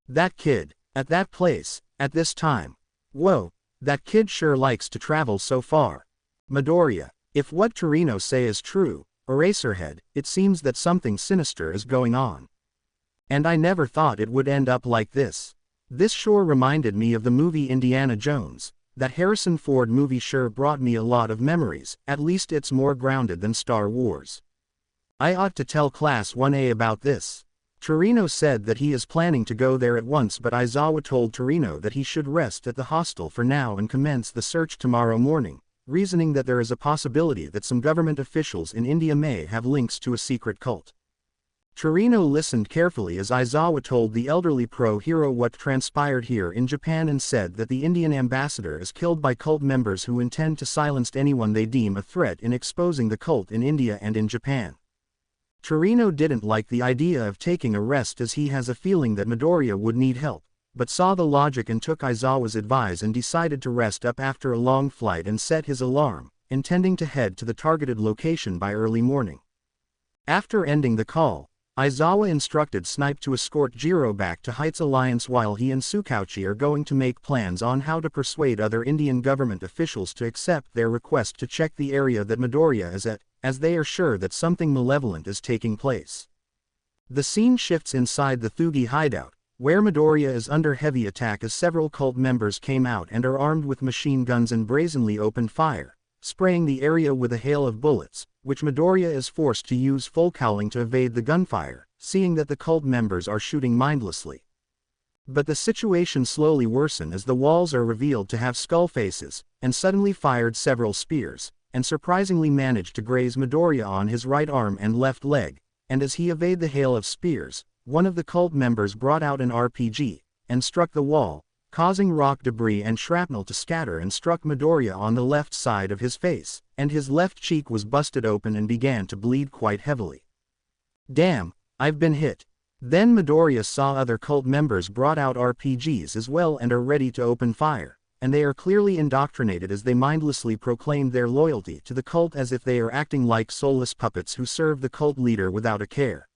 That kid, at that place, at this time. Whoa, that kid sure likes to travel so far. Midoriya, if what Torino say is true, Eraserhead, it seems that something sinister is going on. And I never thought it would end up like this. This sure reminded me of the movie Indiana Jones. That Harrison Ford movie sure brought me a lot of memories, at least it's more grounded than Star Wars. I ought to tell Class 1A about this. Torino said that he is planning to go there at once, but Aizawa told Torino that he should rest at the hostel for now and commence the search tomorrow morning, reasoning that there is a possibility that some government officials in India may have links to a secret cult. Torino listened carefully as Aizawa told the elderly pro-hero what transpired here in Japan and said that the Indian ambassador is killed by cult members who intend to silence anyone they deem a threat in exposing the cult in India and in Japan. Torino didn't like the idea of taking a rest as he has a feeling that Midoriya would need help, but saw the logic and took Aizawa's advice and decided to rest up after a long flight and set his alarm, intending to head to the targeted location by early morning. After ending the call, Aizawa instructed Snipe to escort Jiro back to Heights Alliance while he and Tsukauchi are going to make plans on how to persuade other Indian government officials to accept their request to check the area that Midoriya is at, as they are sure that something malevolent is taking place. The scene shifts inside the Thugi hideout, where Midoriya is under heavy attack as several cult members came out and are armed with machine guns and brazenly open fire, spraying the area with a hail of bullets, which Midoriya is forced to use full cowling to evade the gunfire, seeing that the cult members are shooting mindlessly. But the situation slowly worsens as the walls are revealed to have skull faces, and suddenly fired several spears, and surprisingly managed to graze Midoriya on his right arm and left leg, and as he evaded the hail of spears, one of the cult members brought out an RPG, and struck the wall, causing rock debris and shrapnel to scatter and struck Midoriya on the left side of his face, and his left cheek was busted open and began to bleed quite heavily. Damn, I've been hit. Then Midoriya saw other cult members brought out RPGs as well and are ready to open fire, and they are clearly indoctrinated as they mindlessly proclaim their loyalty to the cult as if they are acting like soulless puppets who serve the cult leader without a care.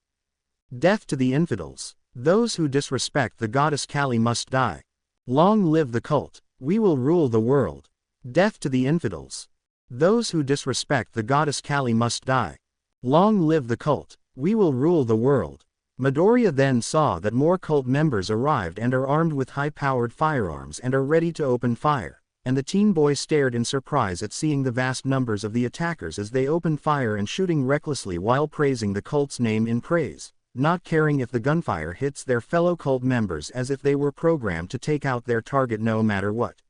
Death to the infidels. Those who disrespect the goddess Kali must die. Long live the cult. We will rule the world. Death to the infidels. Those who disrespect the goddess Kali must die. Long live the cult. We will rule the world. Midoriya then saw that more cult members arrived and are armed with high-powered firearms and are ready to open fire, and the teen boy stared in surprise at seeing the vast numbers of the attackers as they opened fire and shooting recklessly while praising the cult's name in praise, not caring if the gunfire hits their fellow cult members as if they were programmed to take out their target no matter what.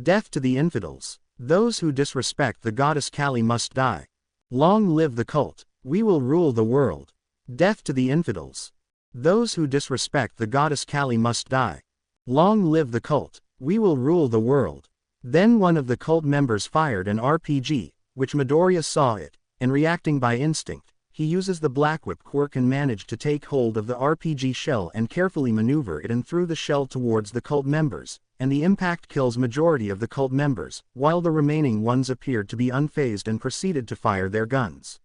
Death to the infidels. Those who disrespect the goddess Kali must die. Long live the cult. We will rule the world. Death to the infidels. Those who disrespect the goddess Kali must die. Long live the cult. We will rule the world. Then one of the cult members fired an RPG, which Midoriya saw it, and reacting by instinct, he uses the Black Whip quirk and managed to take hold of the RPG shell and carefully maneuver it and threw the shell towards the cult members, and the impact kills majority of the cult members, while the remaining ones appeared to be unfazed and proceeded to fire their guns.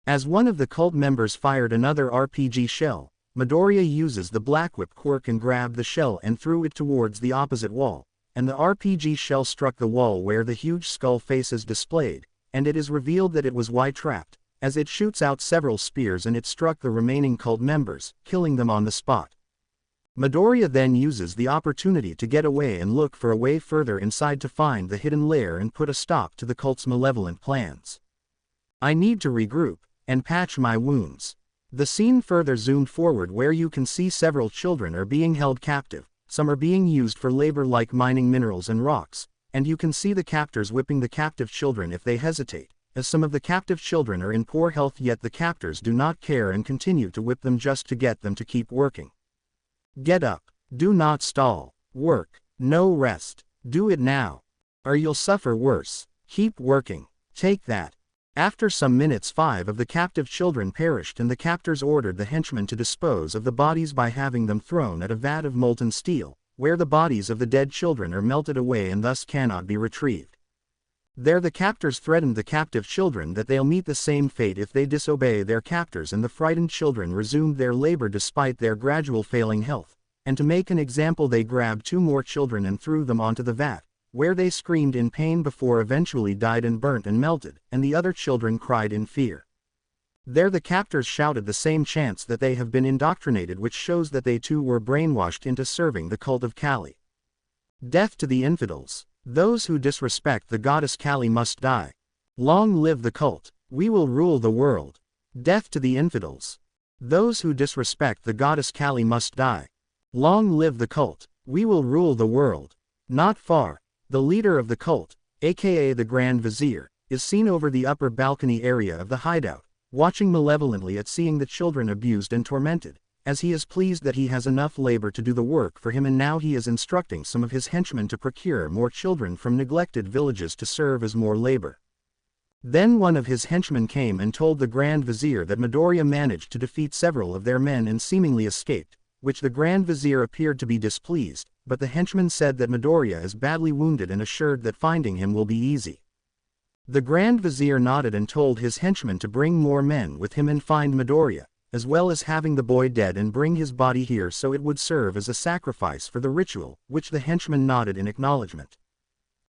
As one of the cult members fired another RPG shell, Midoriya uses the Black Whip quirk and grabbed the shell and threw it towards the opposite wall, and the RPG shell struck the wall where the huge skull face is displayed, and it is revealed that it was Y-trapped, as it shoots out several spears and it struck the remaining cult members, killing them on the spot. Midoriya then uses the opportunity to get away and look for a way further inside to find the hidden lair and put a stop to the cult's malevolent plans. I need to regroup and patch my wounds. The scene further zoomed forward where you can see several children are being held captive, some are being used for labor like mining minerals and rocks, and you can see the captors whipping the captive children if they hesitate, as some of the captive children are in poor health yet the captors do not care and continue to whip them just to get them to keep working. Get up, do not stall, work, no rest, do it now, or you'll suffer worse, keep working, take that. After some minutes 5 of the captive children perished and the captors ordered the henchmen to dispose of the bodies by having them thrown at a vat of molten steel, where the bodies of the dead children are melted away and thus cannot be retrieved. There the captors threatened the captive children that they'll meet the same fate if they disobey their captors, and the frightened children resumed their labor despite their gradual failing health, and to make an example they grabbed 2 more children and threw them onto the vat, where they screamed in pain before eventually died and burnt and melted, and the other children cried in fear. There the captors shouted the same chants that they have been indoctrinated, which shows that they too were brainwashed into serving the cult of Kali. Death to the infidels. Those who disrespect the goddess Kali must die. Long live the cult. We will rule the world. Death to the infidels. Those who disrespect the goddess Kali must die. Long live the cult. We will rule the world. Not far, the leader of the cult, aka the Grand Vizier, is seen over the upper balcony area of the hideout, watching malevolently at seeing the children abused and tormented, as he is pleased that he has enough labor to do the work for him, and now he is instructing some of his henchmen to procure more children from neglected villages to serve as more labor. Then one of his henchmen came and told the Grand Vizier that Midoriya managed to defeat several of their men and seemingly escaped, which the Grand Vizier appeared to be displeased, but the henchman said that Midoriya is badly wounded and assured that finding him will be easy. The Grand Vizier nodded and told his henchmen to bring more men with him and find Midoriya, as well as having the boy dead and bring his body here so it would serve as a sacrifice for the ritual, which the henchman nodded in acknowledgement.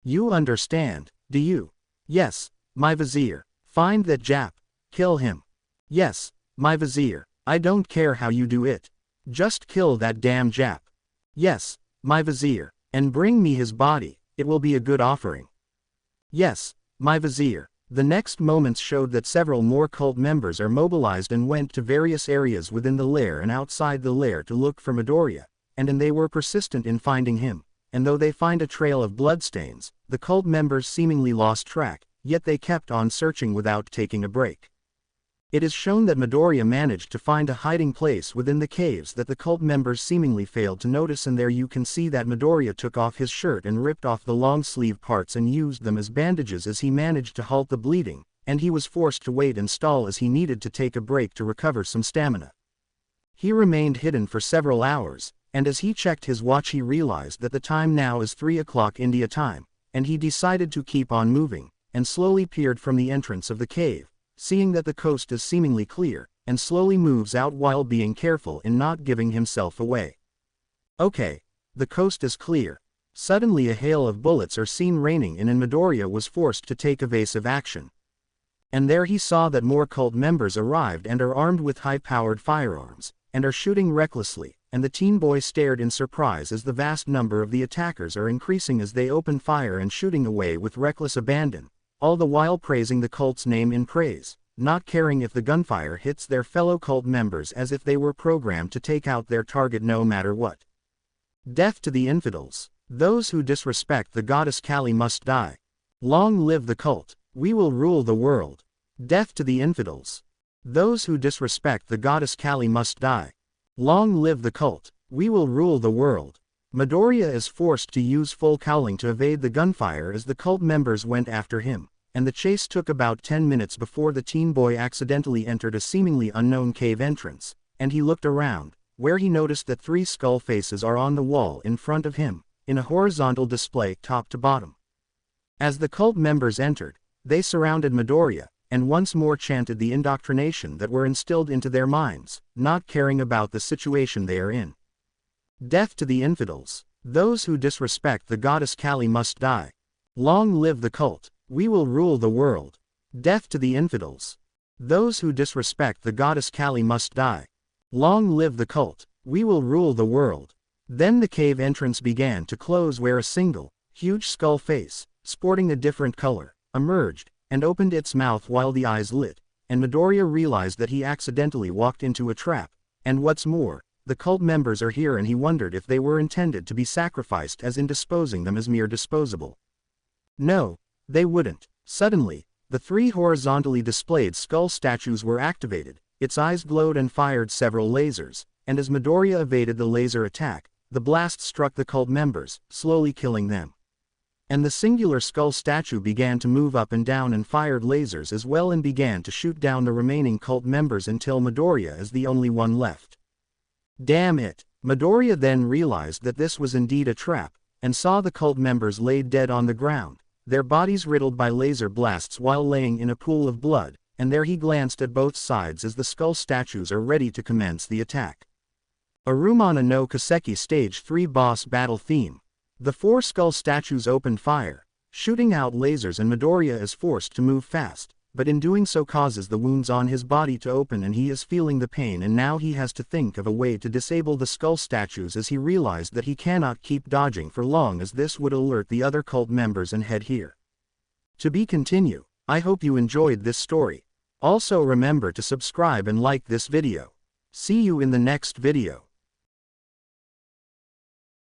You understand, do you? Yes, my Vizier. Find that Jap. Kill him. Yes, my Vizier. I don't care how you do it. Just kill that damn Jap. Yes, my Vizier. And bring me his body, it will be a good offering. Yes, my Vizier. The next moments showed that several more cult members are mobilized and went to various areas within the lair and outside the lair to look for Midoriya, and they were persistent in finding him, and though they find a trail of bloodstains, the cult members seemingly lost track, yet they kept on searching without taking a break. It is shown that Midoriya managed to find a hiding place within the caves that the cult members seemingly failed to notice, and there you can see that Midoriya took off his shirt and ripped off the long sleeve parts and used them as bandages as he managed to halt the bleeding, and he was forced to wait and stall as he needed to take a break to recover some stamina. He remained hidden for several hours, and as he checked his watch he realized that the time now is 3 o'clock India time, and he decided to keep on moving, and slowly peered from the entrance of the cave, seeing that the coast is seemingly clear, and slowly moves out while being careful in not giving himself away. Okay, the coast is clear. Suddenly a hail of bullets are seen raining in, and Midoriya was forced to take evasive action. And there he saw that more cult members arrived and are armed with high-powered firearms, and are shooting recklessly, and the teen boy stared in surprise as the vast number of the attackers are increasing as they open fire and shooting away with reckless abandon, all the while praising the cult's name in praise, not caring if the gunfire hits their fellow cult members as if they were programmed to take out their target no matter what. Death to the infidels. Those who disrespect the goddess Kali must die. Long live the cult. We will rule the world. Death to the infidels. Those who disrespect the goddess Kali must die. Long live the cult. We will rule the world. Midoriya is forced to use full cowling to evade the gunfire as the cult members went after him, and the chase took about 10 minutes before the teen boy accidentally entered a seemingly unknown cave entrance, and he looked around, where he noticed that 3 skull faces are on the wall in front of him, in a horizontal display top to bottom. As the cult members entered, they surrounded Midoriya, and once more chanted the indoctrination that were instilled into their minds, not caring about the situation they are in. Death to the infidels. Those who disrespect the goddess Kali must die. Long live the cult. We will rule the world. Death to the infidels. Those who disrespect the goddess Kali must die. Long live the cult. We will rule the world. Then the cave entrance began to close where a single, huge skull face, sporting a different color, emerged, and opened its mouth while the eyes lit, and Midoriya realized that he accidentally walked into a trap, and what's more, the cult members are here and he wondered if they were intended to be sacrificed as in disposing them as mere disposable. No, they wouldn't. Suddenly, the 3 horizontally displayed skull statues were activated, its eyes glowed and fired several lasers, and as Midoriya evaded the laser attack, the blast struck the cult members, slowly killing them. And the singular skull statue began to move up and down and fired lasers as well and began to shoot down the remaining cult members until Midoriya is the only one left. Damn it! Midoriya then realized that this was indeed a trap, and saw the cult members laid dead on the ground, their bodies riddled by laser blasts while laying in a pool of blood, and there he glanced at both sides as the skull statues are ready to commence the attack. Arumana no Kaseki Stage 3 Boss Battle Theme. The 4 skull statues open fire, shooting out lasers, and Midoriya is forced to move fast, but in doing so causes the wounds on his body to open and he is feeling the pain, and now he has to think of a way to disable the skull statues as he realized that he cannot keep dodging for long as this would alert the other cult members and head here. To be continue. I hope you enjoyed this story. Also remember to subscribe and like this video. See you in the next video.